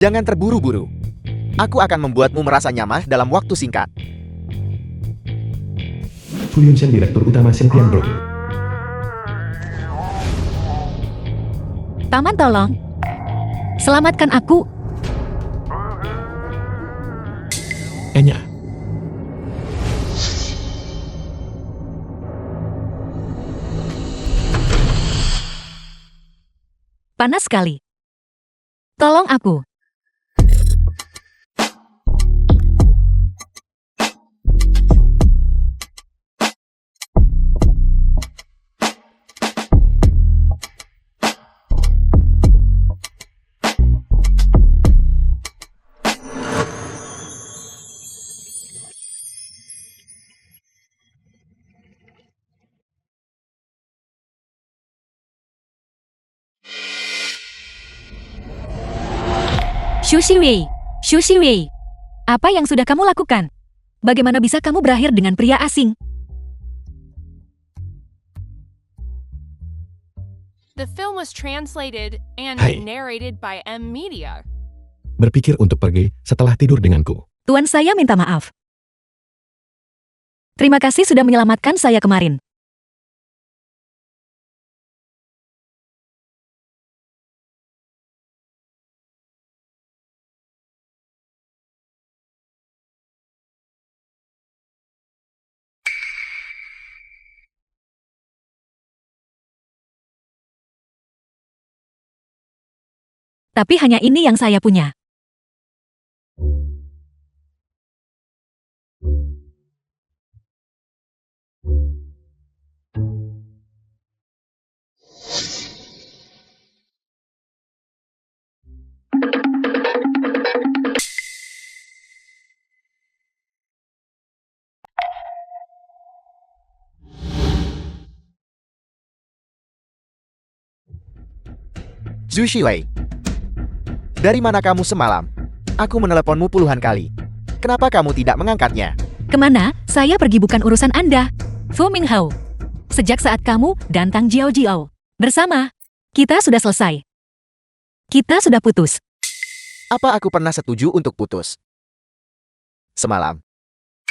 Jangan terburu-buru. Aku akan membuatmu merasa nyaman dalam waktu singkat. Fu Yunshen, Direktur Utama Xintian Group. Paman, tolong. Selamatkan aku. Enya. Panas sekali. Tolong aku. Xu Xiwei, apa yang sudah kamu lakukan? Bagaimana bisa kamu berakhir dengan pria asing? The film was translated and Hai. narrated by M Media. Berpikir untuk pergi setelah tidur denganku. Tuan, saya minta maaf. Terima kasih sudah menyelamatkan saya kemarin. Tapi hanya ini yang saya punya. Zhu Xiwei, dari mana kamu semalam? Aku meneleponmu puluhan kali. Kenapa kamu tidak mengangkatnya? Kemana? Saya pergi bukan urusan Anda. Fu Minghao. Sejak saat kamu dan Tang Jiao bersama, kita sudah selesai. Kita sudah putus. Apa aku pernah setuju untuk putus? Semalam.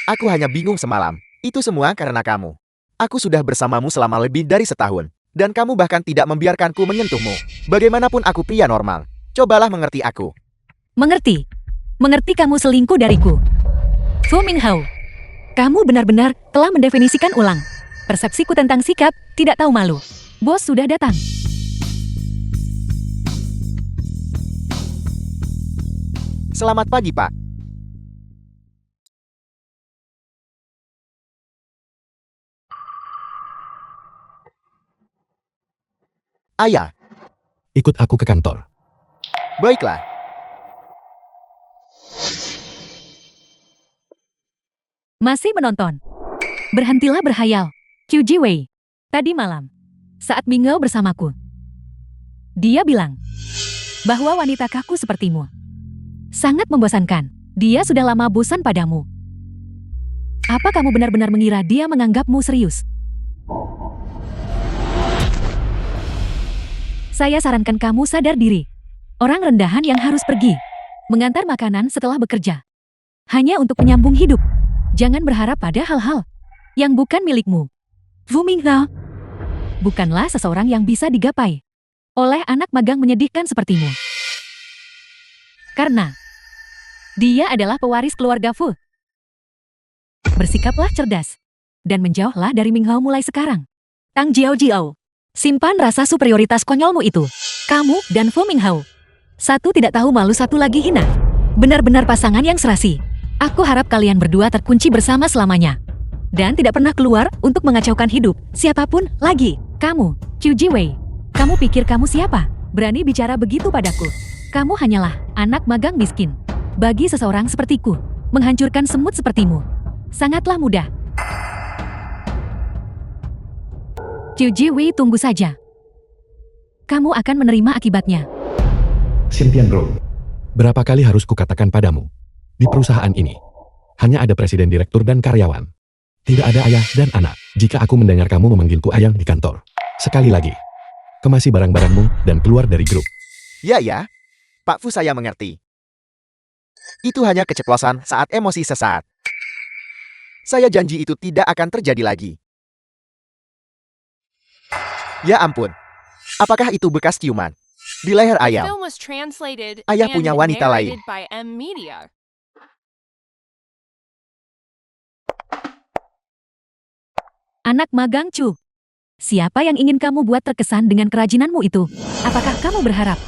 Aku hanya bingung semalam. Itu semua karena kamu. Aku sudah bersamamu selama lebih dari setahun. Dan kamu bahkan tidak membiarkanku menyentuhmu. Bagaimanapun aku pria normal. Cobalah mengerti aku. Mengerti? Mengerti kamu selingkuh dariku. Fu Minghao. Kamu benar-benar telah mendefinisikan ulang. Persepsiku tentang sikap tidak tahu malu. Bos sudah datang. Selamat pagi, Pak. Ayah, Ikut aku ke kantor. baiklah. Masih menonton? Berhentilah berhayal. Qiu Jiwei. Tadi malam, saat Minghao bersamaku, dia bilang bahwa wanita kaku sepertimu sangat membosankan. Dia sudah lama bosan padamu. Apa kamu benar-benar mengira dia menganggapmu serius? Saya sarankan kamu sadar diri. Orang rendahan yang harus pergi mengantar makanan setelah bekerja. Hanya untuk menyambung hidup. Jangan berharap pada hal-hal yang bukan milikmu. Fu Minghao bukanlah seseorang yang bisa digapai oleh anak magang menyedihkan sepertimu. Karena dia adalah pewaris keluarga Fu. Bersikaplah cerdas dan menjauhlah dari Minghao mulai sekarang. Tang Jiao, simpan rasa superioritas konyolmu itu. Kamu dan Fu Minghao, satu tidak tahu malu, satu lagi hina. Benar-benar pasangan yang serasi. Aku harap kalian berdua terkunci bersama selamanya. Dan tidak pernah keluar untuk mengacaukan hidup siapapun lagi. Kamu, Qiu Jiwei, kamu pikir kamu siapa? Berani bicara begitu padaku? Kamu hanyalah anak magang miskin. Bagi seseorang sepertiku, menghancurkan semut sepertimu sangatlah mudah. Qiu Jiwei, tunggu saja. Kamu akan menerima akibatnya. Xintian Group. Berapa kali harus kukatakan padamu? Di perusahaan ini, hanya ada presiden, direktur, dan karyawan. Tidak ada ayah dan anak. Jika aku mendengar kamu memanggilku ayang di kantor, sekali lagi, kemasi barang-barangmu dan keluar dari grup. Ya, Pak Fu, saya mengerti. Itu hanya keceplosan saat emosi sesaat. Saya janji itu tidak akan terjadi lagi. Ya ampun. Apakah itu bekas ciuman? Di leher The ayam. film was translated Ayah and punya wanita lain. narrated by M Media. Anak magang Chu. Siapa yang ingin kamu buat terkesan dengan kerajinanmu itu? Apakah kamu berharap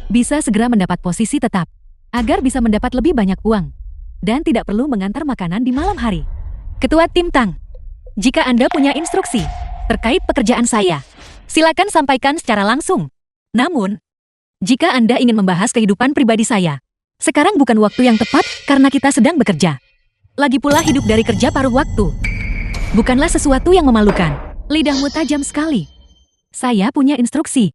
bisa segera mendapat posisi tetap agar bisa mendapat lebih banyak uang dan tidak perlu mengantar makanan di malam hari? Ketua Tim Tang, jika Anda punya instruksi terkait pekerjaan saya, silakan sampaikan secara langsung. Namun, jika Anda ingin membahas kehidupan pribadi saya, sekarang bukan waktu yang tepat karena kita sedang bekerja. Lagi pula hidup dari kerja paruh waktu bukanlah sesuatu yang memalukan. Lidahmu tajam sekali. Saya punya instruksi.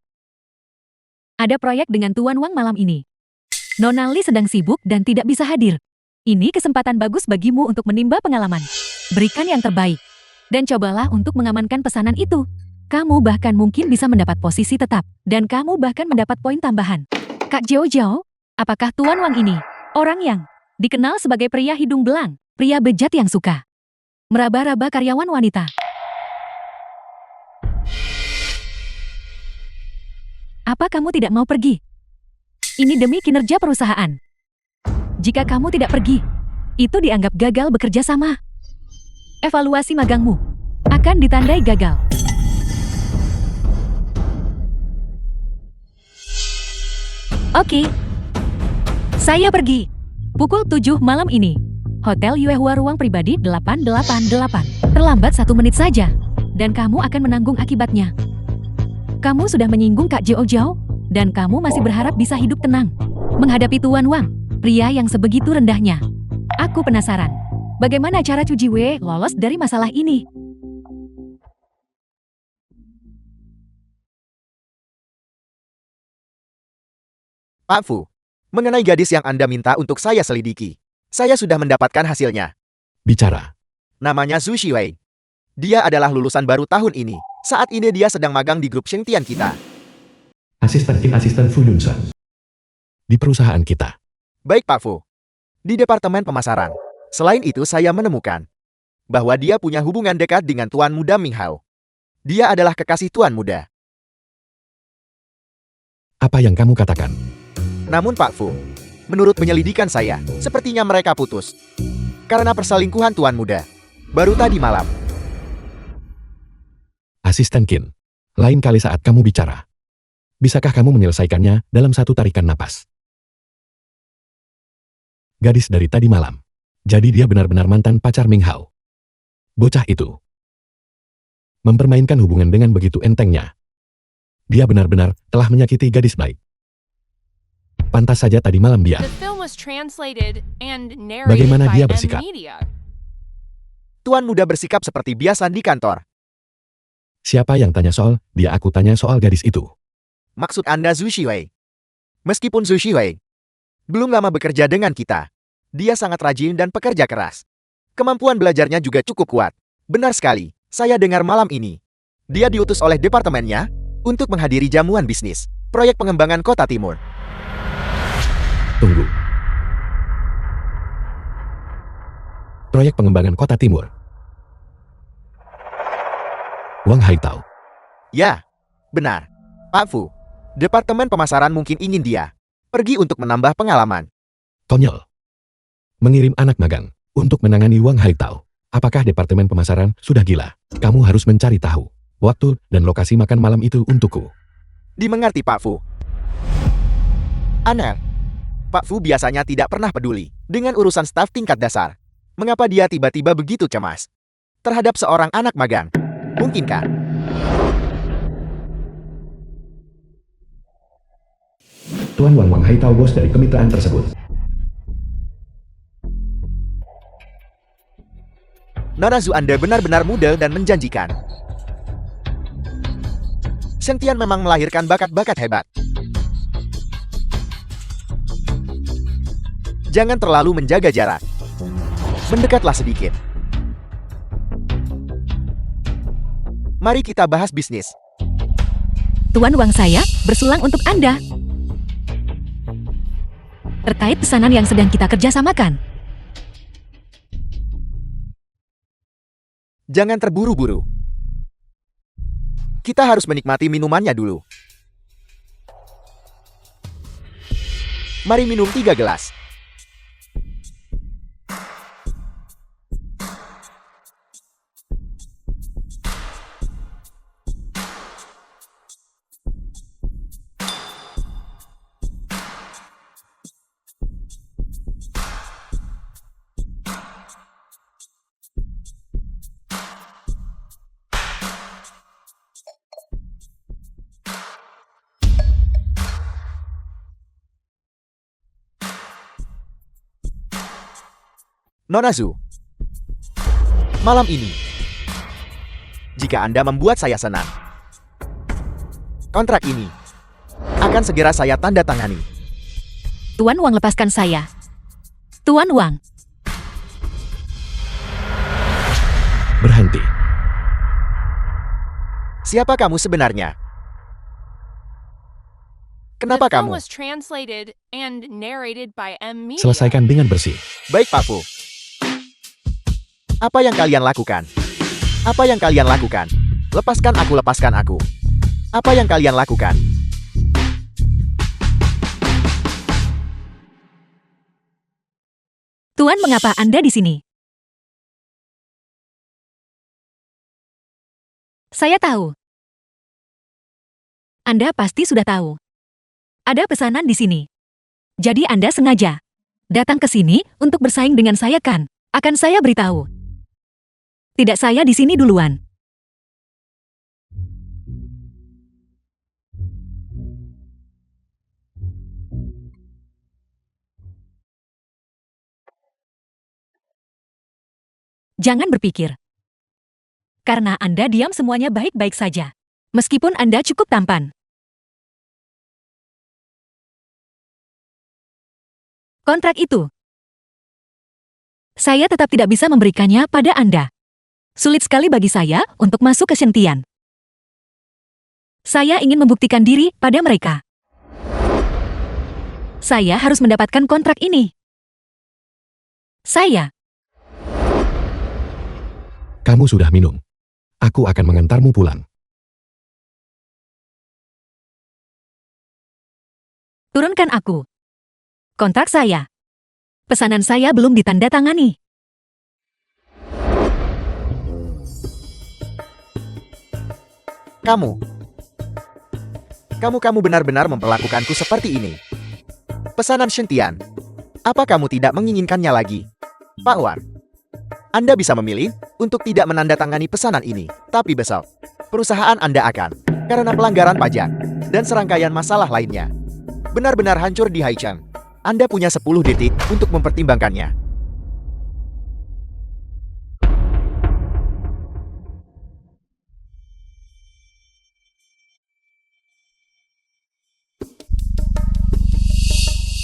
Ada proyek dengan Tuan Wang malam ini. Nona Li sedang sibuk dan tidak bisa hadir. Ini kesempatan bagus bagimu untuk menimba pengalaman. Berikan yang terbaik. Dan cobalah untuk mengamankan pesanan itu. Kamu bahkan mungkin bisa mendapat posisi tetap. Dan kamu bahkan mendapat poin tambahan. Kak Jiao Jiao, apakah Tuan Wang ini orang yang dikenal sebagai pria hidung belang, pria bejat yang suka meraba-raba karyawan wanita? Apa kamu tidak mau pergi? Ini demi kinerja perusahaan. Jika kamu tidak pergi, itu dianggap gagal bekerja sama. Evaluasi magangmu akan ditandai gagal. Oke. Saya pergi. Pukul 7 malam ini. Hotel Yuehua ruang pribadi 888. Terlambat 1 menit saja. Dan kamu akan menanggung akibatnya. Kamu sudah menyinggung Kak Jiao Jiao, dan kamu masih berharap bisa hidup tenang menghadapi Tuan Wang, pria yang sebegitu rendahnya. Aku penasaran, bagaimana cara Chu Jiwei lolos dari masalah ini? Pak Fu, mengenai gadis yang Anda minta untuk saya selidiki, saya sudah mendapatkan hasilnya. Bicara. Namanya Zhu Xiwei. Dia adalah lulusan baru tahun ini. Saat ini dia sedang magang di grup Shengtian kita. Asisten Fu Yunsan. Di perusahaan kita. Baik Pak Fu. Di Departemen Pemasaran. Selain itu saya menemukan bahwa dia punya hubungan dekat dengan Tuan Muda Ming Hao. Dia adalah kekasih Tuan Muda. Apa yang kamu katakan? Namun Pak Fu, menurut penyelidikan saya, sepertinya mereka putus karena perselingkuhan Tuan Muda. Baru tadi malam. Asisten Qin. Lain kali saat kamu bicara. Bisakah kamu menyelesaikannya dalam satu tarikan napas? Gadis dari tadi malam. Jadi dia benar-benar mantan pacar Ming Hao. Bocah itu mempermainkan hubungan dengan begitu entengnya. Dia benar-benar telah menyakiti gadis baik. Pantas saja tadi malam dia. The film was translated and narrated Bagaimana by dia M bersikap? Media. Tuan Muda bersikap seperti biasa di kantor. Siapa yang tanya soal, dia aku tanya soal gadis itu. Maksud Anda Zhu Xiwei? Meskipun Zhu Xiwei belum lama bekerja dengan kita, dia sangat rajin dan pekerja keras. Kemampuan belajarnya juga cukup kuat. Benar sekali, saya dengar malam ini. Dia diutus oleh departemennya untuk menghadiri jamuan bisnis, proyek pengembangan Kota Timur. Tunggu. Proyek pengembangan Kota Timur. Wang Haitao. Ya, benar. Pak Fu, Departemen Pemasaran mungkin ingin dia pergi untuk menambah pengalaman. Konyol. Mengirim anak magang untuk menangani Wang Haitao. Apakah Departemen Pemasaran sudah gila? Kamu harus mencari tahu waktu dan lokasi makan malam itu untukku. Dimengerti Pak Fu. Aneh. Pak Fu biasanya tidak pernah peduli dengan urusan staf tingkat dasar. Mengapa dia tiba-tiba begitu cemas terhadap seorang anak magang? Mungkinkah? Tuan Wang Haitao bos dari kemitraan tersebut. Nona Zhu Anda benar-benar muda dan menjanjikan. Shengtian memang melahirkan bakat-bakat hebat. Jangan terlalu menjaga jarak. Mendekatlah sedikit. Mari kita bahas bisnis. Tuan Wang saya bersulang untuk Anda. Terkait pesanan yang sedang kita kerjasamakan. Jangan terburu-buru. Kita harus menikmati minumannya dulu. Mari minum 3 gelas. Nona Zhu, malam ini, jika Anda membuat saya senang, kontrak ini akan segera saya tanda tangani. Tuan Wang, lepaskan saya. Tuan Wang, Berhenti. Siapa kamu sebenarnya? Kenapa The film kamu? was translated and narrated by M. Media. Selesaikan dengan bersih. Baik, Pak Fu. Apa yang kalian lakukan? Apa yang kalian lakukan? Lepaskan aku, lepaskan aku. Apa yang kalian lakukan? Tuan, mengapa Anda di sini? Saya tahu. Anda pasti sudah tahu. Ada pesanan di sini. Jadi Anda sengaja datang ke sini untuk bersaing dengan saya, kan? Akan saya beritahu. Tidak, saya di sini duluan. Jangan berpikir. Karena Anda diam semuanya baik-baik saja. Meskipun Anda cukup tampan. Kontrak itu, saya tetap tidak bisa memberikannya pada Anda. Sulit sekali bagi saya untuk masuk ke Sentian. Saya ingin membuktikan diri pada mereka. Saya harus mendapatkan kontrak ini. Saya. Kamu sudah minum. Aku akan mengantarmu pulang. Turunkan aku. Kontrak saya. Pesanan saya belum ditandatangani. Kamu benar-benar memperlakukanku seperti ini. Pesanan Sentian. Apa kamu tidak menginginkannya lagi? Pak Wan, Anda bisa memilih untuk tidak menandatangani pesanan ini. Tapi besok, perusahaan Anda akan, karena pelanggaran pajak dan serangkaian masalah lainnya, benar-benar hancur di Haicheng. Anda punya 10 detik untuk mempertimbangkannya.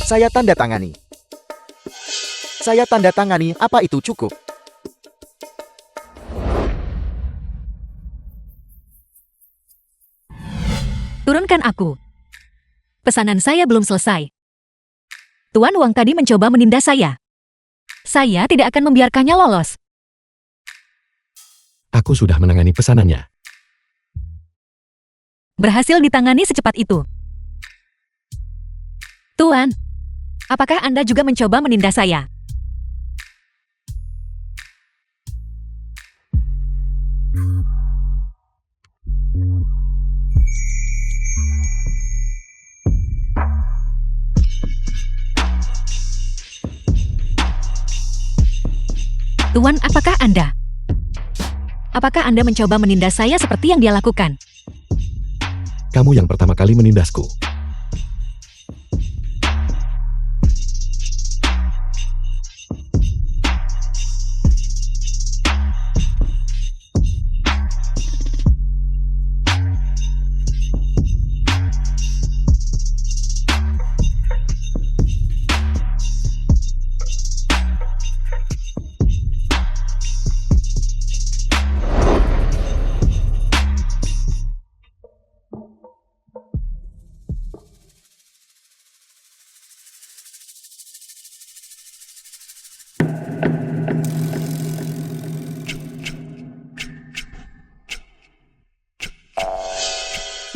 Saya tanda tangani. Saya tanda tangani, apa itu cukup? Turunkan aku. Pesanan saya belum selesai. Tuan Wang tadi mencoba menindas saya. Saya tidak akan membiarkannya lolos. Aku sudah menangani pesanannya. Berhasil ditangani secepat itu. Tuan, apakah Anda juga mencoba menindas saya? Tuan, apakah Anda? Apakah Anda mencoba menindas saya seperti yang dia lakukan? Kamu yang pertama kali menindasku.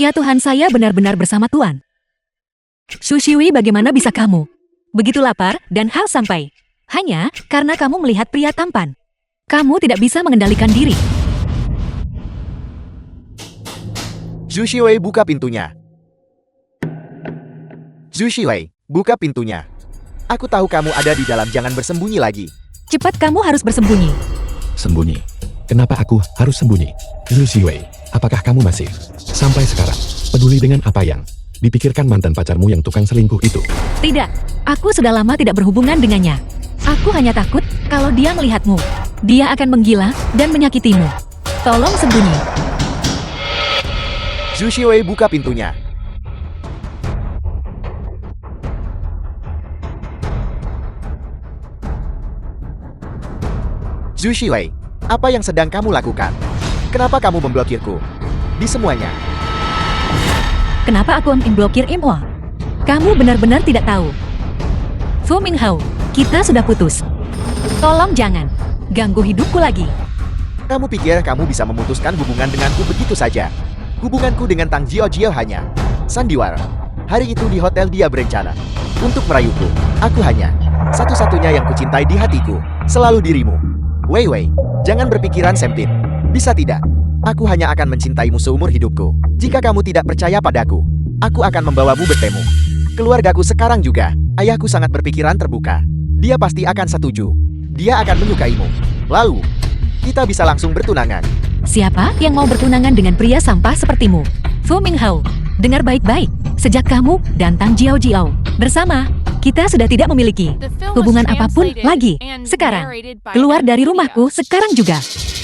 Ya Tuhan, saya benar-benar bersama Tuan. Sushiwi, bagaimana bisa kamu begitu lapar dan hal sampai hanya karena kamu melihat pria tampan? Kamu tidak bisa mengendalikan diri. Zhu Shiwei, buka pintunya. Zhu Shiwei, buka pintunya. Aku tahu kamu ada di dalam, jangan bersembunyi lagi. Cepat, kamu harus bersembunyi. Sembunyi. Kenapa aku harus sembunyi? Zhu Shiwei, apakah kamu masih sampai sekarang peduli dengan apa yang dipikirkan mantan pacarmu yang tukang selingkuh itu? Tidak, aku sudah lama tidak berhubungan dengannya. Aku hanya takut kalau dia melihatmu. Dia akan menggila dan menyakitimu. Tolong sembunyi. Zhu Shiwei, buka pintunya. Zhu Shiwei, apa yang sedang kamu lakukan? Kenapa kamu memblokirku? Di semuanya. Kenapa aku memblokir Imwa? Kamu benar-benar tidak tahu. Fu Minghao, kita sudah putus. Tolong jangan ganggu hidupku lagi. Kamu pikir kamu bisa memutuskan hubungan denganku begitu saja? Hubunganku dengan Tang Jiao hanya sandiwara. Hari itu di hotel dia berencana untuk merayuku. Aku hanya satu-satunya yang kucintai di hatiku, selalu dirimu. Wei Wei, jangan berpikiran sempit. Bisa tidak? Aku hanya akan mencintaimu seumur hidupku. Jika kamu tidak percaya padaku, aku akan membawamu bertemu keluargaku sekarang juga. Ayahku sangat berpikiran terbuka. Dia pasti akan setuju. Dia akan menyukaimu. Lalu, kita bisa langsung bertunangan. Siapa yang mau bertunangan dengan pria sampah sepertimu? Fu Minghao, dengar baik-baik. Sejak kamu dan Tang Jiao bersama, kita sudah tidak memiliki The film was hubungan apapun translated lagi. and Sekarang, narrated by keluar dari Media. rumahku sekarang juga.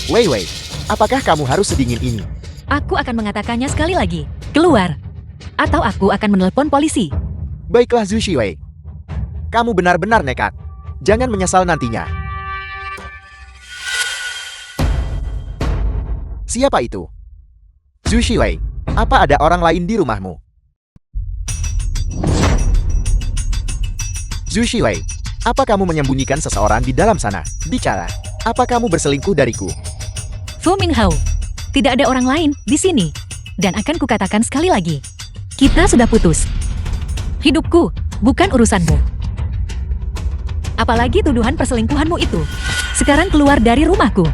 Wei Wei, apakah kamu harus sedingin ini? Aku akan mengatakannya sekali lagi. Keluar. Atau aku akan menelpon polisi. Baiklah Zhu Shiwei. Kamu benar-benar nekat. Jangan menyesal nantinya. Siapa itu? Zhu Shiwei, apa ada orang lain di rumahmu? Zhu Shiwei, apa kamu menyembunyikan seseorang di dalam sana? Bicara, apa kamu berselingkuh dariku? Fu Minghao, tidak ada orang lain di sini. Dan akan kukatakan sekali lagi. Kita sudah putus. Hidupku bukan urusanmu. Apalagi tuduhan perselingkuhanmu itu. Sekarang keluar dari rumahku.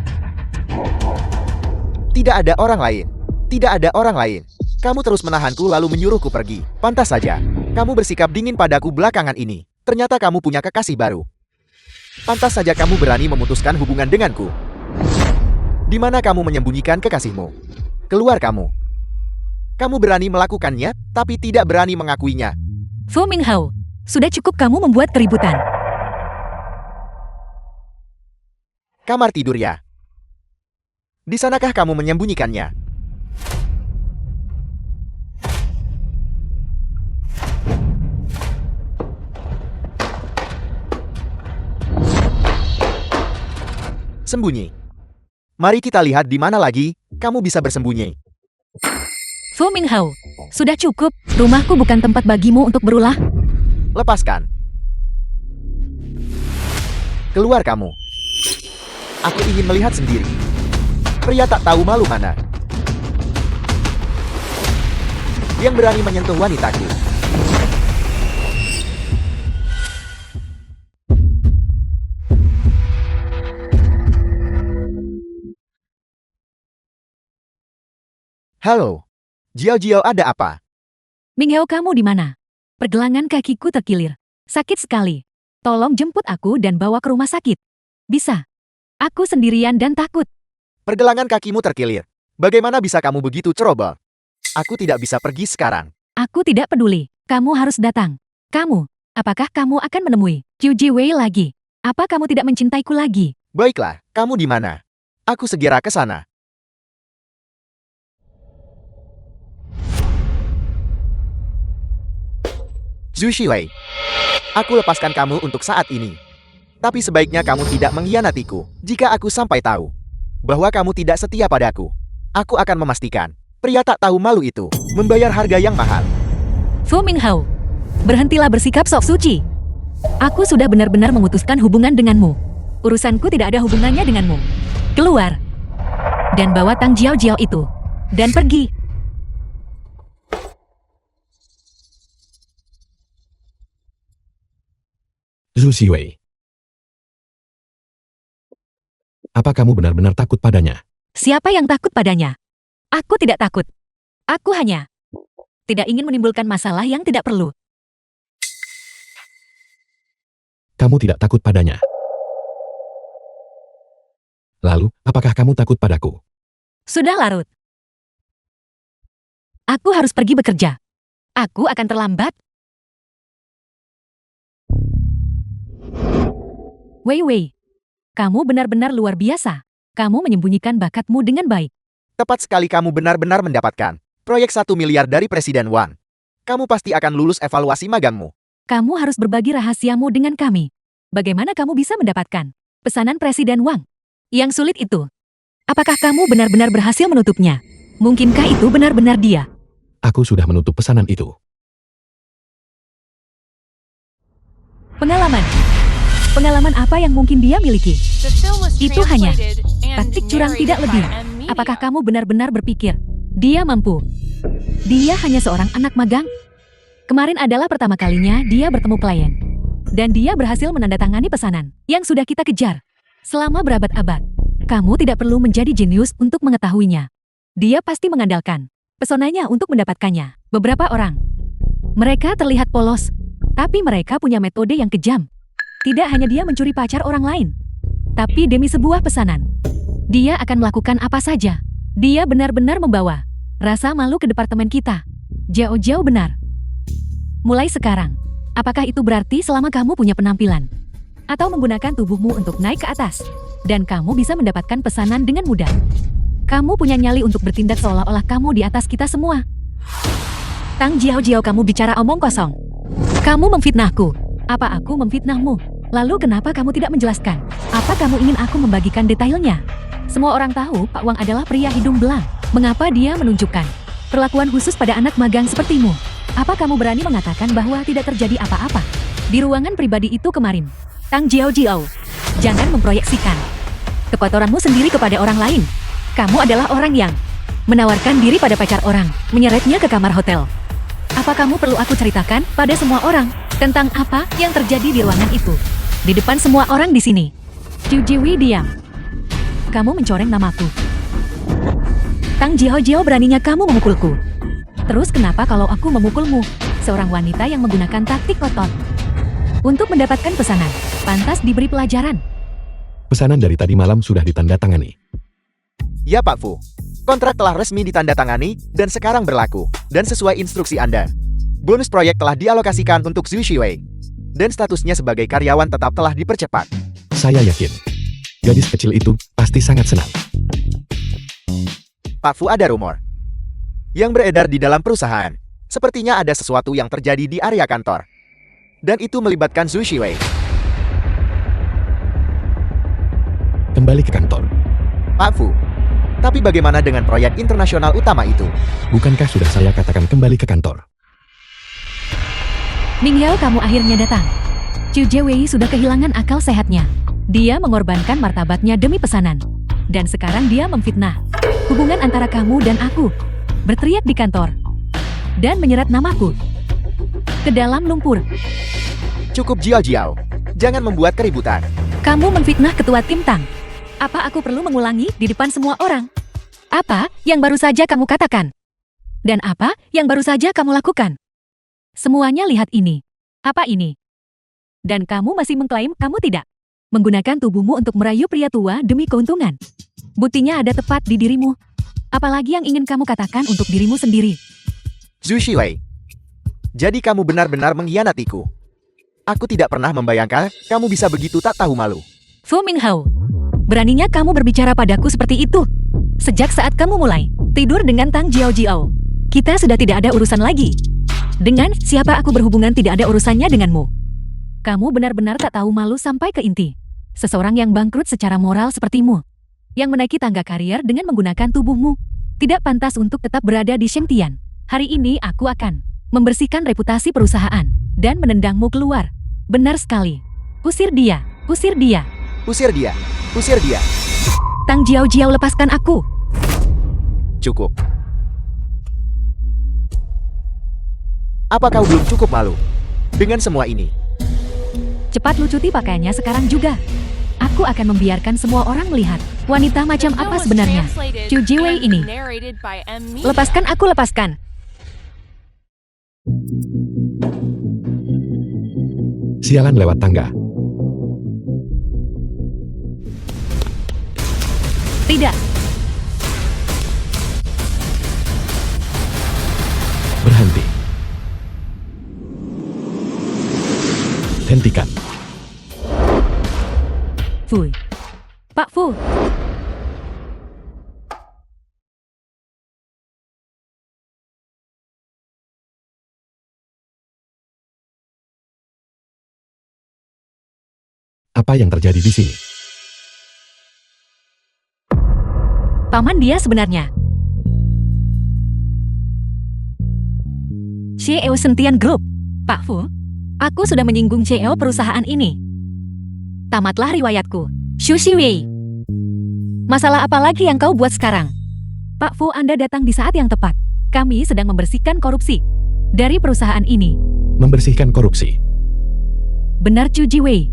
Tidak ada orang lain. Tidak ada orang lain. Kamu terus menahanku lalu menyuruhku pergi. Pantas saja. Kamu bersikap dingin padaku belakangan ini. Ternyata kamu punya kekasih baru. Pantas saja kamu berani memutuskan hubungan denganku. Di mana kamu menyembunyikan kekasihmu? Keluar kamu. Kamu berani melakukannya, tapi tidak berani mengakuinya. Fu Minghao, sudah cukup kamu membuat keributan. Kamar tidur ya. Di sanakah kamu menyembunyikannya? Sembunyi. Mari kita lihat di mana lagi kamu bisa bersembunyi. Fu Minghao, sudah cukup. Rumahku bukan tempat bagimu untuk berulah. Lepaskan. Keluar kamu. Aku ingin melihat sendiri. Pria tak tahu malu mana yang berani menyentuh wanitaku. Halo, Jiao, ada apa? Minghao, kamu di mana? Pergelangan kakiku terkilir. Sakit sekali. Tolong jemput aku dan bawa ke rumah sakit. Bisa. Aku sendirian dan takut. Pergelangan kakimu terkilir. Bagaimana bisa kamu begitu ceroboh? Aku tidak bisa pergi sekarang. Aku tidak peduli. Kamu harus datang. Kamu, apakah kamu akan menemui Qiu Jiwei lagi? Apa kamu tidak mencintaiku lagi? Baiklah, kamu di mana? Aku segera ke sana. Zhu Shiwei, aku lepaskan kamu untuk saat ini. Tapi sebaiknya kamu tidak mengkhianatiku. Jika aku sampai tahu bahwa kamu tidak setia padaku, aku akan memastikan pria tak tahu malu itu membayar harga yang mahal. Fu Minghao, berhentilah bersikap sok suci. Aku sudah benar-benar memutuskan hubungan denganmu. Urusanku tidak ada hubungannya denganmu. Keluar. Dan bawa Tang Jiao itu. Dan pergi. Zhu Xiwei. Apa kamu benar-benar takut padanya? Siapa yang takut padanya? Aku tidak takut. Aku hanya tidak ingin menimbulkan masalah yang tidak perlu. Kamu tidak takut padanya. Lalu, apakah kamu takut padaku? Sudah larut. Aku harus pergi bekerja. Aku akan terlambat. Wei, kamu benar-benar luar biasa. Kamu menyembunyikan bakatmu dengan baik. Tepat sekali, kamu benar-benar mendapatkan proyek 1 miliar dari Presiden Wang. Kamu pasti akan lulus evaluasi magangmu. Kamu harus berbagi rahasiamu dengan kami. Bagaimana kamu bisa mendapatkan pesanan Presiden Wang yang sulit itu? Apakah kamu benar-benar berhasil menutupnya? Mungkinkah itu benar-benar dia? Aku sudah menutup pesanan itu. Pengalaman. Pengalaman apa yang mungkin dia miliki? The film was Itu hanya translated and taktik curang tidak narrated lebih. by M Media. Apakah kamu benar-benar berpikir dia mampu? Dia hanya seorang anak magang. Kemarin adalah pertama kalinya dia bertemu klien. Dan dia berhasil menandatangani pesanan yang sudah kita kejar selama berabad-abad. Kamu tidak perlu menjadi jenius untuk mengetahuinya. Dia pasti mengandalkan pesonanya untuk mendapatkannya. Beberapa orang, mereka terlihat polos, tapi mereka punya metode yang kejam. Tidak hanya dia mencuri pacar orang lain, tapi demi sebuah pesanan. Dia akan melakukan apa saja. Dia benar-benar membawa rasa malu ke departemen kita. Jauh-jauh benar. Mulai sekarang, apakah itu berarti selama kamu punya penampilan? Atau menggunakan tubuhmu untuk naik ke atas? Dan kamu bisa mendapatkan pesanan dengan mudah. Kamu punya nyali untuk bertindak seolah-olah kamu di atas kita semua. Tang Jiao, kamu bicara omong kosong. Kamu memfitnahku. Apa aku memfitnahmu? Lalu kenapa kamu tidak menjelaskan? Apa kamu ingin aku membagikan detailnya? Semua orang tahu Pak Wang adalah pria hidung belang. Mengapa dia menunjukkan perlakuan khusus pada anak magang sepertimu? Apa kamu berani mengatakan bahwa tidak terjadi apa-apa di ruangan pribadi itu kemarin? Tang Jiao, jangan memproyeksikan kekotoranmu sendiri kepada orang lain. Kamu adalah orang yang menawarkan diri pada pacar orang, menyeretnya ke kamar hotel. Apa kamu perlu aku ceritakan pada semua orang tentang apa yang terjadi di ruangan itu? Di depan semua orang di sini. Zhu Jiwi, diam. Kamu mencoreng namaku. Tang Jiao, beraninya kamu memukulku. Terus kenapa kalau aku memukulmu? Seorang wanita yang menggunakan taktik otot untuk mendapatkan pesanan, pantas diberi pelajaran. Pesanan dari tadi malam sudah ditandatangani. Ya Pak Fu, kontrak telah resmi ditandatangani dan sekarang berlaku. Dan sesuai instruksi Anda, bonus proyek telah dialokasikan untuk Zhu Xiwei. Dan statusnya sebagai karyawan tetap telah dipercepat. Saya yakin, gadis kecil itu pasti sangat senang. Pak Fu, ada rumor yang beredar di dalam perusahaan. Sepertinya ada sesuatu yang terjadi di area kantor. Dan itu melibatkan Zhu Xiwei. Kembali ke kantor. Pak Fu, tapi bagaimana dengan proyek internasional utama itu? Bukankah sudah saya katakan kembali ke kantor? Ming Yao, kamu akhirnya datang. Zhu Jiwei sudah kehilangan akal sehatnya. Dia mengorbankan martabatnya demi pesanan. Dan sekarang dia memfitnah hubungan antara kamu dan aku. Berteriak di kantor. Dan menyeret namaku ke dalam lumpur. Cukup, Jiao. Jangan membuat keributan. Kamu memfitnah ketua tim Tang. Apa aku perlu mengulangi di depan semua orang? Apa yang baru saja kamu katakan? Dan apa yang baru saja kamu lakukan? Semuanya lihat ini. Apa ini? Dan kamu masih mengklaim kamu tidak menggunakan tubuhmu untuk merayu pria tua demi keuntungan. Buktinya ada tepat di dirimu. Apalagi yang ingin kamu katakan untuk dirimu sendiri? Zhu Xiwei, jadi kamu benar-benar mengkhianatiku. Aku tidak pernah membayangkan kamu bisa begitu tak tahu malu. Fu Minghao, beraninya kamu berbicara padaku seperti itu. Sejak saat kamu mulai tidur dengan Tang Jiao, kita sudah tidak ada urusan lagi. Dengan siapa aku berhubungan tidak ada urusannya denganmu. Kamu benar-benar tak tahu malu sampai ke inti. Seseorang yang bangkrut secara moral sepertimu, yang menaiki tangga karier dengan menggunakan tubuhmu, tidak pantas untuk tetap berada di Shengtian. Hari ini aku akan membersihkan reputasi perusahaan dan menendangmu keluar. Benar sekali. Usir dia, usir dia. Usir dia, usir dia. Tang Jiao, lepaskan aku. Cukup. Apa kau belum cukup malu dengan semua ini? Cepat lucuti pakaiannya sekarang juga. Aku akan membiarkan semua orang melihat wanita macam The film apa was sebenarnya. translated Chu Jiwei and ini. narrated by Media. Lepaskan aku, lepaskan. Sialan lewat tangga. Tidak. Berhenti. Hentikan. Fu. Pak Fu. Apa yang terjadi di sini? Paman dia sebenarnya. CEO Sentian Group. Pak Fu, aku sudah menyinggung CEO perusahaan ini. Tamatlah riwayatku. Xu Xiwei. Masalah apa lagi yang kau buat sekarang? Pak Fu, Anda datang di saat yang tepat. Kami sedang membersihkan korupsi dari perusahaan ini. Membersihkan korupsi. Benar, Chu Jiwei.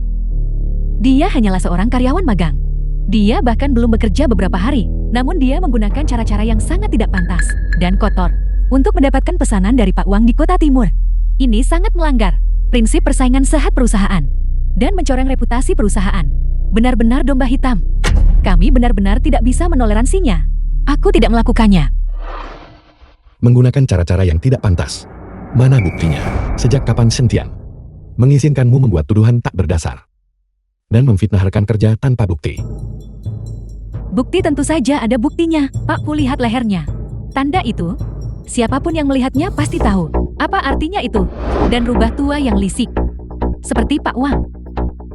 Dia hanyalah seorang karyawan magang. Dia bahkan belum bekerja beberapa hari, namun dia menggunakan cara-cara yang sangat tidak pantas dan kotor untuk mendapatkan pesanan dari Pak Wang di Kota Timur. Ini sangat melanggar prinsip persaingan sehat perusahaan dan mencoreng reputasi perusahaan. Benar-benar domba hitam. Kami benar-benar tidak bisa menoleransinya. Aku tidak melakukannya. Menggunakan cara-cara yang tidak pantas. Mana buktinya? Sejak kapan Sentian mengizinkanmu membuat tuduhan tak berdasar dan memfitnah rekan kerja tanpa bukti? Bukti tentu saja ada buktinya. Pak Fu, lihat lehernya. Tanda itu, siapapun yang melihatnya pasti tahu. Apa artinya itu? Dan rubah tua yang lisik. Seperti Pak Wang.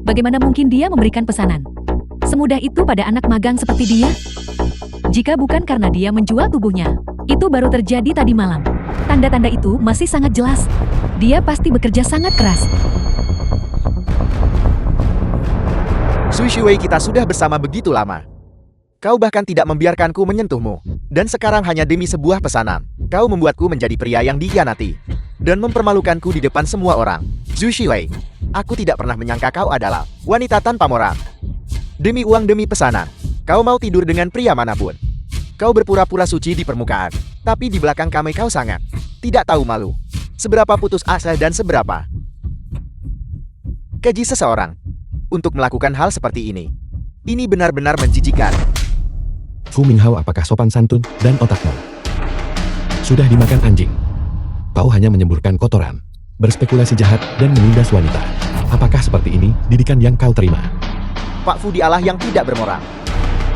Bagaimana mungkin dia memberikan pesanan semudah itu pada anak magang seperti dia? Jika bukan karena dia menjual tubuhnya, itu baru terjadi tadi malam. Tanda-tanda itu masih sangat jelas. Dia pasti bekerja sangat keras. Xu Xiwei, kita sudah bersama begitu lama. Kau bahkan tidak membiarkanku menyentuhmu. Dan sekarang hanya demi sebuah pesanan, kau membuatku menjadi pria yang dikhianati dan mempermalukanku di depan semua orang. Xu Xiwei, aku tidak pernah menyangka kau adalah wanita tanpa moral. Demi uang, demi pesanan, kau mau tidur dengan pria manapun. Kau berpura-pura suci di permukaan, tapi di belakang kami kau sangat tidak tahu malu. Seberapa putus asa dan seberapa keji seseorang untuk melakukan hal seperti ini. Ini benar-benar menjijikan. Fu Minghao, apakah sopan santun dan otakmu sudah dimakan anjing? Kau hanya menyemburkan kotoran, berspekulasi jahat, dan menindas wanita. Apakah seperti ini didikan yang kau terima? Pak Fu dialah yang tidak bermoral.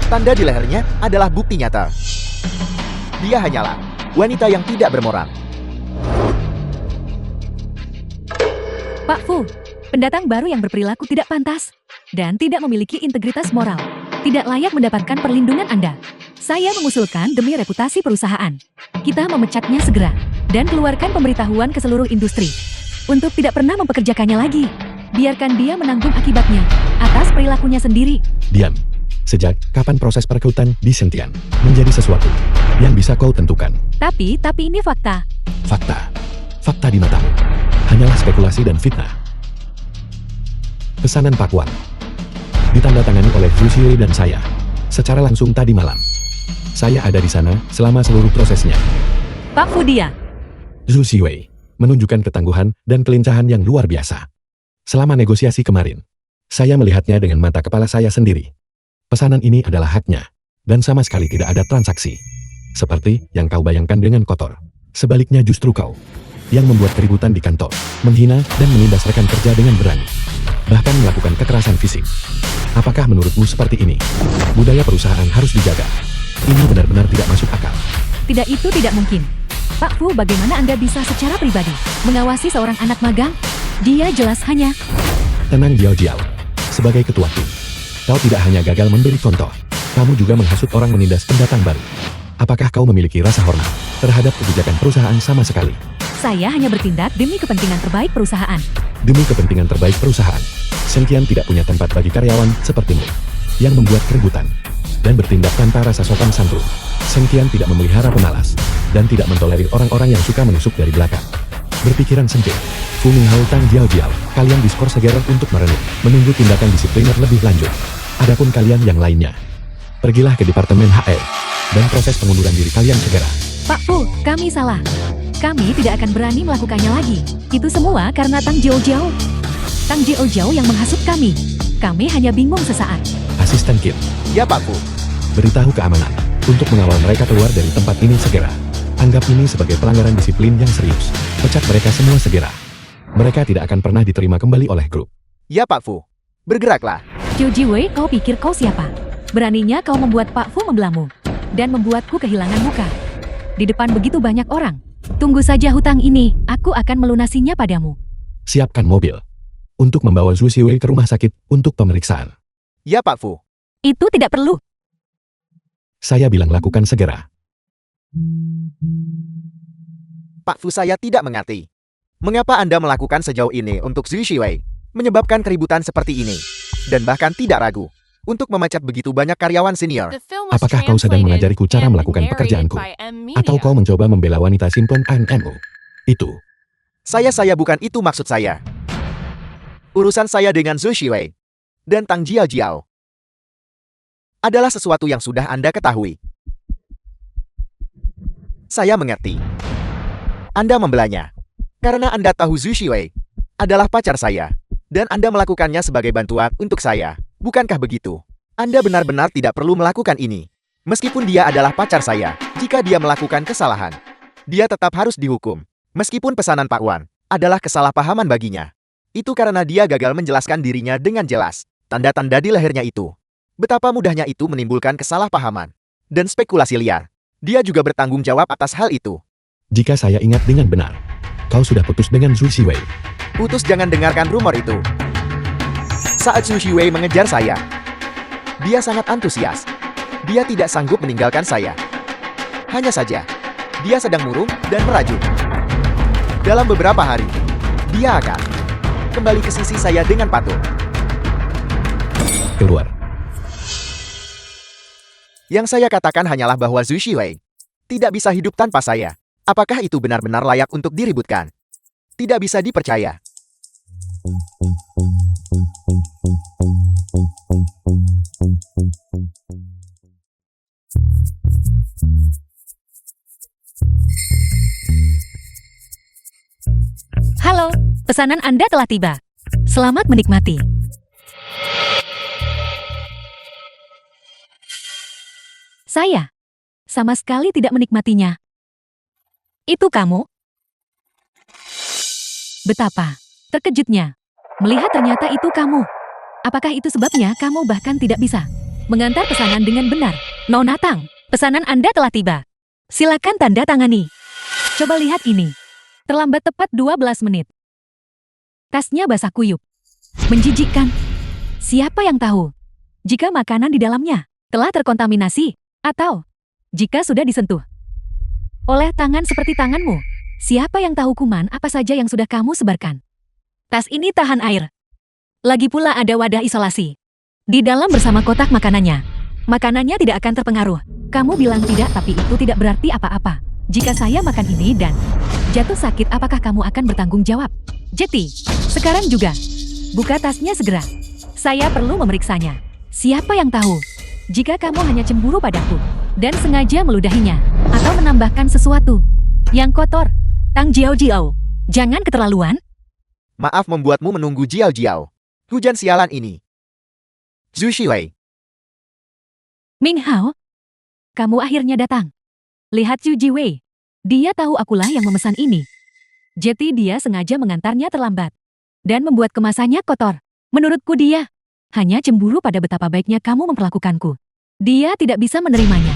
Tanda di lehernya adalah bukti nyata. Dia hanyalah wanita yang tidak bermoral. Pak Fu, pendatang baru yang berperilaku tidak pantas dan tidak memiliki integritas moral, tidak layak mendapatkan perlindungan Anda. Saya mengusulkan demi reputasi perusahaan, kita memecatnya segera dan keluarkan pemberitahuan ke seluruh industri untuk tidak pernah mempekerjakannya lagi. Biarkan dia menanggung akibatnya atas perilakunya sendiri. Diam. Sejak kapan proses perekrutan di Sentian menjadi sesuatu yang bisa kau tentukan? Tapi ini fakta. Fakta di matamu hanyalah spekulasi dan fitnah. Pesanan Pak Wang ditandatangani oleh Xu Xiwei dan saya secara langsung tadi malam. Saya ada di sana selama seluruh prosesnya. Pak Fu, dia Xu Xiwei menunjukkan ketangguhan dan kelincahan yang luar biasa. Selama negosiasi kemarin, saya melihatnya dengan mata kepala saya sendiri. Pesanan ini adalah haknya, dan sama sekali tidak ada transaksi. Seperti yang kau bayangkan dengan kotor. Sebaliknya justru kau yang membuat keributan di kantor, menghina dan menindas rekan kerja dengan berani. Bahkan melakukan kekerasan fisik. Apakah menurutmu seperti ini? Budaya perusahaan harus dijaga. Ini benar-benar tidak masuk akal. tidak, itu tidak mungkin. Pak Fu, bagaimana Anda bisa secara pribadi mengawasi seorang anak magang? Dia jelas hanya... Tenang Jiao Jiao. Sebagai ketua tim, kau tidak hanya gagal memberi contoh, kamu juga menghasut orang menindas pendatang baru. Apakah kau memiliki rasa hormat terhadap kebijakan perusahaan sama sekali? Saya hanya bertindak demi kepentingan terbaik perusahaan. Demi kepentingan terbaik perusahaan, Sentian tidak punya tempat bagi karyawan sepertimu yang membuat keributan dan bertindak tanpa rasa sopan santun. Sentian tidak memelihara pemalas dan tidak mentolerir orang-orang yang suka menusuk dari belakang. Berpikiran sempit. Fu Minghao, Tang Jiao, kalian diskor segera untuk merenung, menunggu tindakan disipliner lebih lanjut. Adapun kalian yang lainnya, pergilah ke Departemen HR, dan proses pengunduran diri kalian segera. Pak Fu, kami salah. Kami tidak akan berani melakukannya lagi. Itu semua karena Tang Jiao. Tang Jiao yang menghasut kami. Kami hanya bingung sesaat. Asisten Kit, Ya Pak Fu. beritahu keamanan, untuk mengawal mereka keluar dari tempat ini segera. Anggap ini sebagai pelanggaran disiplin yang serius. Pecat mereka semua segera. Mereka tidak akan pernah diterima kembali oleh grup. Ya Pak Fu. Bergeraklah. Zhu Jiwei, kau pikir kau siapa? Beraninya kau membuat Pak Fu membelamu. Dan membuatku kehilangan muka. Di depan begitu banyak orang. Tunggu saja hutang ini, aku akan melunasinya padamu. Siapkan mobil untuk membawa Zhu Xiwei ke rumah sakit untuk pemeriksaan. Ya Pak Fu. Itu tidak perlu. Saya bilang lakukan segera. Pak Fu, saya tidak mengerti. Mengapa Anda melakukan sejauh ini untuk Zhu Xiwei? Menyebabkan keributan seperti ini. Dan bahkan tidak ragu untuk memecat begitu banyak karyawan senior. The film was Apakah kau sedang translated mengajariku cara and melakukan narrated pekerjaanku? by M. Atau Media. kau mencoba membela wanita simpon ANMU? Itu. Saya bukan itu maksud saya. Urusan saya dengan Zhu Xiwei dan Tang Jiao adalah sesuatu yang sudah Anda ketahui. Saya mengerti. Anda membelanya karena Anda tahu Zhu Xiwei adalah pacar saya dan Anda melakukannya sebagai bantuan untuk saya. Bukankah begitu? Anda benar-benar tidak perlu melakukan ini. Meskipun dia adalah pacar saya, jika dia melakukan kesalahan, dia tetap harus dihukum. Meskipun pesanan Pak Wan adalah kesalahpahaman baginya. Itu karena dia gagal menjelaskan dirinya dengan jelas. Tanda-tanda di lehernya itu. Betapa mudahnya itu menimbulkan kesalahpahaman dan spekulasi liar. Dia juga bertanggung jawab atas hal itu. Jika saya ingat dengan benar, kau sudah putus dengan Zhu Xiwei. Putus, jangan dengarkan rumor itu. Saat Zhu Xiwei mengejar saya, dia sangat antusias. Dia tidak sanggup meninggalkan saya. Hanya saja, dia sedang murung dan merajuk. Dalam beberapa hari, dia akan kembali ke sisi saya dengan patuh. Keluar. Yang saya katakan hanyalah bahwa Zhu Xiwei tidak bisa hidup tanpa saya. Apakah itu benar-benar layak untuk diributkan? Tidak bisa dipercaya. Halo, pesanan Anda telah tiba. Selamat menikmati. Saya sama sekali tidak menikmatinya. Itu kamu? Betapa terkejutnya melihat ternyata itu kamu. Apakah itu sebabnya kamu bahkan tidak bisa mengantar pesanan dengan benar? Nona Tang, pesanan Anda telah tiba. Silakan tanda tangani. Coba lihat ini. Terlambat tepat 12 menit. Tasnya basah kuyup. Menjijikkan. Siapa yang tahu jika makanan di dalamnya telah terkontaminasi atau jika sudah disentuh oleh tangan seperti tanganmu? Siapa yang tahu kuman apa saja yang sudah kamu sebarkan? Tas ini tahan air. Lagi pula ada wadah isolasi di dalam bersama kotak makanannya. Makanannya tidak akan terpengaruh. Kamu bilang tidak, tapi itu tidak berarti apa-apa. Jika saya makan ini dan jatuh sakit, apakah kamu akan bertanggung jawab? Jeti, sekarang juga. Buka tasnya segera. Saya perlu memeriksanya. Siapa yang tahu jika kamu hanya cemburu padaku dan sengaja meludahinya atau menambahkan sesuatu yang kotor? Tang Jiao, jangan keterlaluan. Maaf membuatmu menunggu, Jiao. Hujan sialan ini. Zhu Xiwei. Minghao, kamu akhirnya datang. Lihat Zhu Jiwei. Dia tahu akulah yang memesan ini. Jadi dia sengaja mengantarnya terlambat dan membuat kemasannya kotor. Menurutku dia hanya cemburu pada betapa baiknya kamu memperlakukanku. Dia tidak bisa menerimanya.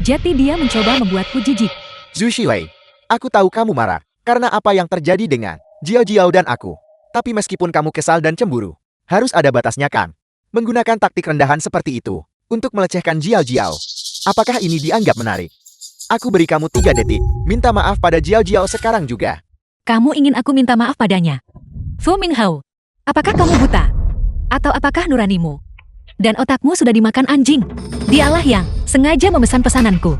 Jadi dia mencoba membuatku jijik. Zhu Xiwei, aku tahu kamu marah karena apa yang terjadi dengan Jiao dan aku. Tapi meskipun kamu kesal dan cemburu, harus ada batasnya kan? Menggunakan taktik rendahan seperti itu untuk melecehkan Jiao. Apakah ini dianggap menarik? Aku beri kamu 3 detik. Minta maaf pada Jiao sekarang juga. Kamu ingin aku minta maaf padanya? Fu Minghao, apakah kamu buta? Atau apakah nuranimu dan otakmu sudah dimakan anjing? Dialah yang sengaja memesan pesananku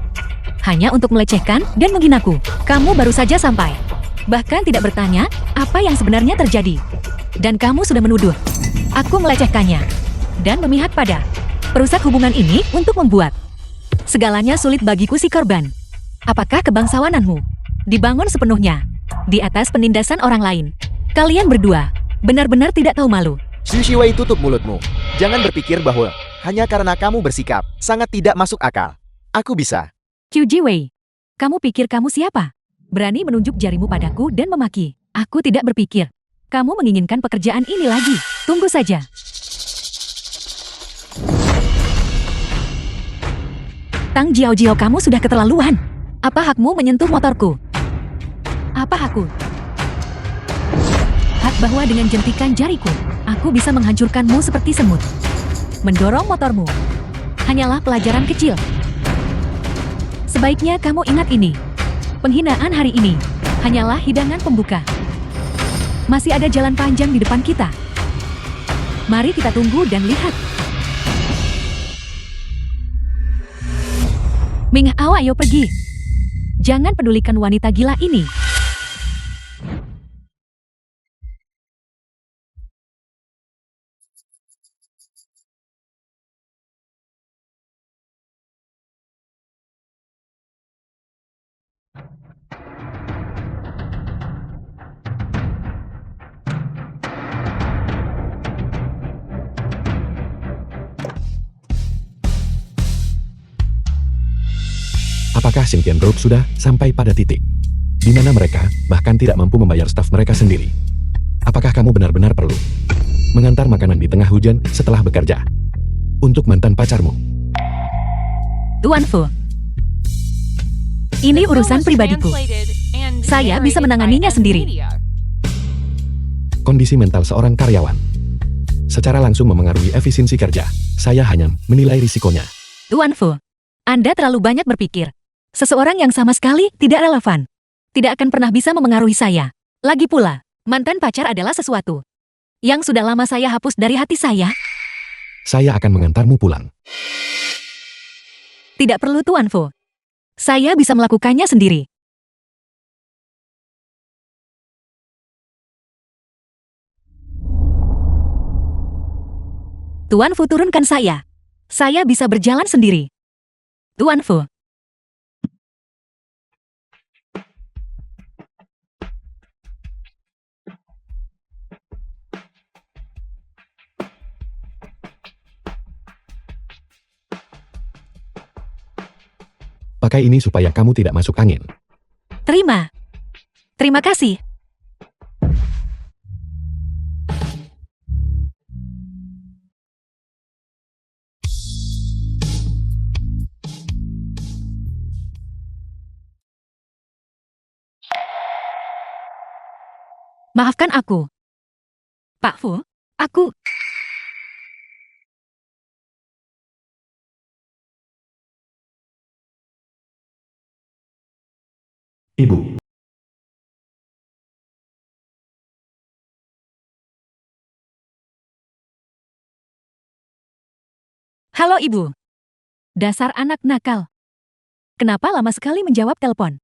hanya untuk melecehkan dan menghinaku. Kamu baru saja sampai. Bahkan tidak bertanya apa yang sebenarnya terjadi. Dan kamu sudah menuduh aku melecehkannya dan memihak pada perusak hubungan ini untuk membuat segalanya sulit bagiku si korban. Apakah kebangsawananmu dibangun sepenuhnya di atas penindasan orang lain? Kalian berdua benar-benar tidak tahu malu. Xu Shiwei, tutup mulutmu. Jangan berpikir bahwa hanya karena kamu bersikap sangat tidak masuk akal, aku bisa. Qiu Jiwei, kamu pikir kamu siapa? Berani menunjuk jarimu padaku dan memaki. Aku tidak berpikir kamu menginginkan pekerjaan ini lagi. Tunggu saja. Tang Jiao, kamu sudah keterlaluan. Apa hakmu menyentuh motorku? Apa hakku? Hak bahwa dengan jentikan jariku, aku bisa menghancurkanmu seperti semut. Mendorong motormu hanyalah pelajaran kecil. Sebaiknya kamu ingat ini. Penghinaan hari ini hanyalah hidangan pembuka. Masih ada jalan panjang di depan kita. Mari kita tunggu dan lihat. Ming Hao, ayo pergi. Jangan pedulikan wanita gila ini. Apakah Xintian Group sudah sampai pada titik di mana mereka bahkan tidak mampu membayar staf mereka sendiri? Apakah kamu benar-benar perlu mengantar makanan di tengah hujan setelah bekerja untuk mantan pacarmu? Tuan Fu, ini urusan pribadiku. Saya bisa menanganinya sendiri. Kondisi mental seorang karyawan secara langsung memengaruhi efisiensi kerja. Saya hanya menilai risikonya. Tuan Fu, Anda terlalu banyak berpikir. Seseorang yang sama sekali tidak relevan. Tidak akan pernah bisa memengaruhi saya. Lagi pula, mantan pacar adalah sesuatu yang sudah lama saya hapus dari hati saya. Saya akan mengantarmu pulang. Tidak perlu Tuan Fu. Saya bisa melakukannya sendiri. Tuan Fu, turunkan saya. Saya bisa berjalan sendiri. Tuan Fu. Pakai ini supaya kamu tidak masuk angin. Terima. Terima kasih. Maafkan aku. Pak Fu, aku... Ibu. Halo Ibu. Dasar anak nakal. Kenapa lama sekali menjawab telepon?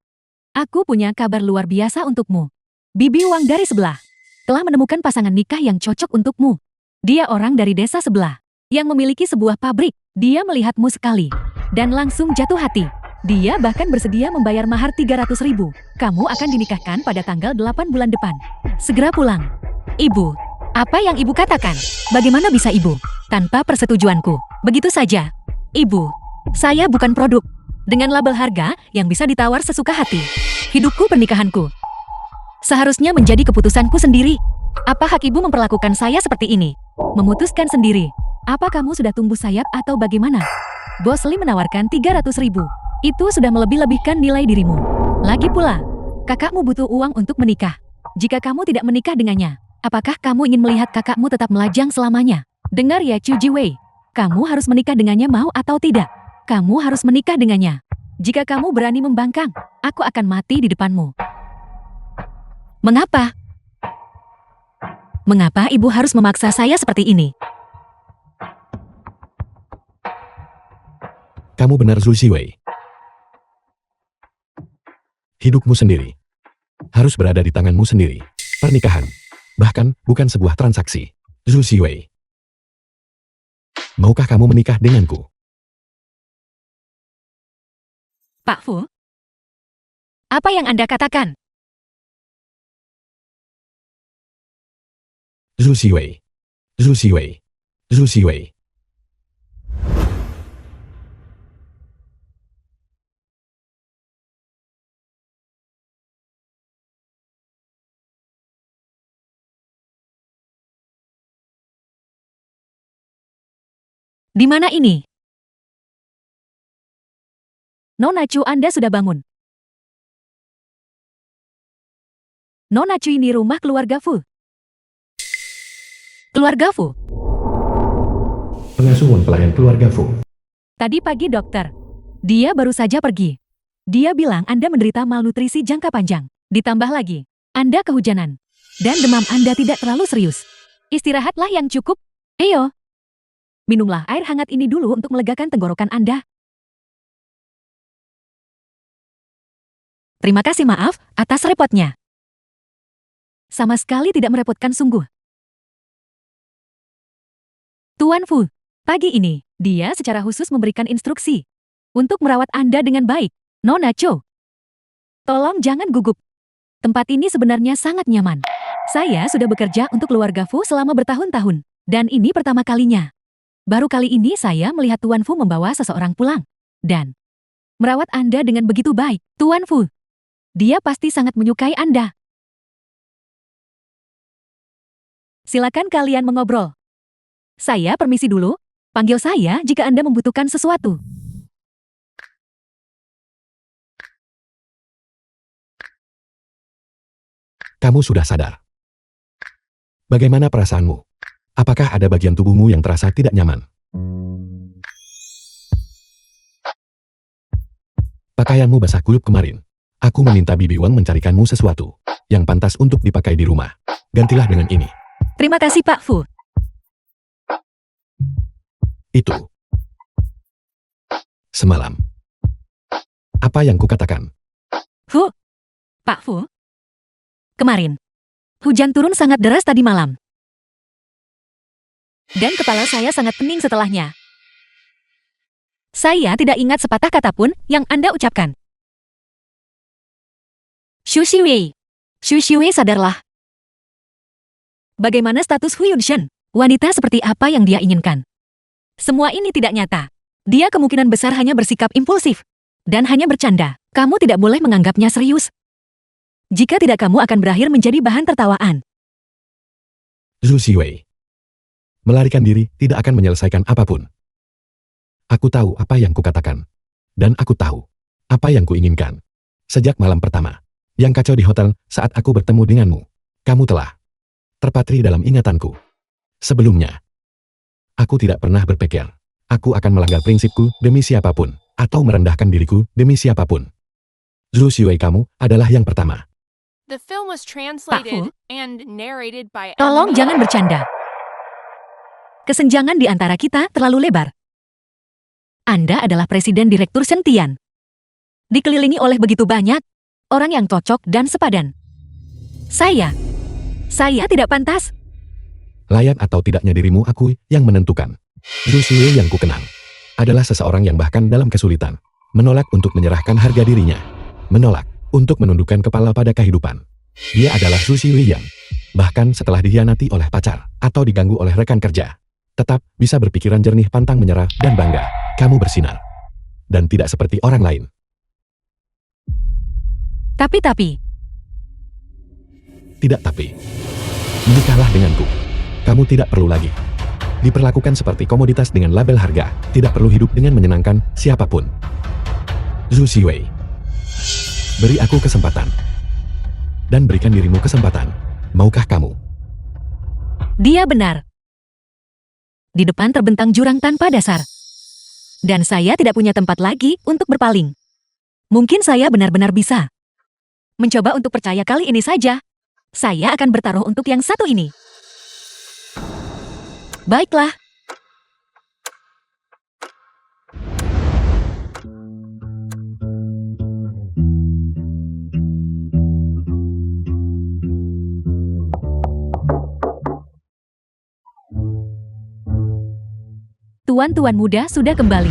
Aku punya kabar luar biasa untukmu. Bibi Wang dari sebelah telah menemukan pasangan nikah yang cocok untukmu. Dia orang dari desa sebelah yang memiliki sebuah pabrik. Dia melihatmu sekali dan langsung jatuh hati. Dia bahkan bersedia membayar mahar 300.000. Kamu akan dinikahkan pada tanggal 8 bulan depan. Segera pulang. Ibu, apa yang Ibu katakan? Bagaimana bisa Ibu tanpa persetujuanku? Begitu saja. Ibu, saya bukan produk dengan label harga yang bisa ditawar sesuka hati. Hidupku pernikahanku seharusnya menjadi keputusanku sendiri. Apa hak Ibu memperlakukan saya seperti ini? Memutuskan sendiri. Apa kamu sudah tumbuh sayap atau bagaimana? Bos Lee menawarkan 300.000. Itu sudah melebih-lebihkan nilai dirimu. Lagi pula, kakakmu butuh uang untuk menikah. Jika kamu tidak menikah dengannya, apakah kamu ingin melihat kakakmu tetap melajang selamanya? Dengar ya Qiu Jiwei, kamu harus menikah dengannya mau atau tidak. Kamu harus menikah dengannya. Jika kamu berani membangkang, aku akan mati di depanmu. Mengapa? Mengapa Ibu harus memaksa saya seperti ini? Kamu benar Zhu Xiwei. Hidupmu sendiri. harus berada di tanganmu sendiri. Pernikahan, bahkan bukan sebuah transaksi. Zhu Xiwei, maukah kamu menikah denganku? Pak Fu? Apa yang Anda katakan? Zhu Xiwei, Zhu Xiwei, Zhu Xiwei. Di mana ini? Nona Chu, Anda sudah bangun. Nona Chu, ini rumah keluarga Fu. Keluarga Fu? Pengasuh pelayan keluarga Fu. Tadi pagi dokter. Dia baru saja pergi. Dia bilang Anda menderita malnutrisi jangka panjang. Ditambah lagi, Anda kehujanan. Dan demam Anda tidak terlalu serius. Istirahatlah yang cukup. Ayo. Minumlah air hangat ini dulu untuk melegakan tenggorokan Anda. Terima kasih, maaf atas repotnya. Sama sekali tidak merepotkan sungguh. Tuan Fu, pagi ini, dia secara khusus memberikan instruksi untuk merawat Anda dengan baik. Nona Cho, tolong jangan gugup. Tempat ini sebenarnya sangat nyaman. Saya sudah bekerja untuk keluarga Fu selama bertahun-tahun, dan ini pertama kalinya. Baru kali ini saya melihat Tuan Fu membawa seseorang pulang dan merawat Anda dengan begitu baik. Tuan Fu, dia pasti sangat menyukai Anda. Silakan kalian mengobrol. Saya permisi dulu. Panggil saya jika Anda membutuhkan sesuatu. Kamu sudah sadar. Bagaimana perasaanmu? Apakah ada bagian tubuhmu yang terasa tidak nyaman? Pakaianmu basah kuyup kemarin. Aku meminta Bibi Wang mencarikanmu sesuatu yang pantas untuk dipakai di rumah. Gantilah dengan ini. Terima kasih, Pak Fu. Itu. Semalam. Apa yang kukatakan? Fu. Pak Fu. Kemarin. Hujan turun sangat deras tadi malam. Dan kepala saya sangat pening setelahnya. Saya tidak ingat sepatah kata pun yang Anda ucapkan. Xu Xiwei. Xu Xiwei, sadarlah. Bagaimana status Hu Yunshen? Wanita seperti apa yang dia inginkan? Semua ini tidak nyata. Dia kemungkinan besar hanya bersikap impulsif. Dan hanya bercanda. Kamu tidak boleh menganggapnya serius. Jika tidak, kamu akan berakhir menjadi bahan tertawaan. Zhu Xiwei. Melarikan diri tidak akan menyelesaikan apapun. Aku tahu apa yang kukatakan. Dan aku tahu apa yang kuinginkan. Sejak malam pertama yang kacau di hotel saat aku bertemu denganmu, kamu telah terpatri dalam ingatanku. Sebelumnya, aku tidak pernah berpikir aku akan melanggar prinsipku demi siapapun, atau merendahkan diriku demi siapapun. Zhu Xiwei, kamu adalah yang pertama. The film was translated and narrated by Tolong M. jangan bercanda. Kesenjangan di antara kita terlalu lebar. Anda adalah presiden direktur Sentian. Dikelilingi oleh begitu banyak orang yang cocok dan sepadan. Saya tidak pantas. Layak atau tidaknya dirimu aku yang menentukan. Zhu Xiwei yang kukenal adalah seseorang yang bahkan dalam kesulitan menolak untuk menyerahkan harga dirinya, menolak untuk menundukkan kepala pada kehidupan. Dia adalah Zhu Xiwei yang bahkan setelah dihianati oleh pacar atau diganggu oleh rekan kerja, tetap bisa berpikiran jernih, pantang menyerah, dan bangga. Kamu bersinar. Dan tidak seperti orang lain. Tapi. Tidak tapi. Menikahlah denganku. Kamu tidak perlu lagi diperlakukan seperti komoditas dengan label harga. Tidak perlu hidup dengan menyenangkan siapapun. Zhu Xiwei. Beri aku kesempatan. Dan berikan dirimu kesempatan. Maukah kamu? Dia benar. Di depan terbentang jurang tanpa dasar. Dan saya tidak punya tempat lagi untuk berpaling. Mungkin saya benar-benar bisa mencoba untuk percaya kali ini saja. Saya akan bertaruh untuk yang satu ini. Baiklah. Tuan-tuan muda sudah kembali.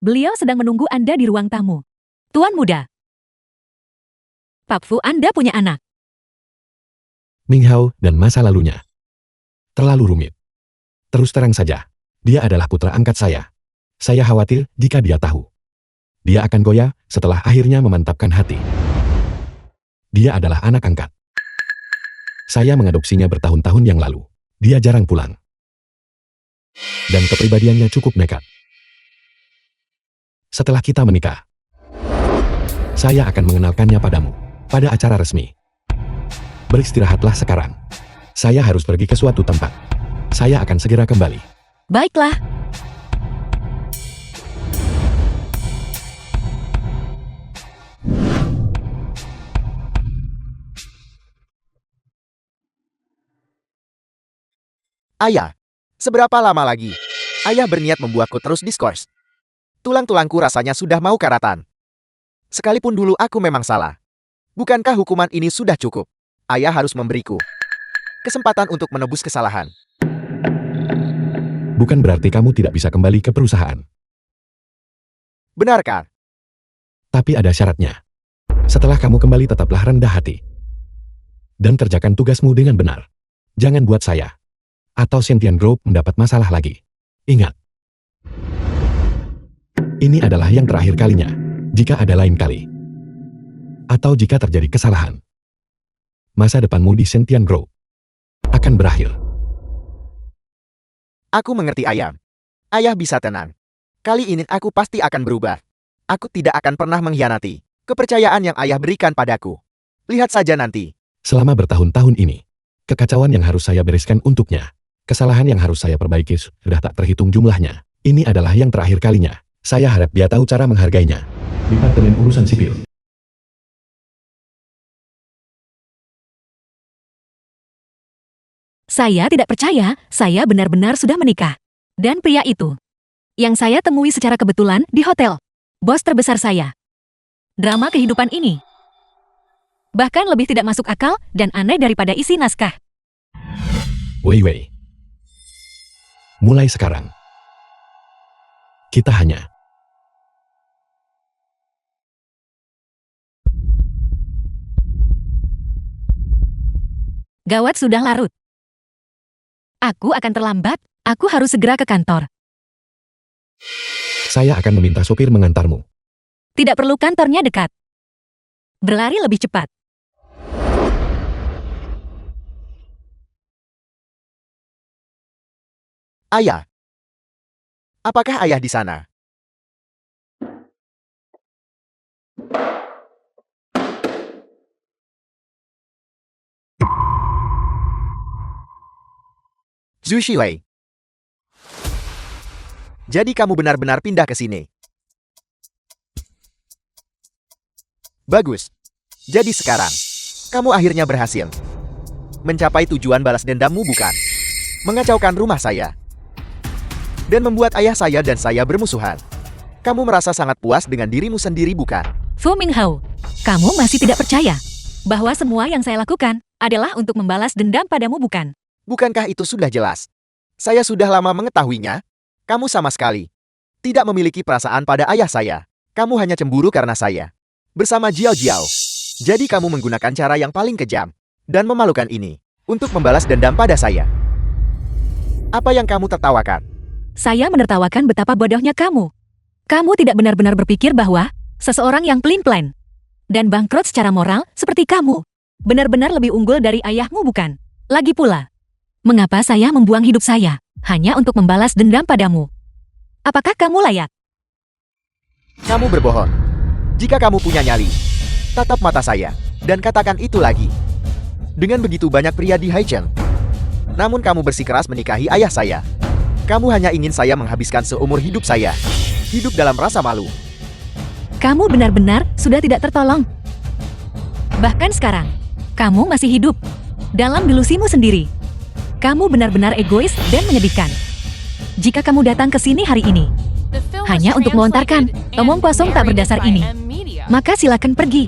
Beliau sedang menunggu Anda di ruang tamu. Tuan muda. Pak Fu, Anda punya anak. Ming Hao dan masa lalunya. Terlalu rumit. Terus terang saja, dia adalah putra angkat saya. Saya khawatir jika dia tahu. Dia akan goyah setelah akhirnya memantapkan hati. Dia adalah anak angkat. Saya mengadopsinya bertahun-tahun yang lalu. Dia jarang pulang. Dan kepribadiannya cukup nekat. Setelah kita menikah, saya akan mengenalkannya padamu pada acara resmi. Beristirahatlah sekarang. Saya harus pergi ke suatu tempat. Saya akan segera kembali. Baiklah. Ayah, seberapa lama lagi? Ayah berniat membuatku terus diskors. Tulang-tulangku rasanya sudah mau karatan. Sekalipun dulu aku memang salah. Bukankah hukuman ini sudah cukup? Ayah harus memberiku kesempatan untuk menebus kesalahan. Bukan berarti kamu tidak bisa kembali ke perusahaan. Benarkah? Tapi ada syaratnya. Setelah kamu kembali tetaplah rendah hati. Dan kerjakan tugasmu dengan benar. Jangan buat saya atau Xintian Group mendapat masalah lagi. Ingat. Ini adalah yang terakhir kalinya. Jika ada lain kali. Atau jika terjadi kesalahan. Masa depanmu di Xintian Group akan berakhir. Aku mengerti ayah. Ayah bisa tenang. Kali ini aku pasti akan berubah. Aku tidak akan pernah mengkhianati kepercayaan yang ayah berikan padaku. Lihat saja nanti. Selama bertahun-tahun ini, kekacauan yang harus saya bereskan untuknya, kesalahan yang harus saya perbaiki sudah tak terhitung jumlahnya. Ini adalah yang terakhir kalinya. Saya harap dia tahu cara menghargainya. Departemen Urusan Sipil. Saya tidak percaya, saya benar-benar sudah menikah. Dan pria itu, yang saya temui secara kebetulan di hotel, bos terbesar saya. Drama kehidupan ini bahkan lebih tidak masuk akal dan aneh daripada isi naskah. Wei. Mulai sekarang, kita hanya gawat, sudah larut. Aku akan terlambat, aku harus segera ke kantor. saya akan meminta sopir mengantarmu. Tidak perlu, kantornya dekat. Berlari lebih cepat. Ayah. Apakah ayah di sana? Zhu Xiwei. Jadi kamu benar-benar pindah ke sini. Bagus. Jadi sekarang, kamu akhirnya berhasil mencapai tujuan balas dendammu, bukan? Mengacaukan rumah saya. Dan membuat ayah saya dan saya bermusuhan. Kamu merasa sangat puas dengan dirimu sendiri, bukan? Fu Minghao, kamu masih tidak percaya bahwa semua yang saya lakukan adalah untuk membalas dendam padamu, bukan? Bukankah itu sudah jelas? Saya sudah lama mengetahuinya. Kamu sama sekali tidak memiliki perasaan pada ayah saya. Kamu hanya cemburu karena saya bersama Jiao Jiao. Jadi kamu menggunakan cara yang paling kejam dan memalukan ini untuk membalas dendam pada saya. Apa yang kamu tertawakan? Saya menertawakan betapa bodohnya kamu. Kamu tidak benar-benar berpikir bahwa seseorang yang pelin-pelan dan bangkrut secara moral seperti kamu benar-benar lebih unggul dari ayahmu, bukan? Lagi pula, mengapa saya membuang hidup saya hanya untuk membalas dendam padamu? Apakah kamu layak? Kamu berbohong. Jika kamu punya nyali, tatap mata saya dan katakan itu lagi. Dengan begitu banyak pria di Haicheng, namun kamu bersikeras menikahi ayah saya. Kamu hanya ingin saya menghabiskan seumur hidup saya hidup dalam rasa malu. Kamu benar-benar sudah tidak tertolong. Bahkan sekarang, kamu masih hidup dalam delusimu sendiri. Kamu benar-benar egois dan menyedihkan. Jika kamu datang ke sini hari ini The film was hanya untuk melontarkan translated omong and kosong tak narrated berdasar by ini, M Media. maka silakan pergi.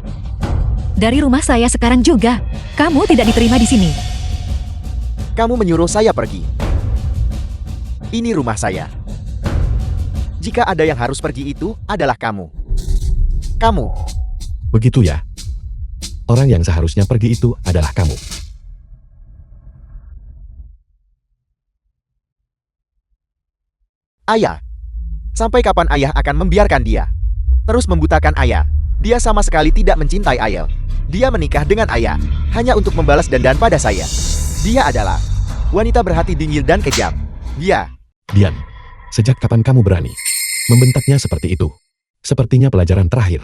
Dari rumah saya sekarang juga, kamu tidak diterima di sini. Kamu menyuruh saya pergi. Ini rumah saya. Jika ada yang harus pergi itu adalah kamu. Kamu. Begitu ya. Orang yang seharusnya pergi itu adalah kamu. Ayah. Sampai kapan ayah akan membiarkan dia? Terus membutakan ayah. Dia sama sekali tidak mencintai Aiel. Dia menikah dengan ayah hanya untuk membalas dendam pada saya. Dia adalah wanita berhati dingin dan kejam. Dia. Dian, sejak kapan kamu berani membentaknya seperti itu? Sepertinya pelajaran terakhir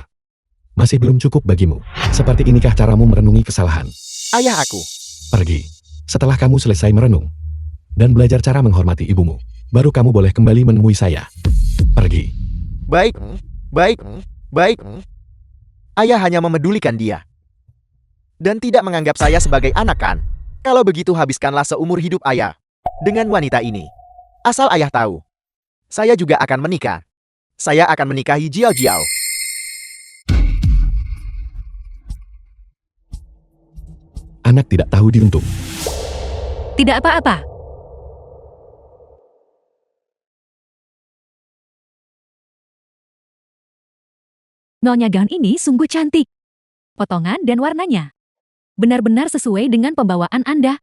masih belum cukup bagimu. Seperti inikah caramu merenungi kesalahan? Ayah aku. Pergi. Setelah kamu selesai merenung dan belajar cara menghormati ibumu, baru kamu boleh kembali menemui saya. Pergi. Baik. Baik. Baik. Ayah hanya memedulikan dia. Dan tidak menganggap saya sebagai anak kan? Kalau begitu habiskanlah seumur hidup ayah dengan wanita ini. Asal ayah tahu, saya juga akan menikah. Saya akan menikahi Jiao Jiao. Anak tidak tahu diuntung. Tidak apa-apa. Nyonya gaun ini sungguh cantik. Potongan dan warnanya benar-benar sesuai dengan pembawaan Anda.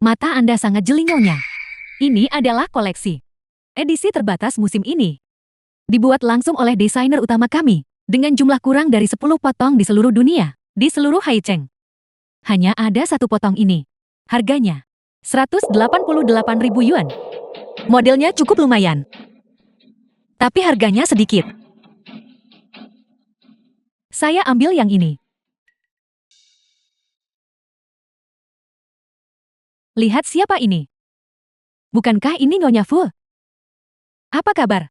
Mata Anda sangat jeli, Nyonya. Ini adalah koleksi edisi terbatas musim ini. Dibuat langsung oleh desainer utama kami, dengan jumlah kurang dari 10 potong di seluruh dunia, di seluruh Haicheng. Hanya ada satu potong ini. Harganya 188.000 yuan. Modelnya cukup lumayan. Tapi harganya sedikit. Saya ambil yang ini. Lihat siapa ini. Bukankah ini Nyonya Fu? Apa kabar?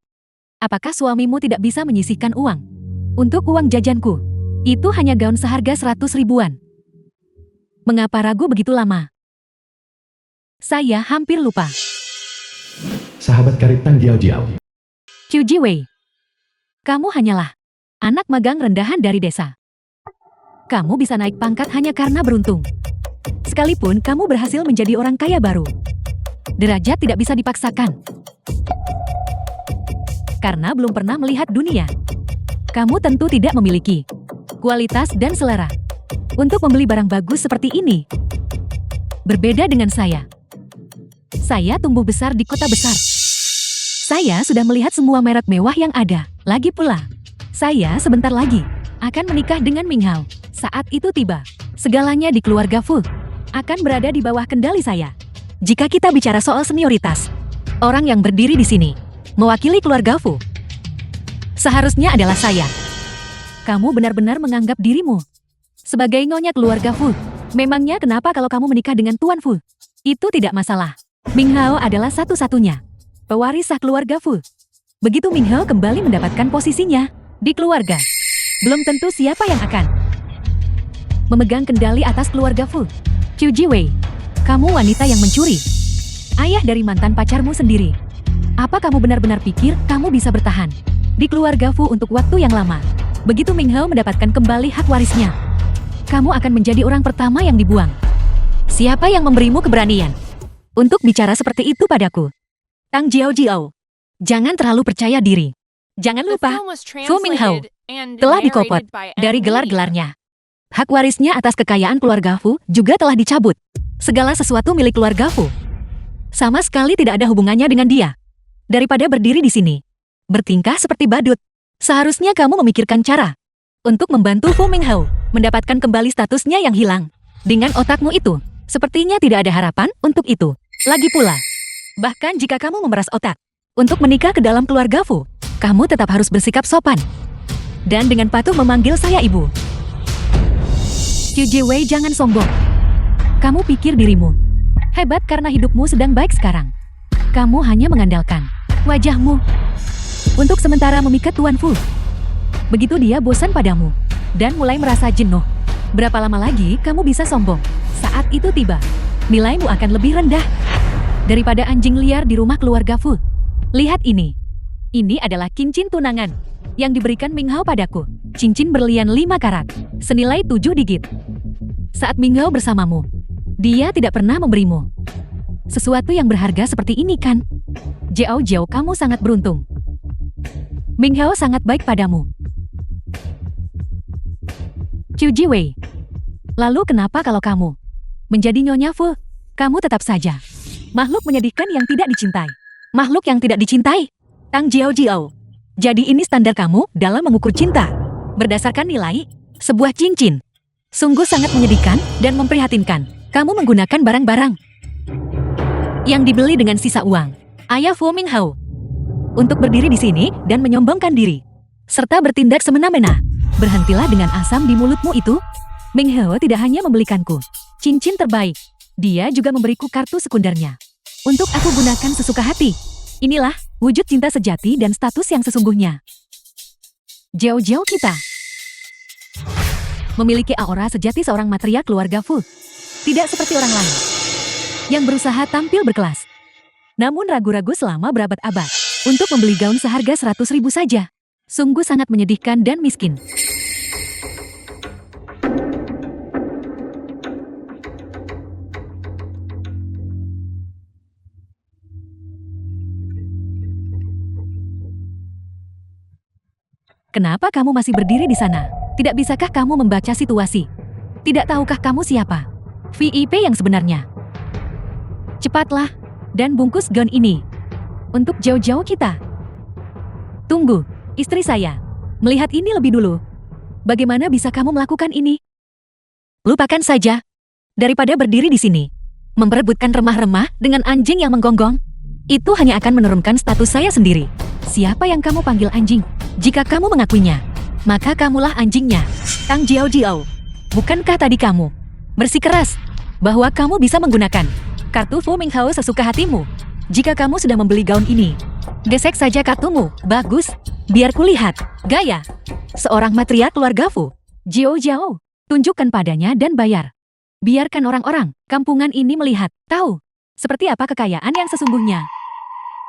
Apakah suamimu tidak bisa menyisihkan uang? Untuk uang jajanku, itu hanya gaun seharga 100 ribuan. Mengapa ragu begitu lama? Saya hampir lupa. Sahabat karib Tang Jiao Jiao. Qiu Jiwei, kamu hanyalah anak magang rendahan dari desa. Kamu bisa naik pangkat hanya karena beruntung. Sekalipun kamu berhasil menjadi orang kaya baru, derajat tidak bisa dipaksakan. Karena belum pernah melihat dunia, kamu tentu tidak memiliki kualitas dan selera untuk membeli barang bagus seperti ini. Berbeda dengan saya. Saya tumbuh besar di kota besar. Saya sudah melihat semua merek mewah yang ada. Lagi pula, saya sebentar lagi akan menikah dengan Ming Hao. Saat itu tiba, segalanya di keluarga Fu akan berada di bawah kendali saya. Jika kita bicara soal senioritas, orang yang berdiri di sini mewakili keluarga Fu seharusnya adalah saya. Kamu benar-benar menganggap dirimu sebagai nyonya keluarga Fu. Memangnya kenapa kalau kamu menikah dengan Tuan Fu? Itu tidak masalah. Ming Hao adalah satu-satunya pewaris sah keluarga Fu. Begitu Ming Hao kembali mendapatkan posisinya di keluarga, belum tentu siapa yang akan memegang kendali atas keluarga Fu. Qiu Jiwei, kamu wanita yang mencuri ayah dari mantan pacarmu sendiri. Apa kamu benar-benar pikir kamu bisa bertahan di keluarga Fu untuk waktu yang lama? Begitu Ming Hao mendapatkan kembali hak warisnya, kamu akan menjadi orang pertama yang dibuang. Siapa yang memberimu keberanian untuk bicara seperti itu padaku? Tang Jiao Jiao, jangan terlalu percaya diri. Jangan The lupa, film was Fu Minghao translated and telah dikopot narrated by dari Eng Lee. gelar-gelarnya. Hak warisnya atas kekayaan keluarga Fu juga telah dicabut. Segala sesuatu milik keluarga Fu sama sekali tidak ada hubungannya dengan dia. Daripada berdiri di sini, bertingkah seperti badut, seharusnya kamu memikirkan cara untuk membantu Fu Minghao mendapatkan kembali statusnya yang hilang. Dengan otakmu itu, sepertinya tidak ada harapan untuk itu. Lagi pula, bahkan jika kamu memeras otak untuk menikah ke dalam keluarga Fu, kamu tetap harus bersikap sopan dan dengan patuh memanggil saya ibu. Qiu Jiwei, jangan sombong. Kamu pikir dirimu hebat karena hidupmu sedang baik sekarang. Kamu hanya mengandalkan wajahmu untuk sementara memikat Tuan Fu. Begitu dia bosan padamu dan mulai merasa jenuh, berapa lama lagi kamu bisa sombong? Saat itu tiba, nilaimu akan lebih rendah daripada anjing liar di rumah keluarga Fu. Lihat ini. Ini adalah cincin tunangan yang diberikan Ming Hao padaku. Cincin berlian 5 karat, senilai 7 digit. Saat Ming Hao bersamamu, dia tidak pernah memberimu sesuatu yang berharga seperti ini kan? Jiao Jiao, kamu sangat beruntung. Ming Hao sangat baik padamu. Qiu Jiwei. Lalu kenapa kalau kamu menjadi Nyonya Fu? Kamu tetap saja makhluk menyedihkan yang tidak dicintai. Makhluk yang tidak dicintai. Tang Jiao Jiao. Jadi ini standar kamu dalam mengukur cinta. Berdasarkan nilai sebuah cincin. Sungguh sangat menyedihkan dan memprihatinkan. Kamu menggunakan barang-barang yang dibeli dengan sisa uang ayah Fu Minghao untuk berdiri di sini dan menyombongkan diri serta bertindak semena-mena. Berhentilah dengan asam di mulutmu itu. Minghao tidak hanya membelikanku cincin terbaik, dia juga memberiku kartu sekundernya untuk aku gunakan sesuka hati. Inilah wujud cinta sejati dan status yang sesungguhnya. Jiao-jiao kita memiliki aura sejati seorang matriark keluarga Fu. Tidak seperti orang lain yang berusaha tampil berkelas, namun ragu-ragu selama berabad-abad untuk membeli gaun seharga 100.000 saja. Sungguh sangat menyedihkan dan miskin. Kenapa kamu masih berdiri di sana? Tidak bisakah kamu membaca situasi? Tidak tahukah kamu siapa VIP yang sebenarnya? Cepatlah dan bungkus gaun ini untuk jauh-jauh kita. Tunggu, istri saya. Melihat ini lebih dulu. Bagaimana bisa kamu melakukan ini? Lupakan saja. Daripada berdiri di sini, memperebutkan remah-remah dengan anjing yang menggonggong, itu hanya akan menurunkan status saya sendiri. Siapa yang kamu panggil anjing? Jika kamu mengakuinya, maka kamulah anjingnya. Tang Jiao Jiao. Bukankah tadi kamu bersikeras bahwa kamu bisa menggunakan kartu Fu Minghao sesuka hatimu? Jika kamu sudah membeli gaun ini, gesek saja kartumu. Bagus, biar kulihat gaya seorang matriark keluarga Fu. Jiao Jiao, tunjukkan padanya dan bayar. Biarkan orang-orang kampungan ini melihat, tahu seperti apa kekayaan yang sesungguhnya.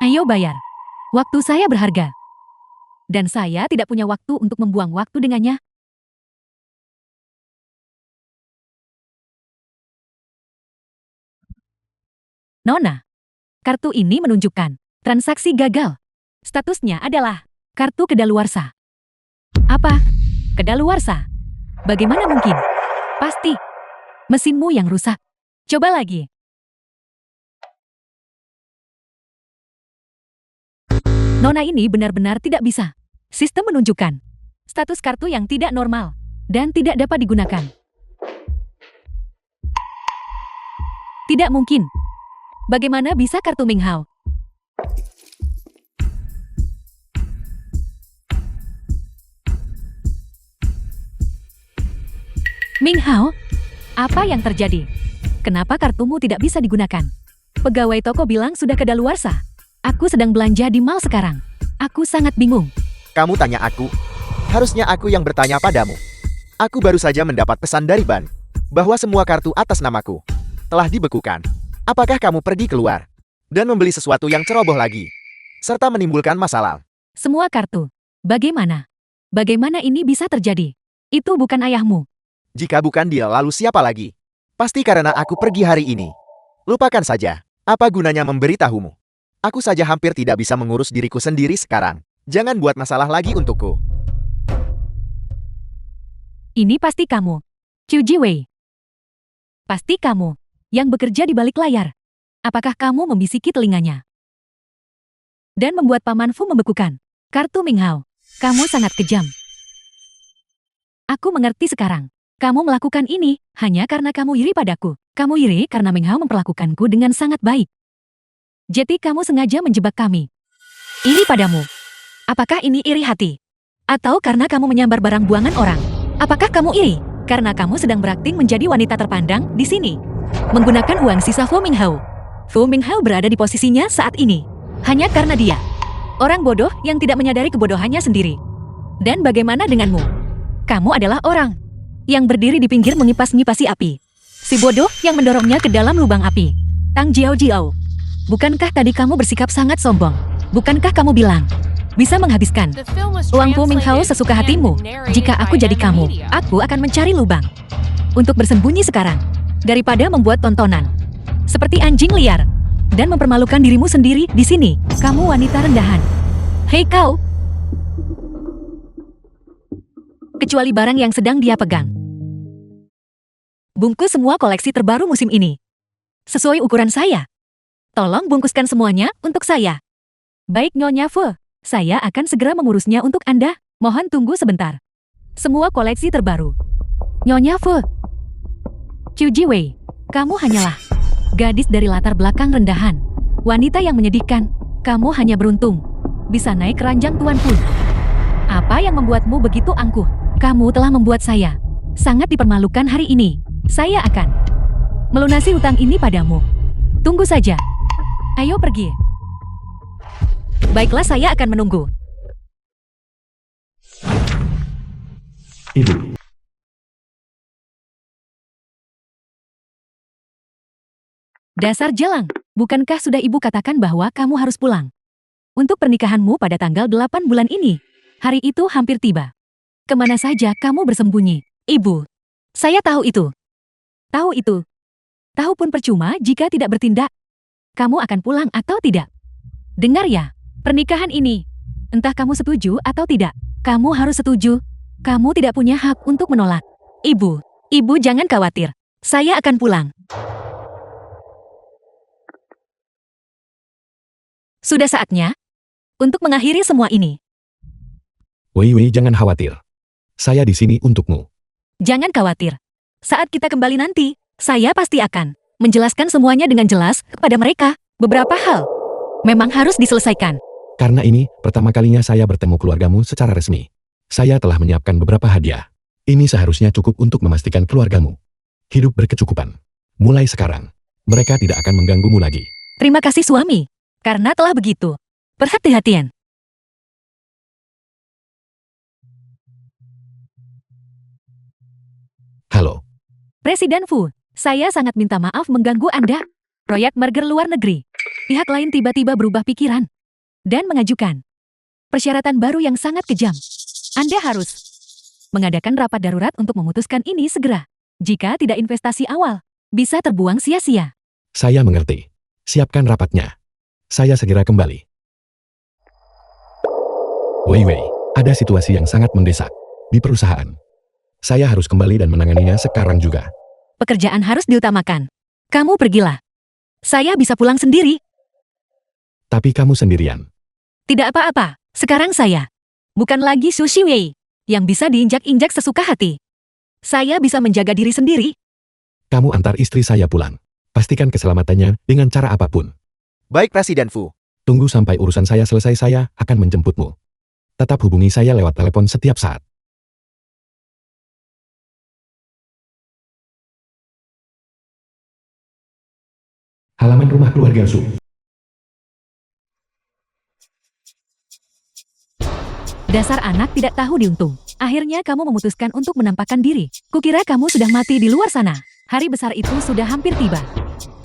Ayo bayar. Waktu saya berharga. Dan saya tidak punya waktu untuk membuang waktu dengannya. Nona, kartu ini menunjukkan transaksi gagal. Statusnya adalah kartu kedaluarsa. Apa? Kedaluarsa? Bagaimana mungkin? Pasti mesinmu yang rusak. Coba lagi. Nona ini benar-benar tidak bisa. Sistem menunjukkan status kartu yang tidak normal dan tidak dapat digunakan. Tidak mungkin. Bagaimana bisa kartu Minghao? Minghao, apa yang terjadi? Kenapa kartumu tidak bisa digunakan? Pegawai toko bilang sudah kedaluarsa. Aku sedang belanja di mall sekarang. Aku sangat bingung. Kamu tanya aku? Harusnya aku yang bertanya padamu. Aku baru saja mendapat pesan dari Ban bahwa semua kartu atas namaku telah dibekukan. Apakah kamu pergi keluar dan membeli sesuatu yang ceroboh lagi, serta menimbulkan masalah? Semua kartu. Bagaimana? Bagaimana ini bisa terjadi? Itu bukan ayahmu. Jika bukan dia, lalu siapa lagi? Pasti karena aku pergi hari ini. Lupakan saja. Apa gunanya memberitahumu? Aku saja hampir tidak bisa mengurus diriku sendiri sekarang. Jangan buat masalah lagi untukku. Ini pasti kamu, Qiu Jiwei. Pasti kamu yang bekerja di balik layar. Apakah kamu membisiki telinganya dan membuat Paman Fu membekukan kartu Minghao? Kamu sangat kejam. Aku mengerti sekarang. Kamu melakukan ini hanya karena kamu iri padaku. Kamu iri karena Minghao memperlakukanku dengan sangat baik. Jadi kamu sengaja menjebak kami. Iri padamu. Apakah ini iri hati? Atau karena kamu menyambar barang buangan orang? Apakah kamu iri karena kamu sedang berakting menjadi wanita terpandang di sini? Menggunakan uang sisa Fu Minghao. Fu Minghao berada di posisinya saat ini hanya karena dia orang bodoh yang tidak menyadari kebodohannya sendiri. Dan bagaimana denganmu? Kamu adalah orang yang berdiri di pinggir mengipas-ngipasi api. Si bodoh yang mendorongnya ke dalam lubang api. Tang Jiao Jiao. Bukankah tadi kamu bersikap sangat sombong? Bukankah kamu bilang bisa menghabiskan The film was uang Fu Minghao translated sesuka and hatimu? narrated Jika aku by jadi kamu, Media. aku akan mencari lubang untuk bersembunyi sekarang daripada membuat tontonan seperti anjing liar dan mempermalukan dirimu sendiri di sini. Kamu wanita rendahan. Hei kau! Kecuali barang yang sedang dia pegang. Bungkus semua koleksi terbaru musim ini. Sesuai ukuran saya. Tolong bungkuskan semuanya untuk saya. Baik Nyonya Fu, saya akan segera mengurusnya untuk Anda. Mohon tunggu sebentar. Semua koleksi terbaru. Nyonya Fu. Chu Jiwei, kamu hanyalah gadis dari latar belakang rendahan. Wanita yang menyedihkan. Kamu hanya beruntung bisa naik ranjang Tuan Fu. Apa yang membuatmu begitu angkuh? Kamu telah membuat saya sangat dipermalukan hari ini. Saya akan melunasi hutang ini padamu. Tunggu saja. Ayo pergi. Baiklah, saya akan menunggu. Ibu, Dasar jalang, bukankah sudah ibu katakan bahwa kamu harus pulang? Untuk pernikahanmu pada tanggal 8 bulan ini. Hari itu hampir tiba. Kemana saja kamu bersembunyi? Ibu, saya tahu itu. Tahu itu. Tahu pun percuma jika tidak bertindak. Kamu akan pulang atau tidak? Dengar ya, pernikahan ini. Entah kamu setuju atau tidak, kamu harus setuju. Kamu tidak punya hak untuk menolak. Ibu jangan khawatir. Saya akan pulang. Sudah saatnya untuk mengakhiri semua ini. Wei Wei, jangan khawatir. Saya di sini untukmu. Jangan khawatir. Saat kita kembali nanti, saya pasti akan menjelaskan semuanya dengan jelas kepada mereka. Beberapa hal memang harus diselesaikan. Karena ini pertama kalinya saya bertemu keluargamu secara resmi. Saya telah menyiapkan beberapa hadiah. Ini seharusnya cukup untuk memastikan keluargamu hidup berkecukupan. Mulai sekarang, mereka tidak akan mengganggumu lagi. Terima kasih suami, karena telah begitu perhati-hatian. Halo, Presiden Fu, saya sangat minta maaf mengganggu Anda. Proyek merger luar negeri. Pihak lain tiba-tiba berubah pikiran dan mengajukan persyaratan baru yang sangat kejam. Anda harus mengadakan rapat darurat untuk memutuskan ini segera. Jika tidak, investasi awal bisa terbuang sia-sia. saya mengerti. Siapkan rapatnya. Saya segera kembali. Wei Wei, ada situasi yang sangat mendesak di perusahaan. Saya harus kembali dan menanganinya sekarang juga. Pekerjaan harus diutamakan. Kamu pergilah. Saya bisa pulang sendiri. Tapi kamu sendirian. Tidak apa-apa. Sekarang saya bukan lagi Su Xiwei yang bisa diinjak-injak sesuka hati. Saya bisa menjaga diri sendiri. Kamu antar istri saya pulang. Pastikan keselamatannya dengan cara apapun. Baik Presiden Fu. Tunggu sampai urusan saya selesai, saya akan menjemputmu. Tetap hubungi saya lewat telepon setiap saat. Halaman rumah keluarga Su. Dasar anak tidak tahu diuntung. Akhirnya kamu memutuskan untuk menampakkan diri. Kukira kamu sudah mati di luar sana. Hari besar itu sudah hampir tiba.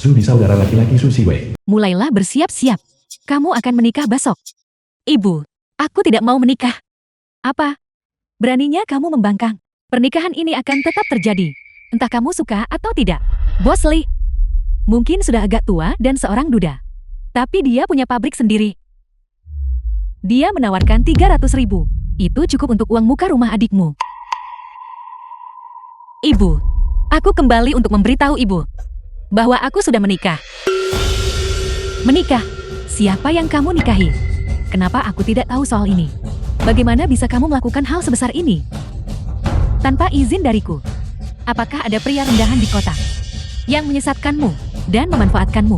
Su di saudara laki-laki Su Siwei. Mulailah bersiap-siap. Kamu akan menikah besok. Ibu, aku tidak mau menikah. Apa? Beraninya kamu membangkang. Pernikahan ini akan tetap terjadi. Entah kamu suka atau tidak. Bos Lee mungkin sudah agak tua dan seorang duda. Tapi dia punya pabrik sendiri. Dia menawarkan 300.000. Itu cukup untuk uang muka rumah adikmu. Ibu, aku kembali untuk memberitahu ibu bahwa aku sudah menikah. Menikah? Siapa yang kamu nikahi? Kenapa aku tidak tahu soal ini? Bagaimana bisa kamu melakukan hal sebesar ini tanpa izin dariku? Apakah ada pria rendahan di kota yang menyesatkanmu dan memanfaatkanmu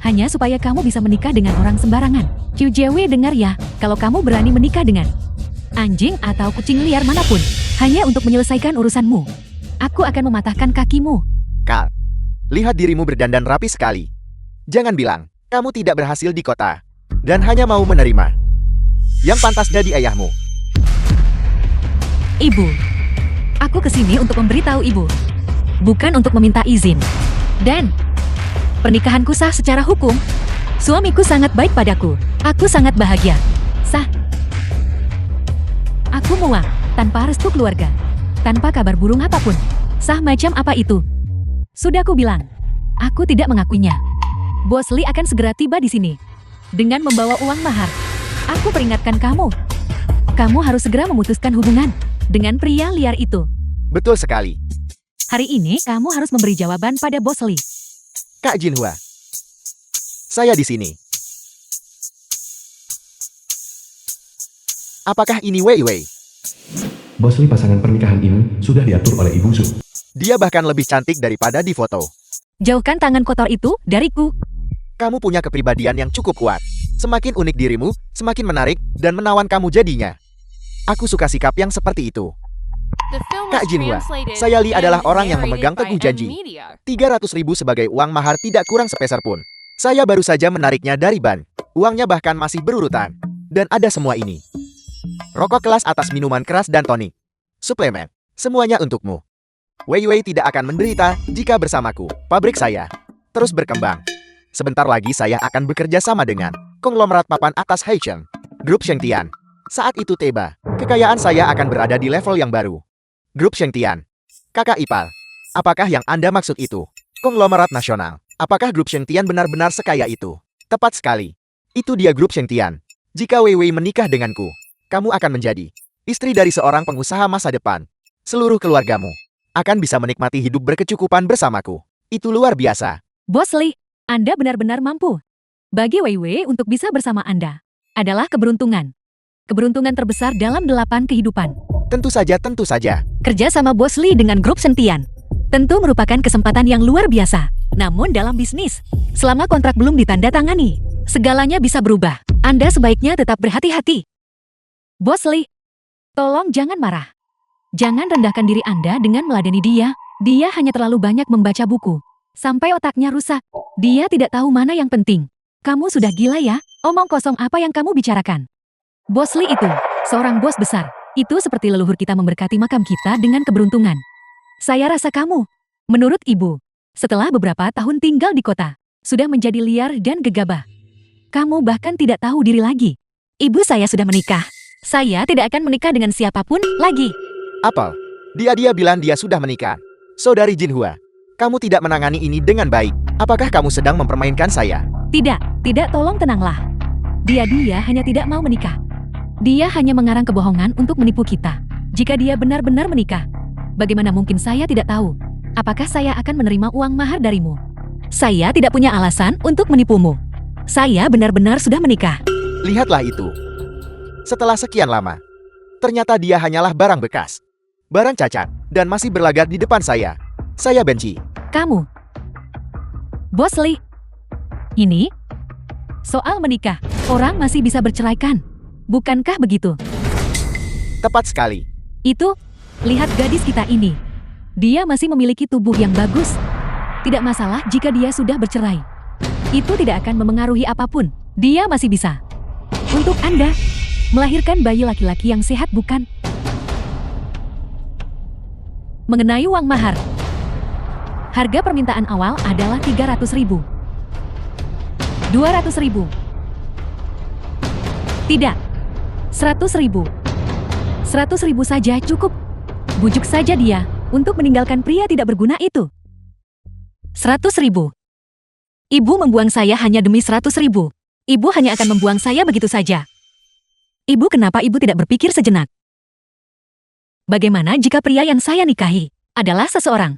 hanya supaya kamu bisa menikah dengan orang sembarangan? Qiu Jiewe, dengar ya, kalau kamu berani menikah dengan anjing atau kucing liar manapun hanya untuk menyelesaikan urusanmu, aku akan mematahkan kakimu. Kal, lihat dirimu berdandan rapi sekali. Jangan bilang kamu tidak berhasil di kota dan hanya mau menerima yang pantas jadi ayahmu. Ibu, aku kesini untuk memberitahu ibu, bukan untuk meminta izin. Dan pernikahanku sah secara hukum. Suamiku sangat baik padaku. Aku sangat bahagia. Sah. Aku muak tanpa restu keluarga, tanpa kabar burung apapun. Sah macam apa itu? Sudah aku bilang, aku tidak mengakuinya. Bos Lee akan segera tiba di sini. dengan membawa uang mahar. Aku peringatkan kamu. Kamu harus segera memutuskan hubungan dengan pria liar itu. Betul sekali. Hari ini kamu harus memberi jawaban pada Bos Lee. Kak Jinhua. Saya di sini. Apakah ini Wei Wei? Bos Lee, pasangan pernikahan ini sudah diatur oleh Ibu Su. Dia bahkan lebih cantik daripada di foto. Jauhkan tangan kotor itu dariku. Kamu punya kepribadian yang cukup kuat. Semakin unik dirimu, semakin menarik dan menawan kamu jadinya. Aku suka sikap yang seperti itu. The film Kak was Jinhua, translated saya Lee and adalah orang yang narrated memegang by teguh janji. N-Media. 300.000 sebagai uang mahar tidak kurang sepeser pun. Saya baru saja menariknya dari ban. Uangnya bahkan masih berurutan. Dan ada semua ini. Rokok kelas atas, minuman keras dan tonik. Suplemen. Semuanya untukmu. Wei Wei tidak akan menderita jika bersamaku. Pabrik saya terus berkembang. Sebentar lagi saya akan bekerja sama dengan konglomerat papan atas Haicheng, Grup Shengtian. Saat itu tiba, kekayaan saya akan berada di level yang baru. Grup Shengtian. Kakak ipar. Apakah yang Anda maksud itu? Konglomerat nasional. Apakah Grup Shengtian benar-benar sekaya itu? Tepat sekali. Itu dia Grup Shengtian. Jika Wei Wei menikah denganku, kamu akan menjadi istri dari seorang pengusaha masa depan. Seluruh keluargamu akan bisa menikmati hidup berkecukupan bersamaku. Itu luar biasa. Bos Lee, Anda benar-benar mampu. Bagi Wei Wei untuk bisa bersama Anda adalah keberuntungan. Keberuntungan terbesar dalam 8 kehidupan. Tentu saja, tentu saja. Kerja sama Bos Lee dengan Grup Shengtian tentu merupakan kesempatan yang luar biasa. Namun dalam bisnis, selama kontrak belum ditandatangani, segalanya bisa berubah. Anda sebaiknya tetap berhati-hati. Bos Lee, tolong jangan marah. Jangan rendahkan diri Anda dengan meladeni dia. Dia hanya terlalu banyak membaca buku. Sampai otaknya rusak. Dia tidak tahu mana yang penting. Kamu sudah gila ya? Omong kosong apa yang kamu bicarakan? Bos Lee itu seorang bos besar. Itu seperti leluhur kita memberkati makam kita dengan keberuntungan. Saya rasa kamu, menurut ibu, setelah beberapa tahun tinggal di kota, sudah menjadi liar dan gegabah. Kamu bahkan tidak tahu diri lagi. Ibu saya sudah menikah. Saya tidak akan menikah dengan siapapun lagi. Apel, dia bilang dia sudah menikah. Saudari Jinhua, kamu tidak menangani ini dengan baik. Apakah kamu sedang mempermainkan saya? Tidak, tolong tenanglah. Dia hanya tidak mau menikah. Dia hanya mengarang kebohongan untuk menipu kita. Jika dia benar-benar menikah, bagaimana mungkin saya tidak tahu? Apakah saya akan menerima uang mahar darimu? Saya tidak punya alasan untuk menipumu. Saya benar-benar sudah menikah. Lihatlah itu. Setelah sekian lama, ternyata dia hanyalah barang bekas. Barang cacat, dan masih berlagar di depan saya. Saya benci. Kamu, Bos Lee, ini soal menikah, orang masih bisa berceraikan. Bukankah begitu? Tepat sekali. Itu, lihat gadis kita ini. Dia masih memiliki tubuh yang bagus. Tidak masalah jika dia sudah bercerai. Itu tidak akan memengaruhi apapun. Dia masih bisa. Untuk Anda, melahirkan bayi laki-laki yang sehat bukan? Mengenai uang mahar, harga permintaan awal adalah 300.000. 200.000. Tidak. 100.000. 100.000 saja cukup. Bujuk saja dia untuk meninggalkan pria tidak berguna itu. 100.000. Ibu membuang saya hanya demi 100.000. Ibu hanya akan membuang saya begitu saja. Ibu, kenapa ibu tidak berpikir sejenak? Bagaimana jika pria yang saya nikahi adalah seseorang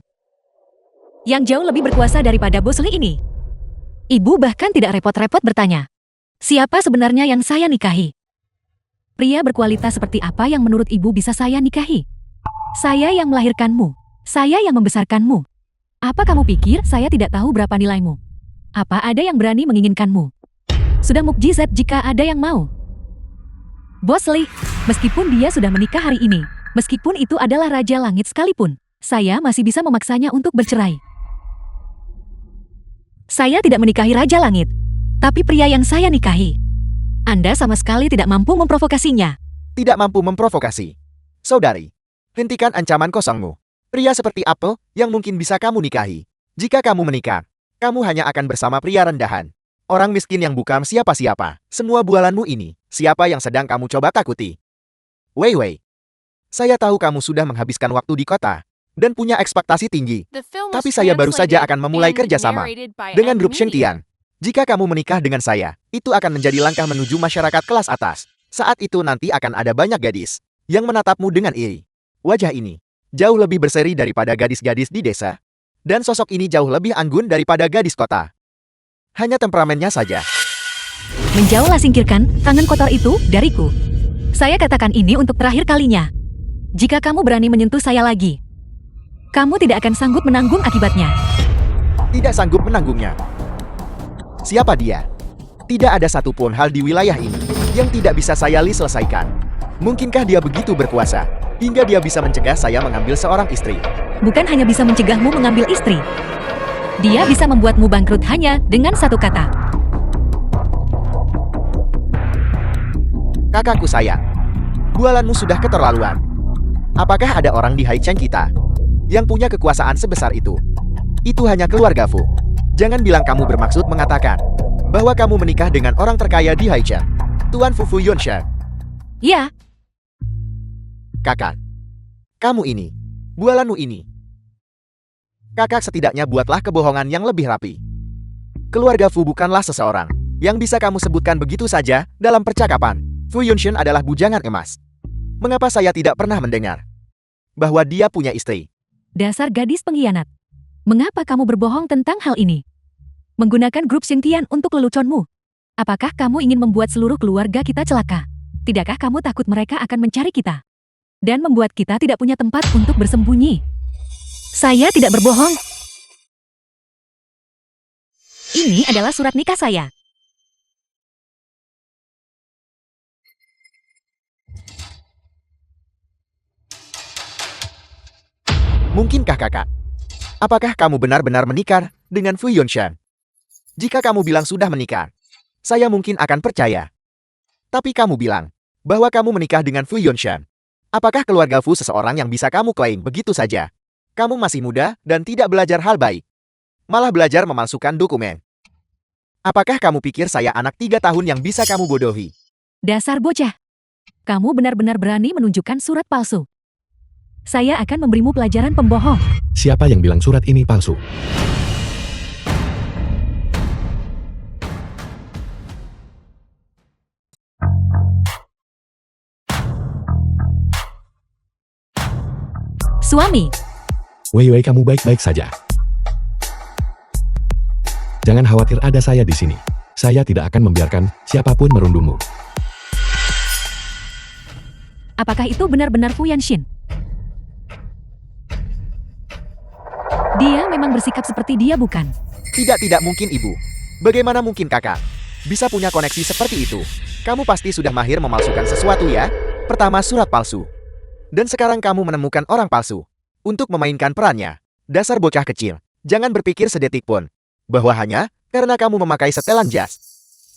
yang jauh lebih berkuasa daripada Bos Lee ini? Ibu bahkan tidak repot-repot bertanya, siapa sebenarnya yang saya nikahi? Pria berkualitas seperti apa yang menurut ibu bisa saya nikahi? Saya yang melahirkanmu. Saya yang membesarkanmu. Apa kamu pikir saya tidak tahu berapa nilaimu? Apa ada yang berani menginginkanmu? Sudah mukjizat jika ada yang mau. Bos Lee, meskipun dia sudah menikah hari ini, meskipun itu adalah Raja Langit sekalipun, saya masih bisa memaksanya untuk bercerai. Saya tidak menikahi Raja Langit, tapi pria yang saya nikahi. Anda sama sekali tidak mampu memprovokasinya. Tidak mampu memprovokasi. Saudari, hentikan ancaman kosongmu. Pria seperti Apple yang mungkin bisa kamu nikahi. Jika kamu menikah, kamu hanya akan bersama pria rendahan. Orang miskin yang bukan siapa-siapa. Semua bualanmu ini, siapa yang sedang kamu coba takuti? Wei Wei, saya tahu kamu sudah menghabiskan waktu di kota dan punya ekspektasi tinggi. The film was Tapi saya baru saja translated akan memulai and kerjasama narrated by dengan Grup N-Media. Shengtian. Jika kamu menikah dengan saya, itu akan menjadi langkah menuju masyarakat kelas atas. Saat itu nanti akan ada banyak gadis yang menatapmu dengan iri. Wajah ini jauh lebih berseri daripada gadis-gadis di desa. Dan sosok ini jauh lebih anggun daripada gadis kota. Hanya temperamennya saja. Menjauhlah, singkirkan tangan kotor itu dariku. Saya katakan ini untuk terakhir kalinya. Jika kamu berani menyentuh saya lagi, kamu tidak akan sanggup menanggung akibatnya. Tidak sanggup menanggungnya. Siapa dia? Tidak ada satupun hal di wilayah ini yang tidak bisa saya selesaikan. Mungkinkah dia begitu berkuasa hingga dia bisa mencegah saya mengambil seorang istri? Bukan hanya bisa mencegahmu mengambil istri. Dia bisa membuatmu bangkrut hanya dengan satu kata. Kakakku sayang, bualanmu sudah keterlaluan. Apakah ada orang di Haicheng kita yang punya kekuasaan sebesar itu? Itu hanya keluarga Fu. Jangan bilang kamu bermaksud mengatakan bahwa kamu menikah dengan orang terkaya di Haicheng, Tuan Fu Yunsha. Ya, Kakak, kamu ini, bualanmu ini. Kakak setidaknya buatlah kebohongan yang lebih rapi. Keluarga Fu bukanlah seseorang yang bisa kamu sebutkan begitu saja dalam percakapan. Fu Yunshan adalah bujangan emas. Mengapa saya tidak pernah mendengar bahwa dia punya istri? dasar gadis pengkhianat. Mengapa kamu berbohong tentang hal ini? Menggunakan grup Xingtian untuk leluconmu. Apakah kamu ingin membuat seluruh keluarga kita celaka? Tidakkah kamu takut mereka akan mencari kita? Dan membuat kita tidak punya tempat untuk bersembunyi? Saya tidak berbohong. Ini adalah surat nikah saya. Mungkinkah kakak? Apakah kamu benar-benar menikah dengan Fu Yunshan? Jika kamu bilang sudah menikah, saya mungkin akan percaya. Tapi kamu bilang bahwa kamu menikah dengan Fu Yunshan. Apakah keluarga Fu seseorang yang bisa kamu klaim begitu saja? Kamu masih muda dan tidak belajar hal baik. Malah belajar memalsukan dokumen. Apakah kamu pikir saya anak 3 tahun yang bisa kamu bodohi? Dasar bocah. Kamu benar-benar berani menunjukkan surat palsu. Saya akan memberimu pelajaran pembohong. Siapa yang bilang surat ini palsu? Suami, Wei, kamu baik-baik saja. Jangan khawatir, ada saya di sini. Saya tidak akan membiarkan siapapun merundungmu. apakah itu benar-benar Fu Yanshin? Dia memang bersikap seperti dia, bukan? Tidak mungkin, Ibu. Bagaimana mungkin kakak bisa punya koneksi seperti itu? Kamu pasti sudah mahir memalsukan sesuatu ya? Pertama surat palsu. Dan sekarang kamu menemukan orang palsu untuk memainkan perannya. Dasar bocah kecil. Jangan berpikir sedetik pun bahwa hanya karena kamu memakai setelan jas,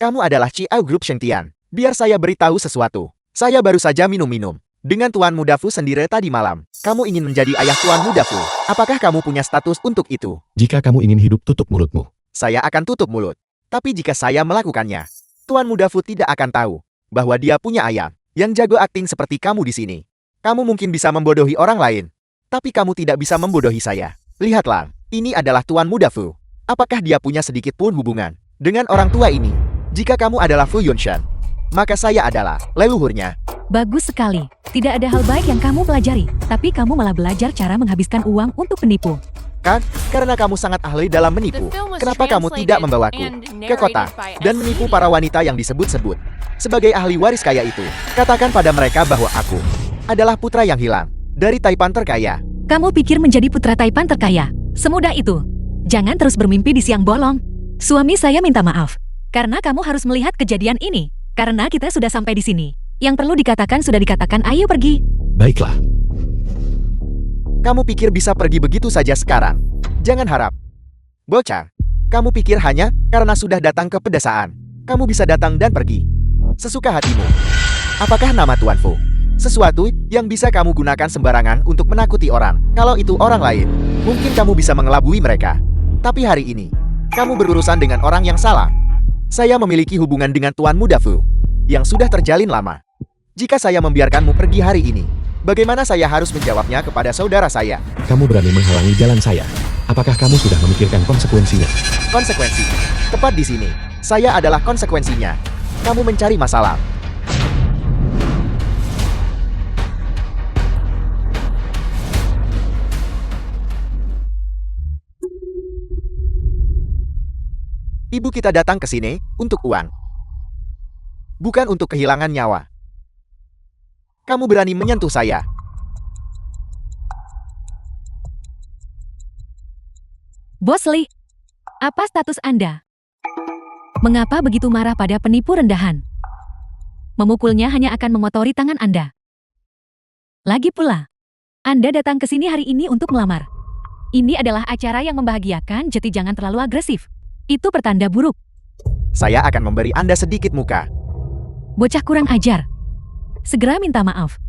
kamu adalah Chiao Group Shengtian. Biar saya beritahu sesuatu. Saya baru saja minum-minum dengan Tuan Muda Fu sendiri tadi malam. Kamu ingin menjadi ayah Tuan Muda Fu. Apakah kamu punya status untuk itu? Jika kamu ingin hidup, tutup mulutmu. Saya akan tutup mulut. Tapi jika saya melakukannya, Tuan Muda Fu tidak akan tahu bahwa dia punya ayam yang jago akting seperti kamu di sini. Kamu mungkin bisa membodohi orang lain, tapi kamu tidak bisa membodohi saya. Lihatlah, ini adalah Tuan Muda Fu. Apakah dia punya sedikit pun hubungan dengan orang tua ini? Jika kamu adalah Fu Yunshan, maka saya adalah leluhurnya. Bagus sekali. Tidak ada hal baik yang kamu pelajari, tapi kamu malah belajar cara menghabiskan uang untuk penipu. Kan? Karena kamu sangat ahli dalam menipu. Kenapa kamu tidak membawaku ke kota dan menipu para wanita yang disebut-sebut sebagai ahli waris kaya itu? Katakan pada mereka bahwa aku adalah putra yang hilang dari Taipan terkaya. Kamu pikir menjadi putra Taipan terkaya semudah itu? Jangan terus bermimpi di siang bolong. Suami saya minta maaf karena kamu harus melihat kejadian ini. Karena kita sudah sampai di sini. Yang perlu dikatakan sudah dikatakan, ayo pergi. Baiklah. Kamu pikir bisa pergi begitu saja sekarang? Jangan harap. Bocah, kamu pikir hanya karena sudah datang ke pedesaan, kamu bisa datang dan pergi sesuka hatimu. Apakah nama Tuan Fu sesuatu yang bisa kamu gunakan sembarangan untuk menakuti orang? Kalau itu orang lain, mungkin kamu bisa mengelabui mereka. Tapi hari ini, kamu berurusan dengan orang yang salah. Saya memiliki hubungan dengan Tuan Muda Fu yang sudah terjalin lama. Jika saya membiarkanmu pergi hari ini, bagaimana saya harus menjawabnya kepada saudara saya? Kamu berani menghalangi jalan saya. Apakah kamu sudah memikirkan konsekuensinya? Konsekuensi. Tepat di sini. Saya adalah konsekuensinya. Kamu mencari masalah. Ibu kita datang ke sini untuk uang. Bukan untuk kehilangan nyawa. Kamu berani menyentuh saya. Bos Lee, apa status Anda? Mengapa begitu marah pada penipu rendahan? Memukulnya hanya akan mengotori tangan Anda. Lagi pula, Anda datang ke sini hari ini untuk melamar. Ini adalah acara yang membahagiakan, jadi jangan terlalu agresif. Itu pertanda buruk. Saya akan memberi Anda sedikit muka. Bocah kurang ajar. Segera minta maaf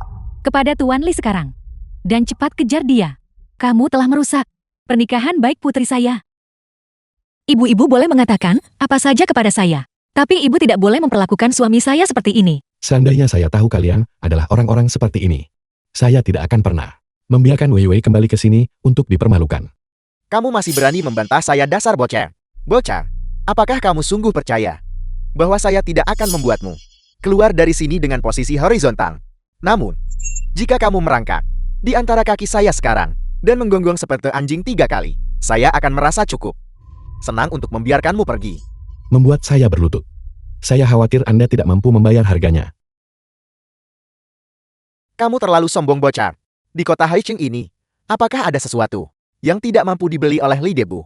kepada Tuan Lee sekarang. Dan cepat kejar dia. Kamu telah merusak pernikahan baik putri saya. Ibu-ibu boleh mengatakan apa saja kepada saya. Tapi ibu tidak boleh memperlakukan suami saya seperti ini. Seandainya saya tahu kalian adalah orang-orang seperti ini, saya tidak akan pernah membiarkan Wei Wei kembali ke sini untuk dipermalukan. Kamu masih berani membantah saya dasar bocah. Bocah, apakah kamu sungguh percaya bahwa saya tidak akan membuatmu keluar dari sini dengan posisi horizontal? Namun, jika kamu merangkak di antara kaki saya sekarang dan menggonggong seperti anjing 3 kali, saya akan merasa cukup senang untuk membiarkanmu pergi. Membuat saya berlutut. Saya khawatir Anda tidak mampu membayar harganya. Kamu terlalu sombong bocah. Di kota Haicheng ini, apakah ada sesuatu yang tidak mampu dibeli oleh Li Debu?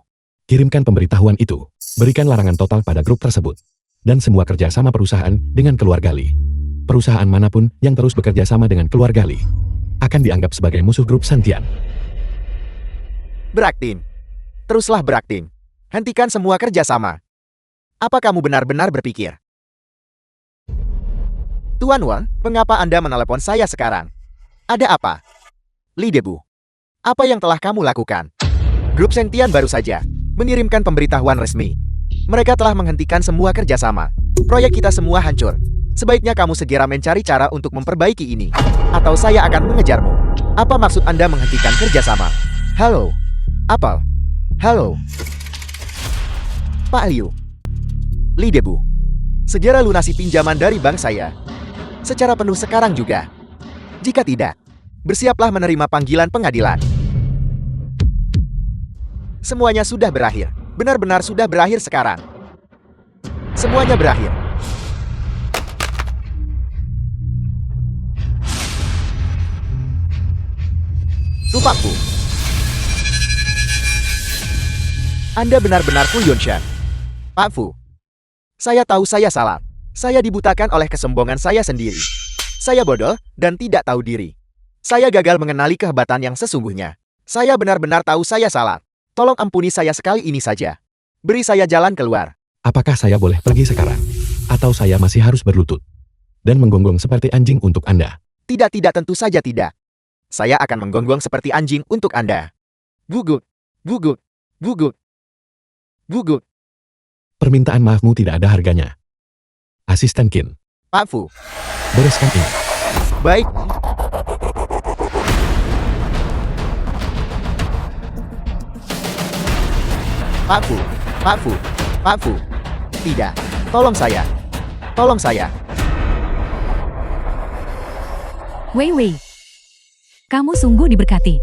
Kirimkan pemberitahuan itu. Berikan larangan total pada grup tersebut. Dan semua kerjasama perusahaan dengan keluarga Li. Perusahaan manapun yang terus bekerja sama dengan keluarga Li akan dianggap sebagai musuh grup Santian. Berakting. Teruslah berakting. Hentikan semua kerjasama. Apa kamu benar-benar berpikir? Tuan Wang, mengapa Anda menelepon saya sekarang? Ada apa? Li Debu, apa yang telah kamu lakukan? Grup Sentian baru saja mengirimkan pemberitahuan resmi. Mereka telah menghentikan semua kerjasama. Proyek kita semua hancur. Sebaiknya kamu segera mencari cara untuk memperbaiki ini. Atau saya akan mengejarmu. Apa maksud Anda menghentikan kerjasama? Halo? Apel? Halo? Pak Liu? Li Debu, segera lunasi pinjaman dari bank saya. Secara penuh sekarang juga. Jika tidak, bersiaplah menerima panggilan pengadilan. Semuanya sudah berakhir. Benar-benar sudah berakhir sekarang. Semuanya berakhir. Tupakku. Anda benar-benar Fu Yunshan. Pak Fu. Saya tahu saya salah. Saya dibutakan oleh kesombongan saya sendiri. Saya bodoh dan tidak tahu diri. Saya gagal mengenali kehebatan yang sesungguhnya. Saya benar-benar tahu saya salah. Tolong ampuni saya sekali ini saja. Beri saya jalan keluar. Apakah saya boleh pergi sekarang? Atau saya masih harus berlutut dan menggonggong seperti anjing untuk Anda? Tidak, tentu saja tidak. Saya akan menggonggong seperti anjing untuk Anda. Gugut, gugut, gugut, gugut. Permintaan maafmu tidak ada harganya. Asisten Qin, Pak Fu. bereskan ini. Baik. Pak Fu, Pak Fu, Pak Fu. Tidak. Tolong saya. Tolong saya. Wei Wei, kamu sungguh diberkati.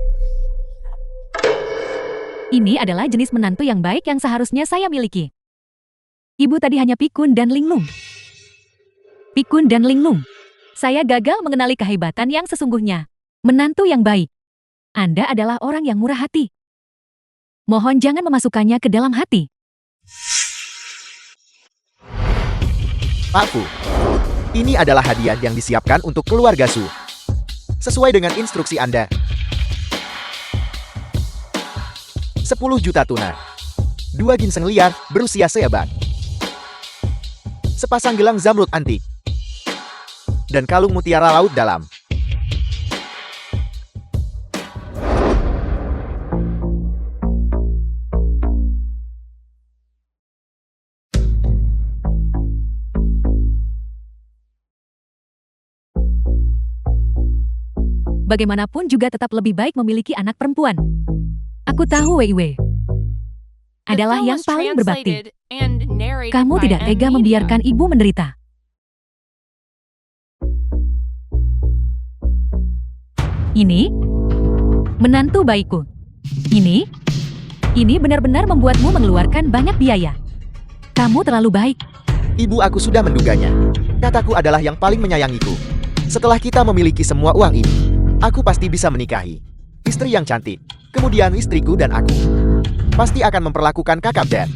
Ini adalah jenis menantu yang baik yang seharusnya saya miliki. Ibu tadi hanya Pikun dan Linglung. Pikun dan Linglung. Saya gagal mengenali kehebatan yang sesungguhnya. Menantu yang baik. Anda adalah orang yang murah hati. Mohon jangan memasukkannya ke dalam hati. Pak Fu, ini adalah hadiah yang disiapkan untuk keluarga Su. Sesuai dengan instruksi Anda. 10 juta tuna. 2 ginseng liar berusia seabad. Sepasang gelang zamrud antik. Dan kalung mutiara laut dalam. Bagaimanapun juga tetap lebih baik memiliki anak perempuan. Aku tahu Wei Wei, The adalah film yang was paling berbakti. translated and narrated Kamu by tidak tega Amnesia. membiarkan ibu menderita. Ini menantu baikku. Ini benar-benar membuatmu mengeluarkan banyak biaya. Kamu terlalu baik. Ibu aku sudah menduganya. Kataku adalah yang paling menyayangiku. Setelah kita memiliki semua uang ini, aku pasti bisa menikahi istri yang cantik. Kemudian istriku dan aku pasti akan memperlakukan kakak Dan,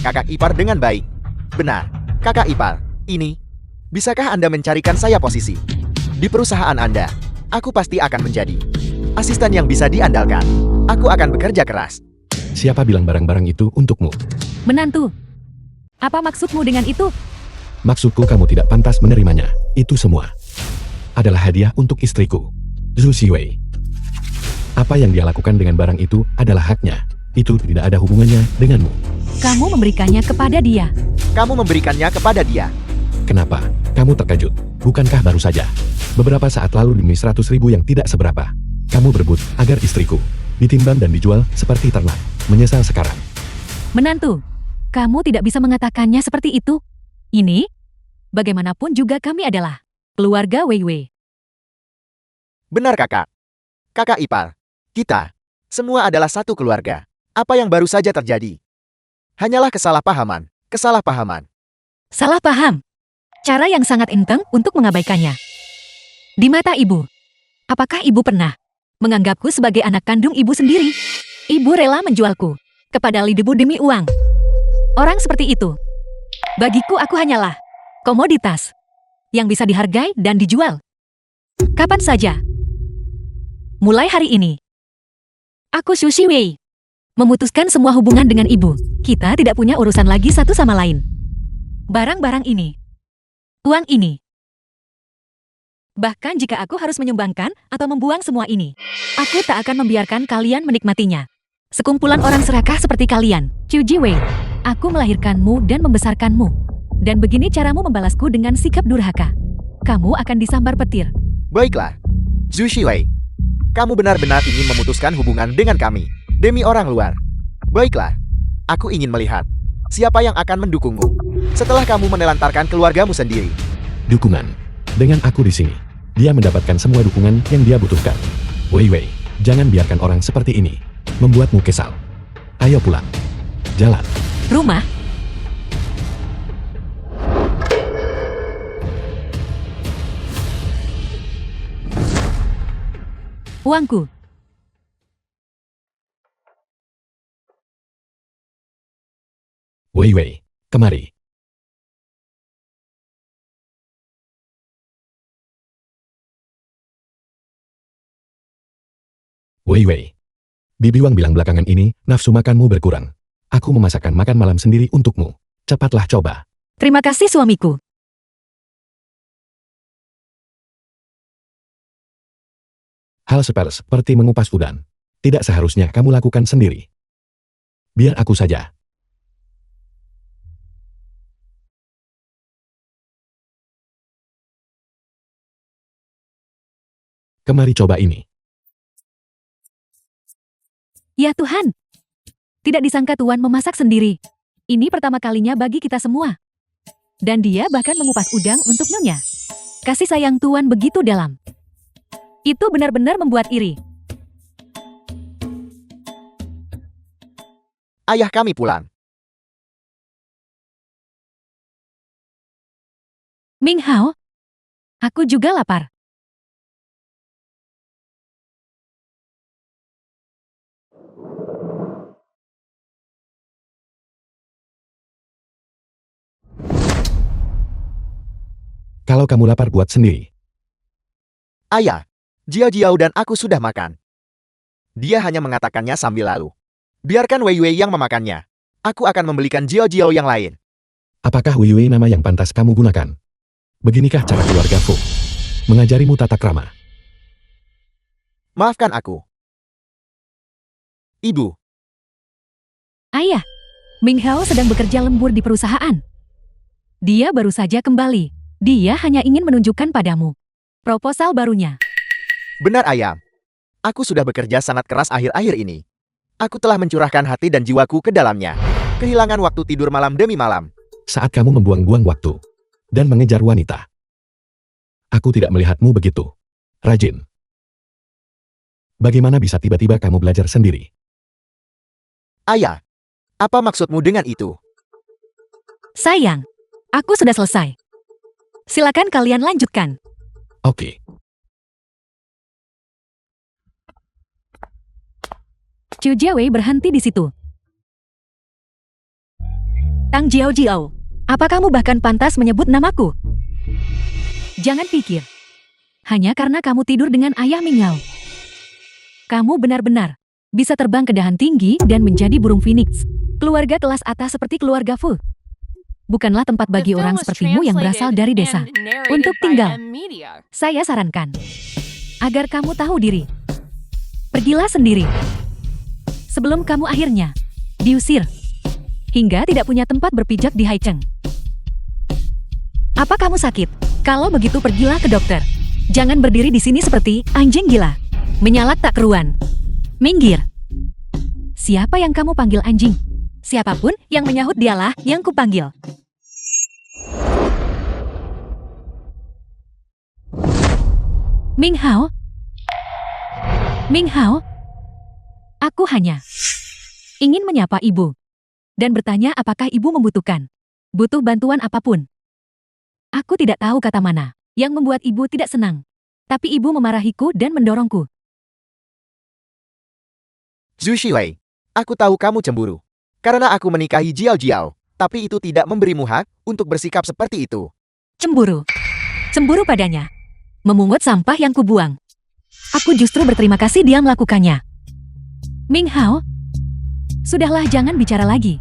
kakak ipar dengan baik. Benar, kakak ipar. Ini, bisakah Anda mencarikan saya posisi di perusahaan Anda? Aku pasti akan menjadi asisten yang bisa diandalkan. Aku akan bekerja keras. Siapa bilang barang-barang itu untukmu? Menantu. Apa maksudmu dengan itu? Maksudku kamu tidak pantas menerimanya. Itu semua adalah hadiah untuk istriku, Zhu Xiwei. Apa yang dia lakukan dengan barang itu adalah haknya. Itu tidak ada hubungannya denganmu. Kamu memberikannya kepada dia. Kamu memberikannya kepada dia. Kenapa? Kamu terkejut. Bukankah baru saja beberapa saat lalu demi 100.000 yang tidak seberapa, kamu berebut agar istriku ditimbang dan dijual seperti ternak. Menyesal sekarang. Menantu, kamu tidak bisa mengatakannya seperti itu. Ini, bagaimanapun juga kami adalah keluarga Wei Wei. Benar kakak. Kakak ipar. Kita semua adalah satu keluarga. Apa yang baru saja terjadi hanyalah kesalahpahaman. Kesalahpahaman. Salah paham. Cara yang sangat enteng untuk mengabaikannya. Di mata ibu, apakah ibu pernah menganggapku sebagai anak kandung ibu sendiri? Ibu rela menjualku kepada Li Debu demi uang. Orang seperti itu, bagiku aku hanyalah komoditas yang bisa dihargai dan dijual kapan saja. Mulai hari ini, aku Zhu Xiwei memutuskan semua hubungan dengan ibu. Kita tidak punya urusan lagi satu sama lain. Barang-barang ini, uang ini, bahkan jika aku harus menyumbangkan atau membuang semua ini, aku tak akan membiarkan kalian menikmatinya. Sekumpulan orang serakah seperti kalian, Qiu Jiwei, aku melahirkanmu dan membesarkanmu. Dan begini caramu membalasku dengan sikap durhaka. Kamu akan disambar petir. Baiklah. Zhu Xiwei. Kamu benar-benar ingin memutuskan hubungan dengan kami demi orang luar. Baiklah. Aku ingin melihat siapa yang akan mendukungmu setelah kamu menelantarkan keluargamu sendiri. Dukungan. Dengan aku di sini, dia mendapatkan semua dukungan yang dia butuhkan. Wei Wei, jangan biarkan orang seperti ini membuatmu kesal. Ayo pulang. Jalan. Rumah? Uangku. Wei Wei, kemari. Wei Wei. Bibi Wang bilang belakangan ini, nafsu makanmu berkurang. Aku memasakkan makan malam sendiri untukmu. Cepatlah coba. Terima kasih suamiku. Hal sepele seperti mengupas udang. Tidak seharusnya kamu lakukan sendiri. Biar aku saja. Kemari coba ini. Ya Tuhan. Tidak disangka Tuan memasak sendiri. Ini pertama kalinya bagi kita semua. Dan dia bahkan mengupas udang untuk Nyonya. Kasih sayang Tuan begitu dalam. Itu benar-benar membuat iri. Ayah kami pulang. Ming Hao, aku juga lapar. Kalau kamu lapar buat sendiri. Ayah, Jiao Jiao dan aku sudah makan. Dia hanya mengatakannya sambil lalu. Biarkan Wei Wei yang memakannya. Aku akan membelikan Jiao Jiao yang lain. Apakah Wei Wei nama yang pantas kamu gunakan? Beginikah cara keluarga Fu mengajarimu tata krama? Maafkan aku. Ibu, Ayah, Ming Hao sedang bekerja lembur di perusahaan. Dia baru saja kembali. Dia hanya ingin menunjukkan padamu proposal barunya. benar ayam. Aku sudah bekerja sangat keras akhir-akhir ini. Aku telah mencurahkan hati dan jiwaku ke dalamnya. kehilangan waktu tidur malam demi malam. Saat kamu membuang-buang waktu dan mengejar wanita. Aku tidak melihatmu begitu rajin. Bagaimana bisa tiba-tiba kamu belajar sendiri? Ayah, apa maksudmu dengan itu? Sayang, aku sudah selesai. Silakan kalian lanjutkan. Oke. Chu Jiawei berhenti di situ. Tang Jiao Jiao, apa kamu bahkan pantas menyebut namaku? Jangan pikir. Hanya karena kamu tidur dengan ayah Minghao. Kamu benar-benar bisa terbang ke dahan tinggi dan menjadi burung phoenix. Keluarga kelas atas seperti keluarga Fu. Bukanlah tempat The bagi film orang was sepertimu yang berasal translated dari desa. and narrated Untuk by tinggal. M Media. Saya sarankan, agar kamu tahu diri. Pergilah sendiri. Sebelum kamu akhirnya diusir, hingga tidak punya tempat berpijak di Haicheng. Apa kamu sakit? Kalau begitu pergilah ke dokter. Jangan berdiri di sini seperti anjing gila. Menyalak tak keruan. Minggir. Siapa yang kamu panggil anjing? Siapapun yang menyahut dialah yang kupanggil. Minghao? Minghao? Aku hanya ingin menyapa ibu dan bertanya apakah ibu membutuhkan butuh bantuan apapun. Aku tidak tahu kata mana yang membuat ibu tidak senang, tapi ibu memarahiku dan mendorongku. Zhu Xiwei, aku tahu kamu cemburu. Karena aku menikahi Jiao Jiao, tapi itu tidak memberimu hak untuk bersikap seperti itu. Cemburu. Cemburu padanya. Memungut sampah yang kubuang. Aku justru berterima kasih dia melakukannya. Minghao, sudahlah jangan bicara lagi.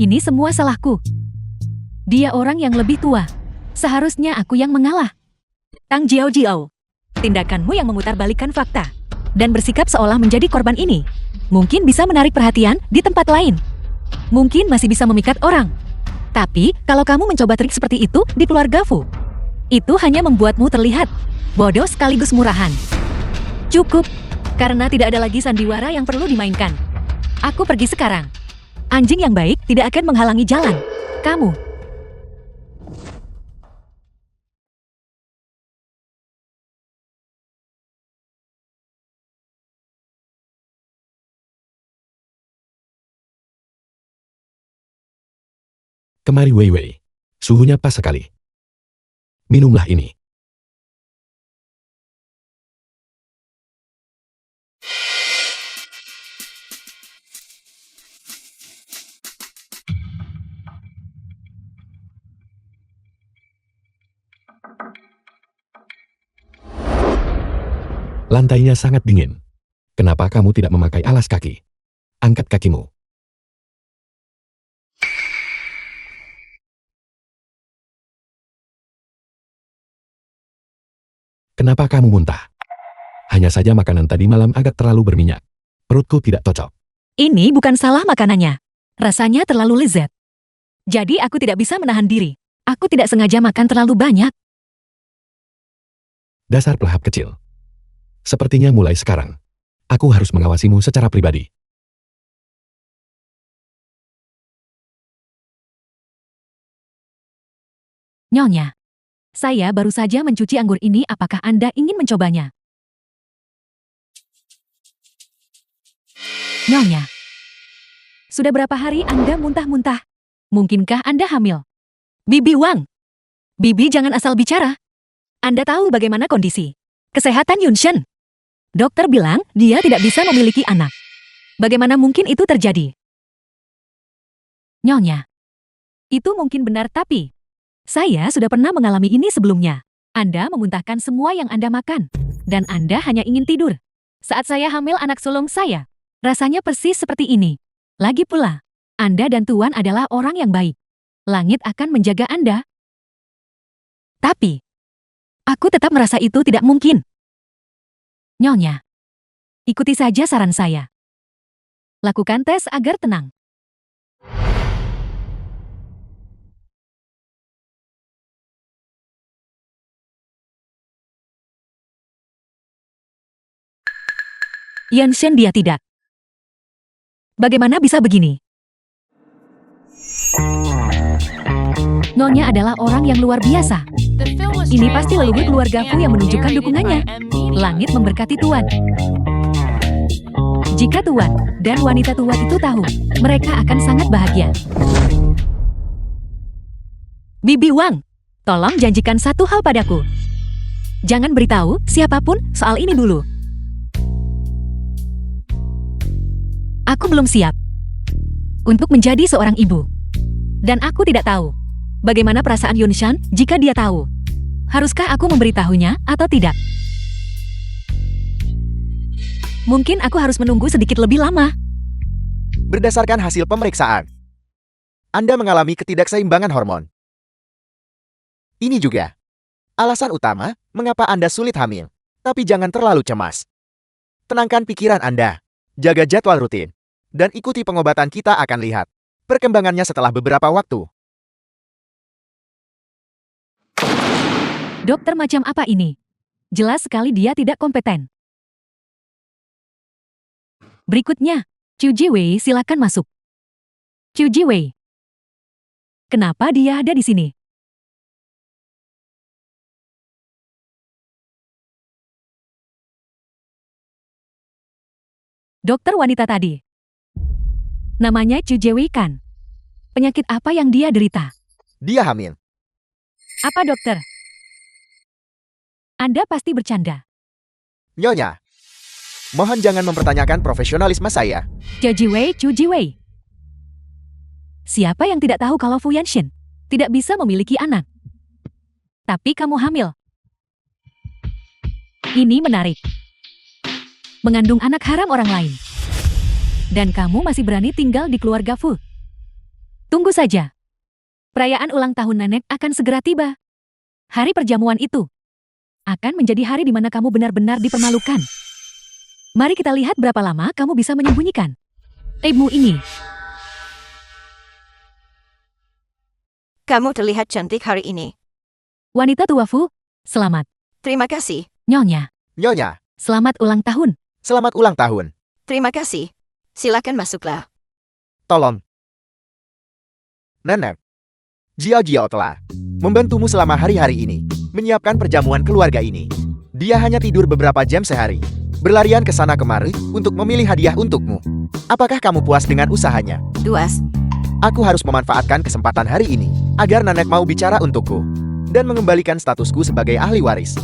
Ini semua salahku. Dia orang yang lebih tua. Seharusnya aku yang mengalah. Tang Jiao Jiao, tindakanmu yang memutarbalikkan fakta dan bersikap seolah menjadi korban ini mungkin bisa menarik perhatian di tempat lain. Mungkin masih bisa memikat orang. Tapi, kalau kamu mencoba trik seperti itu di keluarga Fu, itu hanya membuatmu terlihat bodoh sekaligus murahan. Cukup, karena tidak ada lagi sandiwara yang perlu dimainkan. Aku pergi sekarang. Anjing yang baik tidak akan menghalangi jalan. Kamu. Kemari Wei Wei. Suhunya pas sekali. Minumlah ini. Lantainya sangat dingin. Kenapa kamu tidak memakai alas kaki? Angkat kakimu. Kenapa kamu muntah? Hanya saja makanan tadi malam agak terlalu berminyak. Perutku tidak cocok. Ini bukan salah makanannya. Rasanya terlalu lezat. Jadi aku tidak bisa menahan diri. Aku tidak sengaja makan terlalu banyak. Dasar pelahap kecil. Sepertinya mulai sekarang, aku harus mengawasimu secara pribadi. Nyonya, saya baru saja mencuci anggur ini. Apakah Anda ingin mencobanya? Nyonya, sudah berapa hari Anda muntah-muntah? Mungkinkah Anda hamil? Bibi Wang, Bibi jangan asal bicara. Anda tahu bagaimana kondisi kesehatan Yunshen? Dokter bilang dia tidak bisa memiliki anak. Bagaimana mungkin itu terjadi? Nyonya, itu mungkin benar tapi saya sudah pernah mengalami ini sebelumnya. Anda memuntahkan semua yang Anda makan. Dan Anda hanya ingin tidur. Saat saya hamil anak sulung saya, rasanya persis seperti ini. Lagi pula, Anda dan Tuan adalah orang yang baik. Langit akan menjaga Anda. Tapi, aku tetap merasa itu tidak mungkin. Nyonya, ikuti saja saran saya. Lakukan tes agar tenang. Yanshen dia tidak. Bagaimana bisa begini? Nyonya adalah orang yang luar biasa. The film was Ini pasti leluhur translated keluarga Fu yang and menunjukkan narrated dukungannya. by M. Media. Langit memberkati Tuan. Jika Tuan dan wanita tua itu tahu, mereka akan sangat bahagia. Bibi Wang, tolong janjikan satu hal padaku. Jangan beritahu siapapun soal ini dulu. Aku belum siap untuk menjadi seorang ibu. Dan aku tidak tahu bagaimana perasaan Yunshan jika dia tahu. Haruskah aku memberitahunya atau tidak? Mungkin aku harus menunggu sedikit lebih lama. Berdasarkan hasil pemeriksaan, Anda mengalami ketidakseimbangan hormon. Ini juga alasan utama mengapa Anda sulit hamil. Tapi jangan terlalu cemas. Tenangkan pikiran Anda, jaga jadwal rutin, dan ikuti pengobatan. Kita akan lihat perkembangannya setelah beberapa waktu. Dokter macam apa ini? Jelas sekali dia tidak kompeten. Berikutnya, Chu Jiwei, silakan masuk. Chu Jiwei. Kenapa dia ada di sini? Dokter wanita tadi. Namanya Chu Jiwei kan? Penyakit apa yang dia derita? Dia hamil. Apa dokter? Anda pasti bercanda. Nyonya, mohon jangan mempertanyakan profesionalisme saya. Chu Jiwei. Siapa yang tidak tahu kalau Fu Yanshin tidak bisa memiliki anak? Tapi kamu hamil. Ini menarik. Mengandung anak haram orang lain. Dan kamu masih berani tinggal di keluarga Fu. Tunggu saja. Perayaan ulang tahun nenek akan segera tiba. Hari perjamuan itu akan menjadi hari di mana kamu benar-benar dipermalukan. Mari kita lihat berapa lama kamu bisa menyembunyikan aibmu ini. Kamu terlihat cantik hari ini. Wanita tua Fu, selamat. Terima kasih. Nyonya, Nyonya, selamat ulang tahun. selamat ulang tahun. Terima kasih. Silakan masuklah. Tolong. Nenek, Jiao telah membantumu selama hari-hari ini, menyiapkan perjamuan keluarga ini. Dia hanya tidur beberapa jam sehari, berlarian ke sana kemari untuk memilih hadiah untukmu. Apakah kamu puas dengan usahanya? Duas. Aku harus memanfaatkan kesempatan hari ini, agar nenek mau bicara untukku, dan mengembalikan statusku sebagai ahli waris.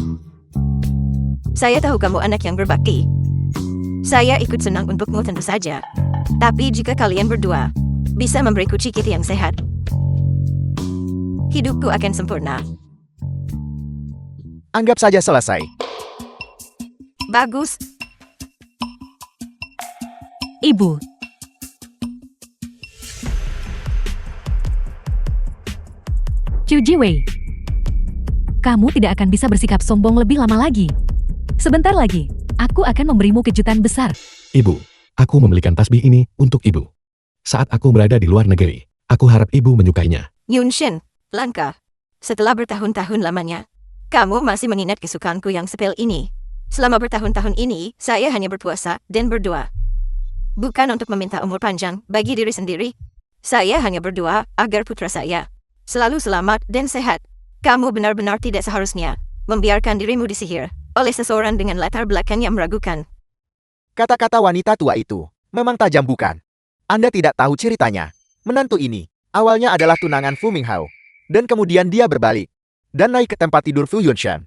Saya tahu kamu anak yang berbakti. Saya ikut senang untukmu tentu saja. Tapi jika kalian berdua bisa memberiku cikit yang sehat, hidupku akan sempurna. Anggap saja selesai. Bagus. Ibu. Chu Jiwei. Kamu tidak akan bisa bersikap sombong lebih lama lagi. Sebentar lagi, aku akan memberimu kejutan besar. Ibu, aku membelikan tasbih ini untuk ibu. Saat aku berada di luar negeri, aku harap ibu menyukainya. Yunshin, langka. Setelah bertahun-tahun lamanya, kamu masih mengingat kesukaanku yang sepele ini. Selama bertahun-tahun ini, saya hanya berpuasa dan berdoa. Bukan untuk meminta umur panjang bagi diri sendiri. Saya hanya berdoa agar putra saya selalu selamat dan sehat. Kamu benar-benar tidak seharusnya membiarkan dirimu disihir oleh seseorang dengan latar belakang yang meragukan. Kata-kata wanita tua itu memang tajam, bukan? Anda tidak tahu ceritanya. Menantu ini awalnya adalah tunangan Fu Minghao, dan kemudian dia berbalik dan naik ke tempat tidur Fu Yunshan.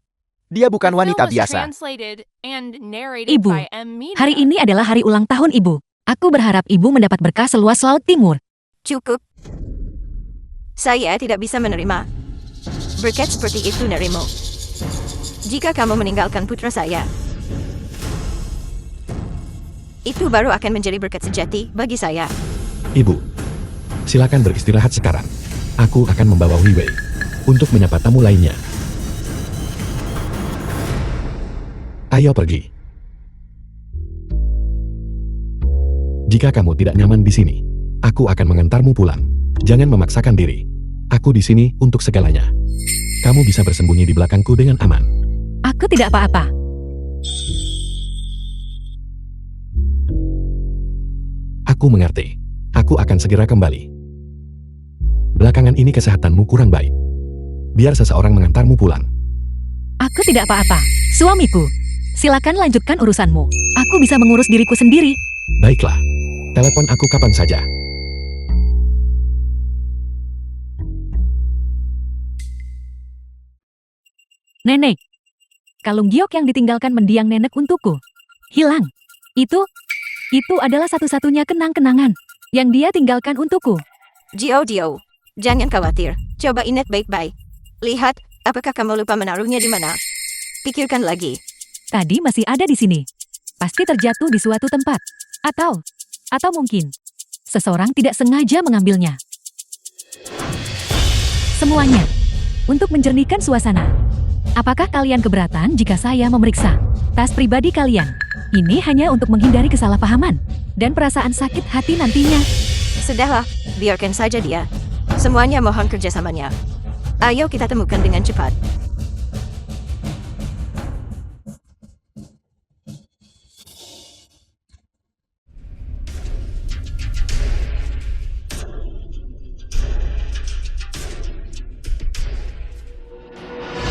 Dia bukan The film wanita was biasa. translated and narrated Ibu, by M. Media. hari ini adalah hari ulang tahun ibu. Aku berharap ibu mendapat berkah seluas Laut Timur. Cukup. Saya tidak bisa menerima berkat seperti itu darimu. Jika kamu meninggalkan putra saya, itu baru akan menjadi berkat sejati bagi saya. Ibu, silakan beristirahat sekarang. Aku akan membawa Wei untuk menyapa tamu lainnya. Ayo pergi. Jika kamu tidak nyaman di sini, aku akan mengantarmu pulang. Jangan memaksakan diri. Aku di sini untuk segalanya. Kamu bisa bersembunyi di belakangku dengan aman. Aku tidak apa-apa. Aku mengerti. Aku akan segera kembali. Belakangan ini kesehatanmu kurang baik. Biar seseorang mengantarmu pulang. Aku tidak apa-apa, suamiku. Silakan lanjutkan urusanmu. Aku bisa mengurus diriku sendiri. Baiklah. Telepon aku kapan saja. Nenek. Kalung giok yang ditinggalkan mendiang nenek untukku. Hilang. Itu adalah satu-satunya kenang-kenangan yang dia tinggalkan untukku. Dio, jangan khawatir. Coba ingat baik-baik. Lihat, apakah kamu lupa menaruhnya di mana? Pikirkan lagi. Tadi masih ada di sini. Pasti terjatuh di suatu tempat. Atau mungkin seseorang tidak sengaja mengambilnya. Semuanya untuk menjernihkan suasana. Apakah kalian keberatan jika saya memeriksa tas pribadi kalian? Ini hanya untuk menghindari kesalahpahaman dan perasaan sakit hati nantinya. Sudahlah, biarkan saja dia. Semuanya mohon kerjasamanya. Ayo kita temukan dengan cepat.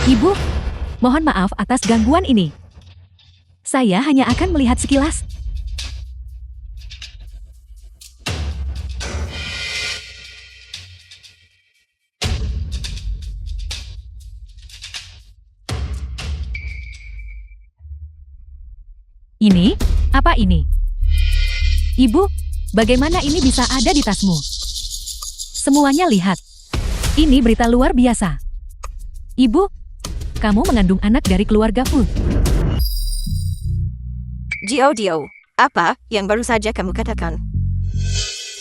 Ibu, mohon maaf atas gangguan ini. Saya hanya akan melihat sekilas. Ini? Apa ini? Ibu, bagaimana ini bisa ada di tasmu? Semuanya lihat. Ini berita luar biasa. Ibu, kamu mengandung anak dari keluarga Fu. Dio, apa yang baru saja kamu katakan?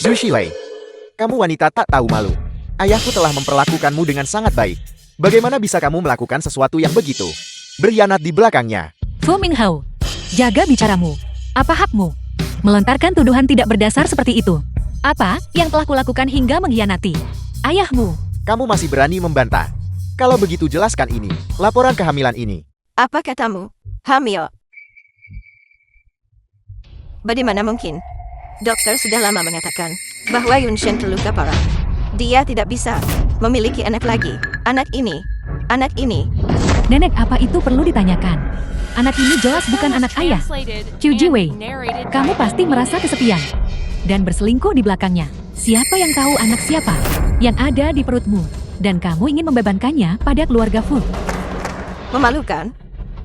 Zhu Shilei, kamu wanita tak tahu malu. Ayahku telah memperlakukanmu dengan sangat baik. Bagaimana bisa kamu melakukan sesuatu yang begitu? Berkhianat di belakangnya. Fu Minghao, jaga bicaramu. Apa hakmu melontarkan tuduhan tidak berdasar seperti itu? Apa yang telah kulakukan hingga mengkhianati ayahmu? Kamu masih berani membantah. Kalau begitu jelaskan ini, laporan kehamilan ini. Apa katamu? Hamil. Bagaimana mungkin? Dokter sudah lama mengatakan bahwa Yunshen terluka parah. Dia tidak bisa memiliki anak lagi. Anak ini. Nenek, apa itu perlu ditanyakan? Anak ini jelas bukan anak ayah. Qiu Jiwei, kamu pasti merasa kesepian dan berselingkuh di belakangnya. Siapa yang tahu anak siapa yang ada di perutmu? Dan kamu ingin membebankannya pada keluarga Fu. Memalukan?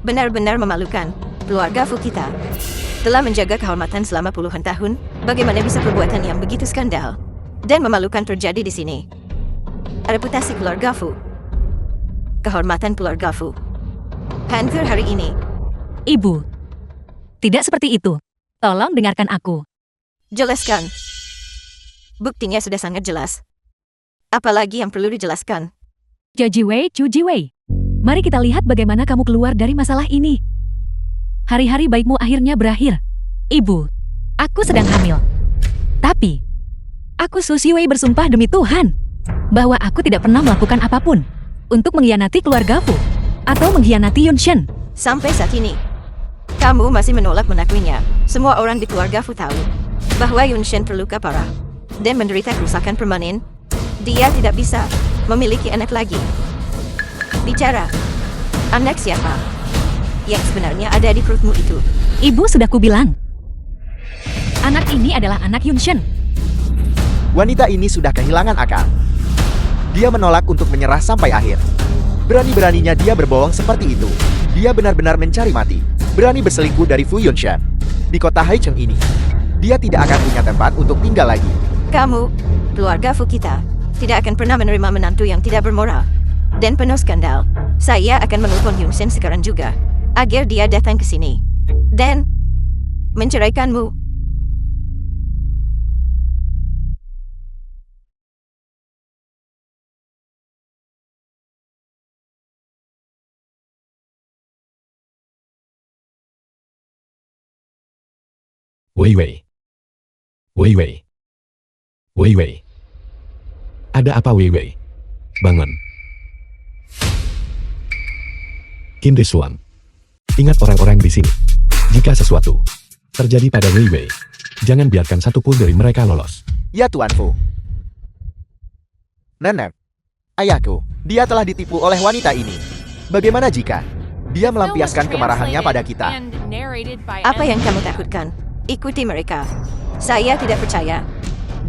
Benar-benar memalukan. Keluarga Fu kita telah menjaga kehormatan selama puluhan tahun. Bagaimana bisa perbuatan yang begitu skandal dan memalukan terjadi di sini? Reputasi keluarga Fu, kehormatan keluarga Fu, hancur hari ini. Ibu, tidak seperti itu. Tolong dengarkan aku. Jelaskan. Buktinya sudah sangat jelas. Apalagi yang perlu dijelaskan? Qiu Jiwei, mari kita lihat bagaimana kamu keluar dari masalah ini. Hari-hari baikmu akhirnya berakhir. Ibu, aku sedang hamil. Tapi, aku Su Xiwei bersumpah demi Tuhan bahwa aku tidak pernah melakukan apapun untuk mengkhianati keluarga Fu atau mengkhianati Yunshen. Sampai saat ini, kamu masih menolak mengakuinya. Semua orang di keluarga Fu tahu bahwa Yunshen terluka parah dan menderita kerusakan permanen. Dia tidak bisa memiliki anak lagi. Bicara, anak siapa yang sebenarnya ada di perutmu itu? Ibu sudah kubilang, anak ini adalah anak Yunshen. Wanita ini sudah kehilangan akal. Dia menolak untuk menyerah sampai akhir. Berani-beraninya dia berbohong seperti itu. Dia benar-benar mencari mati. Berani berselingkuh dari Fu Yunshan. Di kota Haicheng ini, dia tidak akan punya tempat untuk tinggal lagi. Kamu, keluarga Fu kita, tidak akan pernah menerima menantu yang tidak bermoral dan penuh skandal. Saya akan menelpon Yunshen sekarang juga agar dia datang ke sini dan menceraikanmu. Wei. Ada apa, Wei? Bangun. Qin Risuan. Ingat orang-orang di sini. Jika sesuatu terjadi pada Wei, jangan biarkan satupun dari mereka lolos. Ya Tuan Fu. Nenek, ayahku, dia telah ditipu oleh wanita ini. Bagaimana jika dia Still was melampiaskan kemarahannya pada translated kita? and narrated by Apa yang Emily. kamu takutkan? Ikuti mereka. Saya tidak percaya.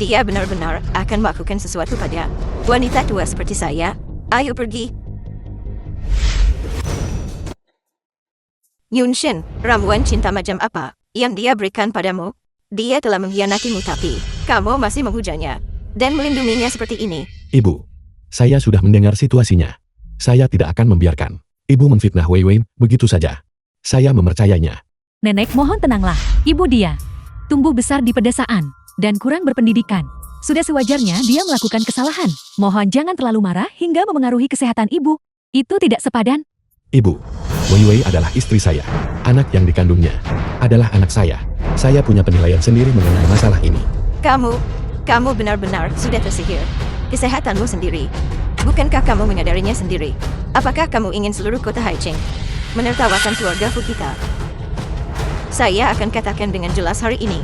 Dia benar-benar akan melakukan sesuatu pada wanita tua seperti saya. Ayo pergi. Yunshin, ramuan cinta macam apa yang dia berikan padamu? Dia telah mengkhianatimu tapi kamu masih menghujanya dan melindunginya seperti ini. Ibu, saya sudah mendengar situasinya. Saya tidak akan membiarkan ibu menfitnah Wei Wei begitu saja. Saya mempercayainya. Nenek mohon tenanglah, ibu dia. Tumbuh besar di pedesaan, dan kurang berpendidikan. Sudah sewajarnya dia melakukan kesalahan. Mohon jangan terlalu marah hingga memengaruhi kesehatan ibu. Itu tidak sepadan. Ibu, Wei Wei adalah istri saya. Anak yang dikandungnya adalah anak saya. Saya punya penilaian sendiri mengenai masalah ini. Kamu benar-benar sudah tersihir. Kesehatanmu sendiri. Bukankah kamu menyadarinya sendiri? Apakah kamu ingin seluruh kota Haicheng menertawakan keluarga kita? Saya akan katakan dengan jelas hari ini.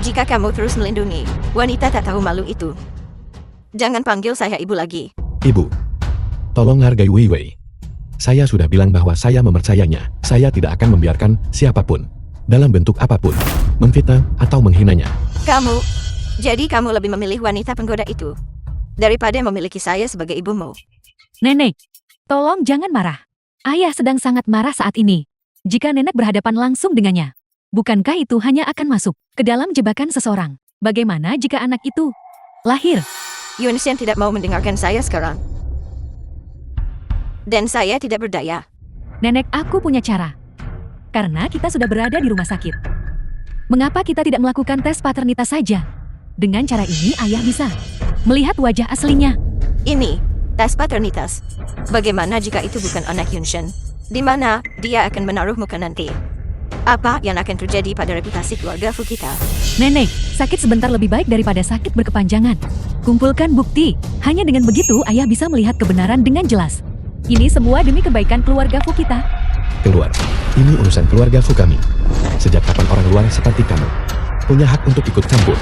Jika kamu terus melindungi wanita tak tahu malu itu, jangan panggil saya ibu lagi. Ibu, tolong hargai Wei Wei. Saya sudah bilang bahwa saya mempercayainya. Saya tidak akan membiarkan siapapun, dalam bentuk apapun, memfitnah atau menghinanya. Jadi kamu lebih memilih wanita penggoda itu daripada memiliki saya sebagai ibumu. Nenek, tolong jangan marah. Ayah sedang sangat marah saat ini. Jika nenek berhadapan langsung dengannya, bukankah itu hanya akan masuk ke dalam jebakan seseorang? Bagaimana jika anak itu lahir? Yunshin tidak mau mendengarkan saya sekarang. Dan saya tidak berdaya. Nenek, aku punya cara. Karena kita sudah berada di rumah sakit. Mengapa kita tidak melakukan tes paternitas saja? Dengan cara ini ayah bisa melihat wajah aslinya. Ini, tes paternitas. Bagaimana jika itu bukan anak Yunshin? Di mana dia akan menaruh muka nanti? Apa yang akan terjadi pada reputasi keluarga kita? Nenek, sakit sebentar lebih baik daripada sakit berkepanjangan. Kumpulkan bukti. Hanya dengan begitu ayah bisa melihat kebenaran dengan jelas. Ini semua demi kebaikan keluarga kita. Keluar. Ini urusan keluarga kami. Sejak kapan orang luar seperti kamu punya hak untuk ikut campur?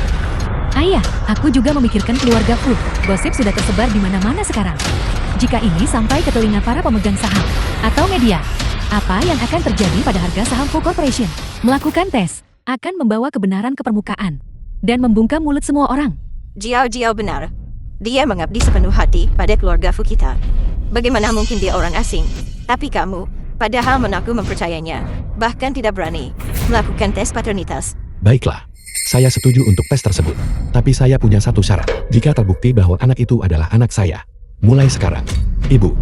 Ayah, aku juga memikirkan keluarga Fu. Gosip sudah tersebar di mana-mana sekarang. Jika ini sampai ke telinga para pemegang saham atau media, apa yang akan terjadi pada harga saham Fu Corporation? Melakukan tes akan membawa kebenaran ke permukaan dan membungkam mulut semua orang. Jiao benar. Dia mengabdi sepenuh hati pada keluarga kita. Bagaimana mungkin dia orang asing? Tapi kamu, padahal mengaku mempercayainya, bahkan tidak berani melakukan tes paternitas. Baiklah, saya setuju untuk tes tersebut. Tapi saya punya satu syarat. Jika terbukti bahwa anak itu adalah anak saya, mulai sekarang, ibu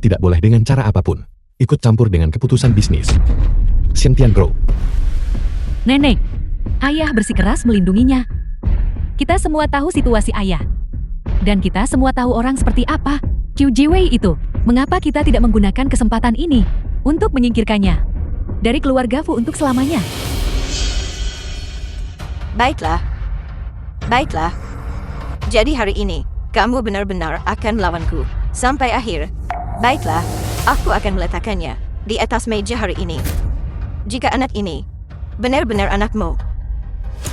tidak boleh dengan cara apapun ikut campur dengan keputusan bisnis Xintian Group. Nenek, ayah bersikeras melindunginya. Kita semua tahu situasi ayah. Dan kita semua tahu orang seperti apa Qiu Jiwei itu. Mengapa kita tidak menggunakan kesempatan ini untuk menyingkirkannya dari keluarga Fu untuk selamanya? Baiklah. Jadi hari ini, kamu benar-benar akan melawanku sampai akhir. Baiklah, aku akan meletakkannya di atas meja hari ini. Jika anak ini benar-benar anakmu,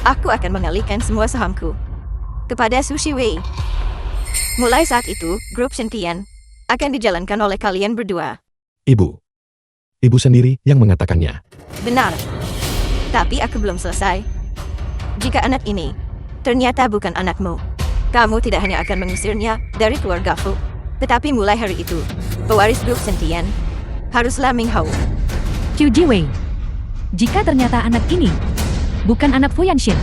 aku akan mengalihkan semua sahamku kepada Sushi Wei. Mulai saat itu, grup Xintian akan dijalankan oleh kalian berdua. Ibu sendiri yang mengatakannya. Benar. Tapi aku belum selesai. Jika anak ini ternyata bukan anakmu, kamu tidak hanya akan mengusirnya dari keluarga Fu, tetapi mulai hari itu, pewaris grup Xintian haruslah Ming Hao. Qiu Jiwei, jika ternyata anak ini bukan anak Fu Yanshin,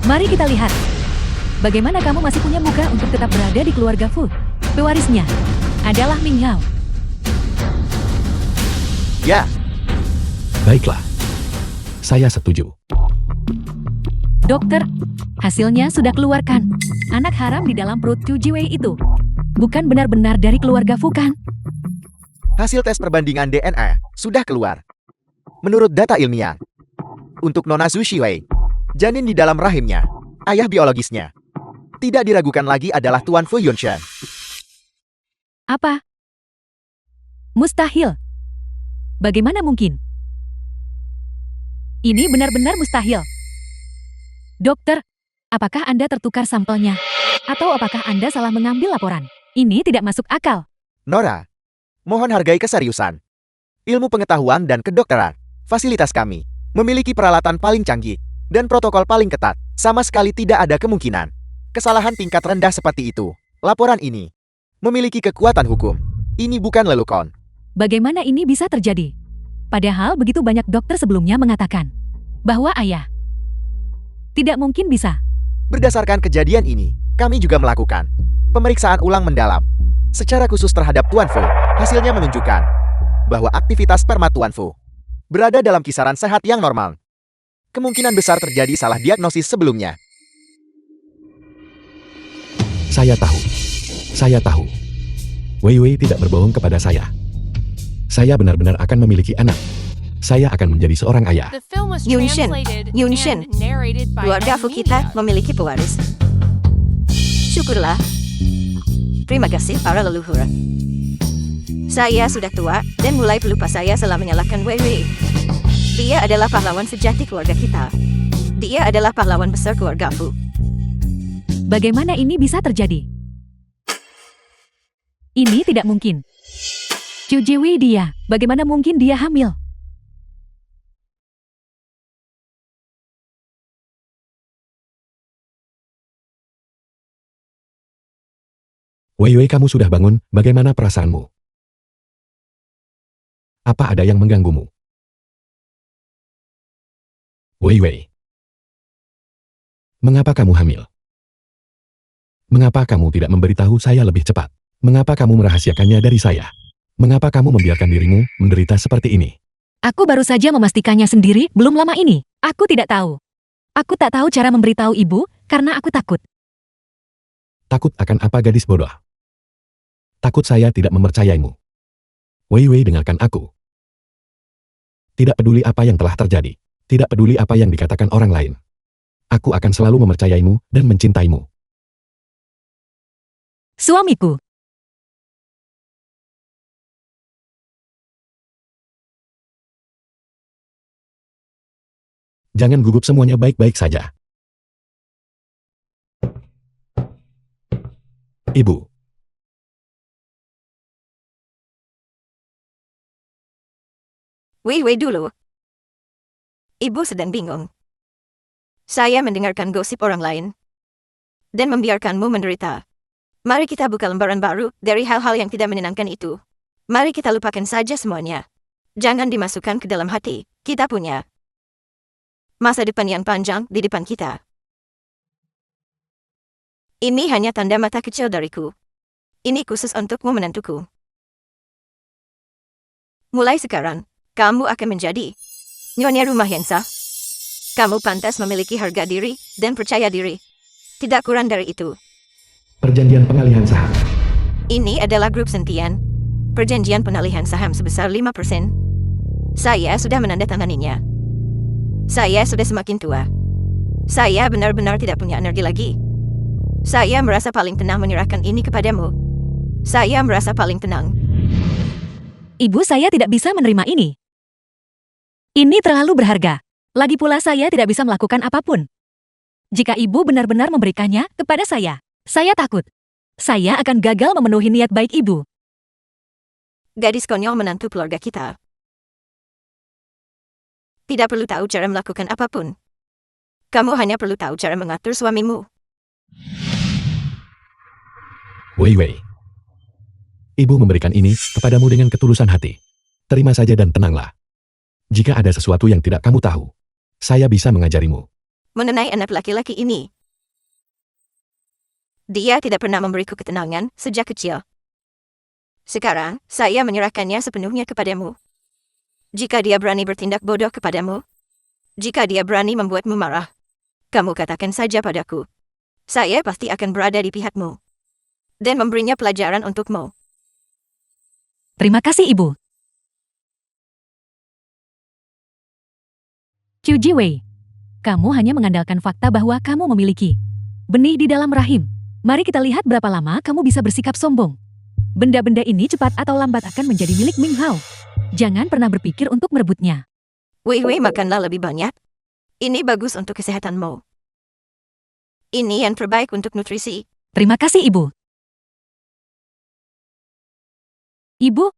mari kita lihat. Bagaimana kamu masih punya muka untuk tetap berada di keluarga Fu? Pewarisnya adalah Ming Hao. Ya, Baiklah, saya setuju. Dokter, hasilnya sudah keluarkan. Anak haram di dalam perut Qiu Jiwei itu bukan benar-benar dari keluarga Fu kan? hasil tes perbandingan DNA sudah keluar. Menurut data ilmiah, untuk Nona Su Shiwei, janin di dalam rahimnya, ayah biologisnya, tidak diragukan lagi adalah Tuan Fu Yunshan. Apa? Mustahil. Bagaimana mungkin? Ini benar-benar mustahil. Dokter, apakah Anda tertukar sampelnya? Atau apakah Anda salah mengambil laporan? Ini tidak masuk akal. Nora, mohon hargai keseriusan. Ilmu pengetahuan dan kedokteran, fasilitas kami, memiliki peralatan paling canggih, dan protokol paling ketat. Sama sekali tidak ada kemungkinan. Kesalahan tingkat rendah seperti itu. Laporan ini memiliki kekuatan hukum. Ini bukan lelukon. Bagaimana ini bisa terjadi? Padahal begitu banyak dokter sebelumnya mengatakan bahwa ayah tidak mungkin bisa. Berdasarkan kejadian ini, kami juga melakukan pemeriksaan ulang mendalam secara khusus terhadap Tuan Fu. Hasilnya menunjukkan bahwa aktivitas sperma Tuan Fu berada dalam kisaran sehat yang normal. Kemungkinan besar terjadi salah diagnosis sebelumnya. Saya tahu. Saya tahu. Wei Wei tidak berbohong kepada saya. Saya benar-benar akan memiliki anak. Saya akan menjadi seorang ayah. The film was Yun Shin, translated Yun Shin. and narrated by Keluarga Fu kita Media. memiliki pewaris. Syukurlah. Terima kasih para leluhur. Saya sudah tua dan mulai pelupa saya setelah menyalahkan Wei Wei. Dia adalah pahlawan sejati keluarga kita. Dia adalah pahlawan besar keluarga Fu. Bagaimana ini bisa terjadi? Ini tidak mungkin. Chu Jiwi dia, bagaimana mungkin dia hamil? Wei Wei, kamu sudah bangun, bagaimana perasaanmu? Apa ada yang mengganggumu? Wei Wei. Mengapa kamu hamil? Mengapa kamu tidak memberitahu saya lebih cepat? Mengapa kamu merahasiakannya dari saya? Mengapa kamu membiarkan dirimu menderita seperti ini? Aku baru saja memastikannya sendiri belum lama ini. Aku tidak tahu. Aku tak tahu cara memberitahu ibu karena aku takut. Takut akan apa, gadis bodoh? Takut saya tidak mempercayaimu. Wei Wei, dengarkan aku. Tidak peduli apa yang telah terjadi. Tidak peduli apa yang dikatakan orang lain. Aku akan selalu mempercayaimu dan mencintaimu. Suamiku. Jangan gugup, semuanya baik-baik saja. Ibu. Wei Wei dulu. Ibu sedang bingung. Saya mendengarkan gosip orang lain dan membiarkanmu menderita. Mari kita buka lembaran baru dari hal-hal yang tidak menyenangkan itu. Mari kita lupakan saja semuanya. Jangan dimasukkan ke dalam hati. Kita punya masa depan yang panjang di depan kita. Ini hanya tanda mata kecil dariku. Ini khusus untukmu, menantuku. Mulai sekarang, kamu akan menjadi nyonya rumah yang sah. Kamu pantas memiliki harga diri dan percaya diri. Tidak kurang dari itu. Perjanjian pengalihan saham. Ini adalah grup sentian. Perjanjian penalihan saham sebesar 5%. Saya sudah menandatanganinya. Saya sudah semakin tua. Saya benar-benar tidak punya energi lagi. Saya merasa paling tenang menyerahkan ini kepadamu. Saya merasa paling tenang. Ibu, saya tidak bisa menerima ini. Ini terlalu berharga. Lagi pula saya tidak bisa melakukan apapun. Jika ibu benar-benar memberikannya kepada saya takut. Saya akan gagal memenuhi niat baik ibu. Gadis konyol menantu keluarga kita. Tidak perlu tahu cara melakukan apapun. Kamu hanya perlu tahu cara mengatur suamimu. Wei Wei. Ibu memberikan ini kepadamu dengan ketulusan hati. Terima saja dan tenanglah. Jika ada sesuatu yang tidak kamu tahu, saya bisa mengajarimu. Mengenai anak laki-laki ini. Dia tidak pernah memberiku ketenangan sejak kecil. Sekarang, saya menyerahkannya sepenuhnya kepadamu. Jika dia berani bertindak bodoh kepadamu, jika dia berani membuatmu marah, kamu katakan saja padaku. Saya pasti akan berada di pihakmu dan memberinya pelajaran untukmu. Terima kasih, Ibu. Chu Jiwei, kamu hanya mengandalkan fakta bahwa kamu memiliki benih di dalam rahim. Mari kita lihat berapa lama kamu bisa bersikap sombong. Benda-benda ini cepat atau lambat akan menjadi milik Ming Hao. Jangan pernah berpikir untuk merebutnya. Wei, makanlah lebih banyak. Ini bagus untuk kesehatanmu. Ini yang terbaik untuk nutrisi. Terima kasih, Ibu. Ibu,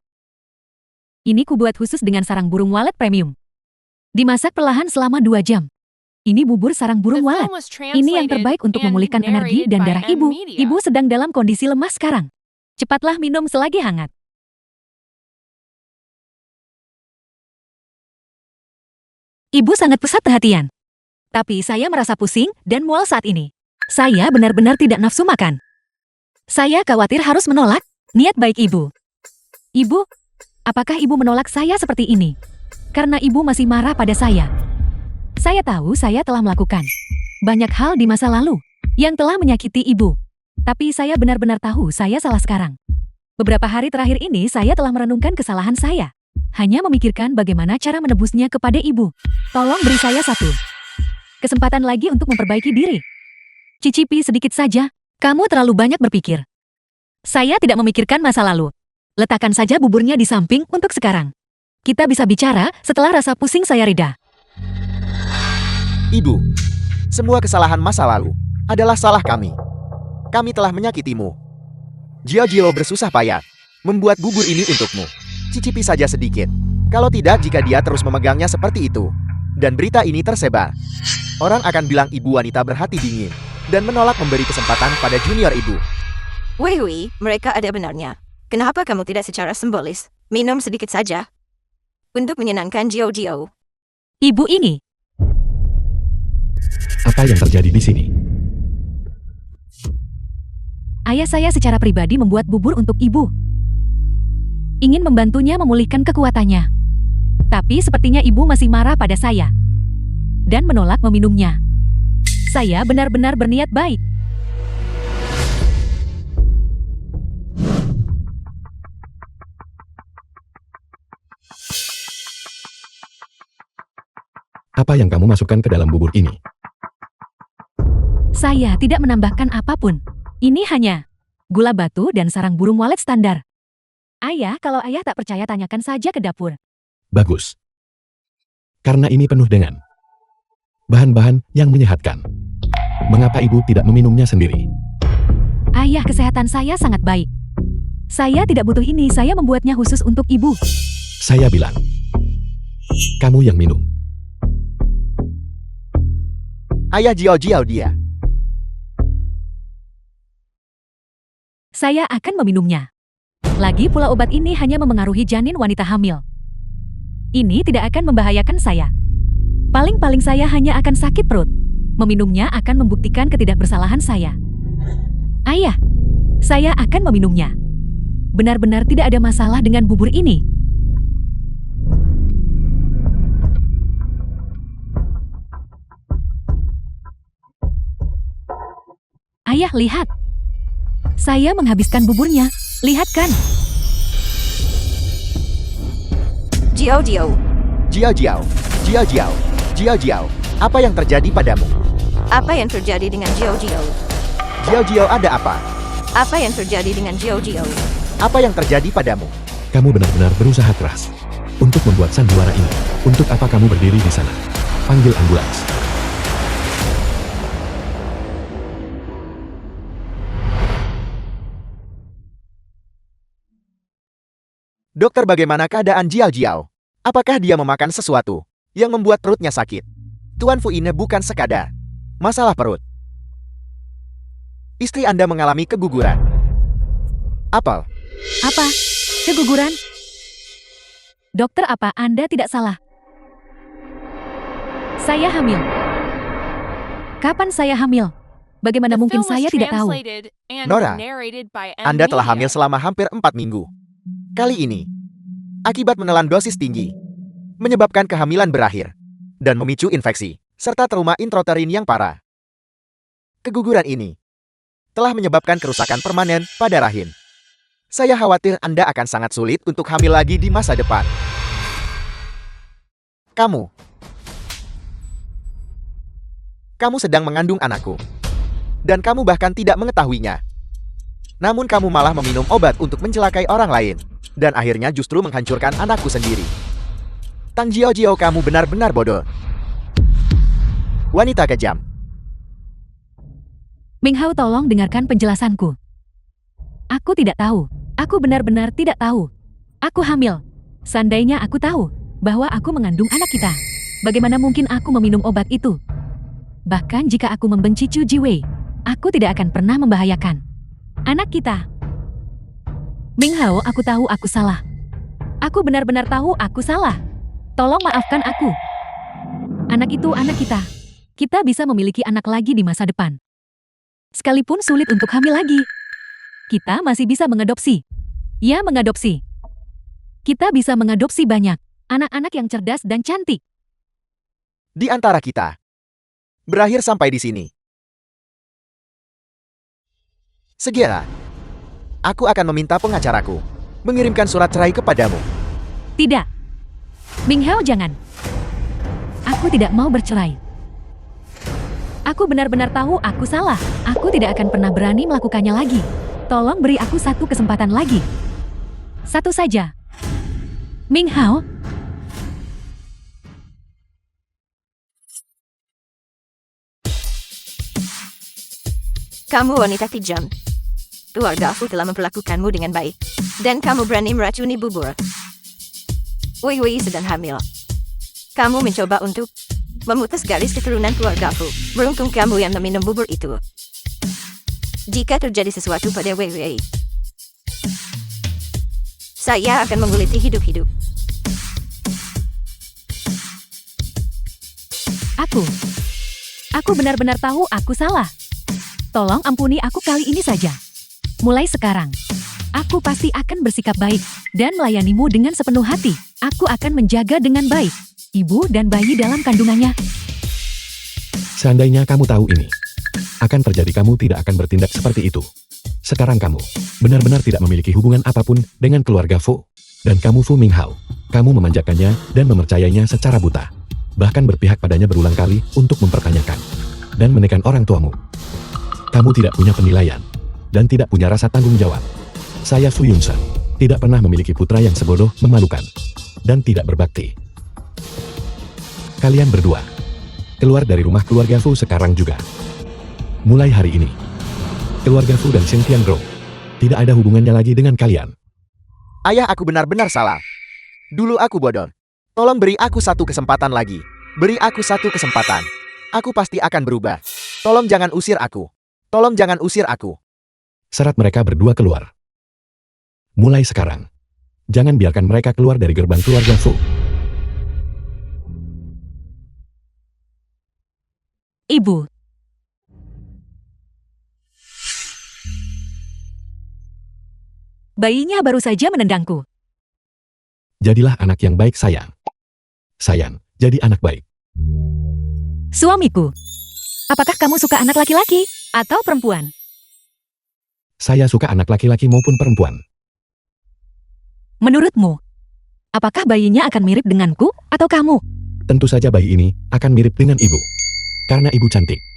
ini kubuat khusus dengan sarang burung walet premium. Dimasak perlahan selama 2 jam. Ini bubur sarang burung The walet. film was Ini yang translated terbaik untuk and memulihkan energi narrated dan by darah M Ibu. Media. Ibu sedang dalam kondisi lemah sekarang. Cepatlah minum selagi hangat. Ibu sangat pusat perhatian. Tapi saya merasa pusing dan mual saat ini. Saya benar-benar tidak nafsu makan. Saya khawatir harus menolak niat baik Ibu. Ibu, apakah Ibu menolak saya seperti ini? Karena Ibu masih marah pada saya. Saya tahu saya telah melakukan banyak hal di masa lalu yang telah menyakiti Ibu. Tapi saya benar-benar tahu saya salah sekarang. Beberapa hari terakhir ini saya telah merenungkan kesalahan saya. Hanya memikirkan bagaimana cara menebusnya kepada Ibu. Tolong beri saya satu kesempatan lagi untuk memperbaiki diri. Cicipi sedikit saja, kamu terlalu banyak berpikir. Saya tidak memikirkan masa lalu. Letakkan saja buburnya di samping untuk sekarang. Kita bisa bicara setelah rasa pusing saya reda. Ibu, semua kesalahan masa lalu adalah salah kami. Kami telah menyakitimu. Jiao bersusah payah membuat bubur ini untukmu. Cicipi saja sedikit. Kalau tidak, jika dia terus memegangnya seperti itu, dan berita ini tersebar, orang akan bilang ibu wanita berhati dingin dan menolak memberi kesempatan pada junior ibu. Wei, mereka ada benarnya. Kenapa kamu tidak secara simbolis minum sedikit saja untuk menyenangkan Jiao? Ibu ini, Apa yang terjadi di sini? ayah saya secara pribadi membuat bubur untuk Ibu. Ingin membantunya memulihkan kekuatannya. Tapi sepertinya Ibu masih marah pada saya dan menolak meminumnya. Saya benar-benar berniat baik. Apa yang kamu masukkan ke dalam bubur ini? Saya tidak menambahkan apapun. Ini hanya gula batu dan sarang burung walet standar. Ayah, kalau ayah tak percaya tanyakan saja ke dapur. Bagus. Karena ini penuh dengan bahan-bahan yang menyehatkan. Mengapa ibu tidak meminumnya sendiri? Ayah, kesehatan saya sangat baik. Saya tidak butuh ini, saya membuatnya khusus untuk Ibu. Saya bilang, kamu yang minum. Ayah Jiao dia. Saya akan meminumnya. Lagi pula obat ini hanya memengaruhi janin wanita hamil. Ini tidak akan membahayakan saya. Paling-paling saya hanya akan sakit perut. Meminumnya akan membuktikan ketidakbersalahan saya. Ayah, saya akan meminumnya. Benar-benar tidak ada masalah dengan bubur ini. Ayah, lihat. Saya menghabiskan buburnya. Lihat kan? Jiao. Jiao, apa yang terjadi padamu? Apa yang terjadi dengan Jiao? Jiao, ada apa? Apa yang terjadi dengan Jiao? Apa yang terjadi padamu? Kamu benar-benar berusaha keras untuk membuat sandiwara ini. Untuk apa kamu berdiri di sana? Panggil ambulans. Dokter, bagaimana keadaan Jiao? Apakah dia memakan sesuatu yang membuat perutnya sakit? Tuan Fu, ini bukan sekadar masalah perut. Istri Anda mengalami keguguran. Apa? Keguguran? Dokter, apa Anda tidak salah? Saya hamil. Kapan saya hamil? Bagaimana The mungkin film was saya tidak tahu? translated and Nora, narrated by M Anda telah Media. hamil selama hampir 4 minggu. Kali ini, akibat menelan dosis tinggi, menyebabkan kehamilan berakhir, dan memicu infeksi, serta trauma intrauterin yang parah. Keguguran ini telah menyebabkan kerusakan permanen pada rahim. Saya khawatir Anda akan sangat sulit untuk hamil lagi di masa depan. Kamu sedang mengandung anakku, dan kamu bahkan tidak mengetahuinya. Namun kamu malah meminum obat untuk mencelakai orang lain, dan akhirnya justru menghancurkan anakku sendiri. Tang Jiao, kamu benar-benar bodoh. Wanita kejam. Ming Hao, tolong dengarkan penjelasanku. Aku tidak tahu. Aku benar-benar tidak tahu. Aku hamil. Seandainya aku tahu bahwa aku mengandung anak kita, bagaimana mungkin aku meminum obat itu? Bahkan jika aku membenci Chu Jiwei, aku tidak akan pernah membahayakan anak kita. Ming Hao, aku tahu aku salah. Aku benar-benar tahu aku salah. Tolong maafkan aku. Anak itu anak kita. Kita bisa memiliki anak lagi di masa depan. Sekalipun sulit untuk hamil lagi, kita masih bisa mengadopsi. Ya, mengadopsi. Kita bisa mengadopsi banyak anak-anak yang cerdas dan cantik. Di antara kita. Berakhir sampai di sini. Segera. Aku akan meminta pengacaraku mengirimkan surat cerai kepadamu. Tidak. Ming Hao, jangan. Aku tidak mau bercerai. Aku benar-benar tahu aku salah. Aku tidak akan pernah berani melakukannya lagi. Tolong beri aku satu kesempatan lagi. Satu saja. Ming Hao. Kamu wanita kejam. Keluarga aku telah memperlakukanmu dengan baik. Dan kamu berani meracuni bubur. Wei Wei sedang hamil. Kamu mencoba untuk memutus garis keturunan keluargaku. Beruntung kamu yang meminum bubur itu. Jika terjadi sesuatu pada Wei Wei, saya akan menguliti hidup-hidup. Aku benar-benar tahu aku salah. Tolong ampuni aku kali ini saja. Mulai sekarang, aku pasti akan bersikap baik dan melayanimu dengan sepenuh hati. Aku akan menjaga dengan baik ibu dan bayi dalam kandungannya. Seandainya kamu tahu ini, akan terjadi kamu tidak akan bertindak seperti itu. Sekarang kamu benar-benar tidak memiliki hubungan apapun dengan keluarga Fu. Dan kamu Fu Minghao, kamu memanjakannya dan mempercayainya secara buta. Bahkan berpihak padanya berulang kali untuk mempertanyakan dan menekan orang tuamu. Kamu tidak punya penilaian dan tidak punya rasa tanggung jawab. Saya Fu Yunse, tidak pernah memiliki putra yang sebodoh, memalukan, dan tidak berbakti. Kalian berdua, keluar dari rumah keluarga Fu sekarang juga. Mulai hari ini, keluarga Fu dan Xin Tiangrou tidak ada hubungannya lagi dengan kalian. Ayah, aku benar-benar salah. Dulu aku bodoh. Tolong beri aku satu kesempatan lagi. Beri aku satu kesempatan. Aku pasti akan berubah. Tolong jangan usir aku. Tolong jangan usir aku. Serat mereka berdua keluar. Mulai sekarang, jangan biarkan mereka keluar dari gerbang keluarga Fu. Ibu. Bayinya baru saja menendangku. Jadilah anak yang baik, sayang. Sayang, jadi anak baik. Suamiku. Apakah kamu suka anak laki-laki atau perempuan? Saya suka anak laki-laki maupun perempuan. Menurutmu, apakah bayinya akan mirip denganku atau kamu? Tentu saja bayi ini akan mirip dengan ibu. Karena ibu cantik.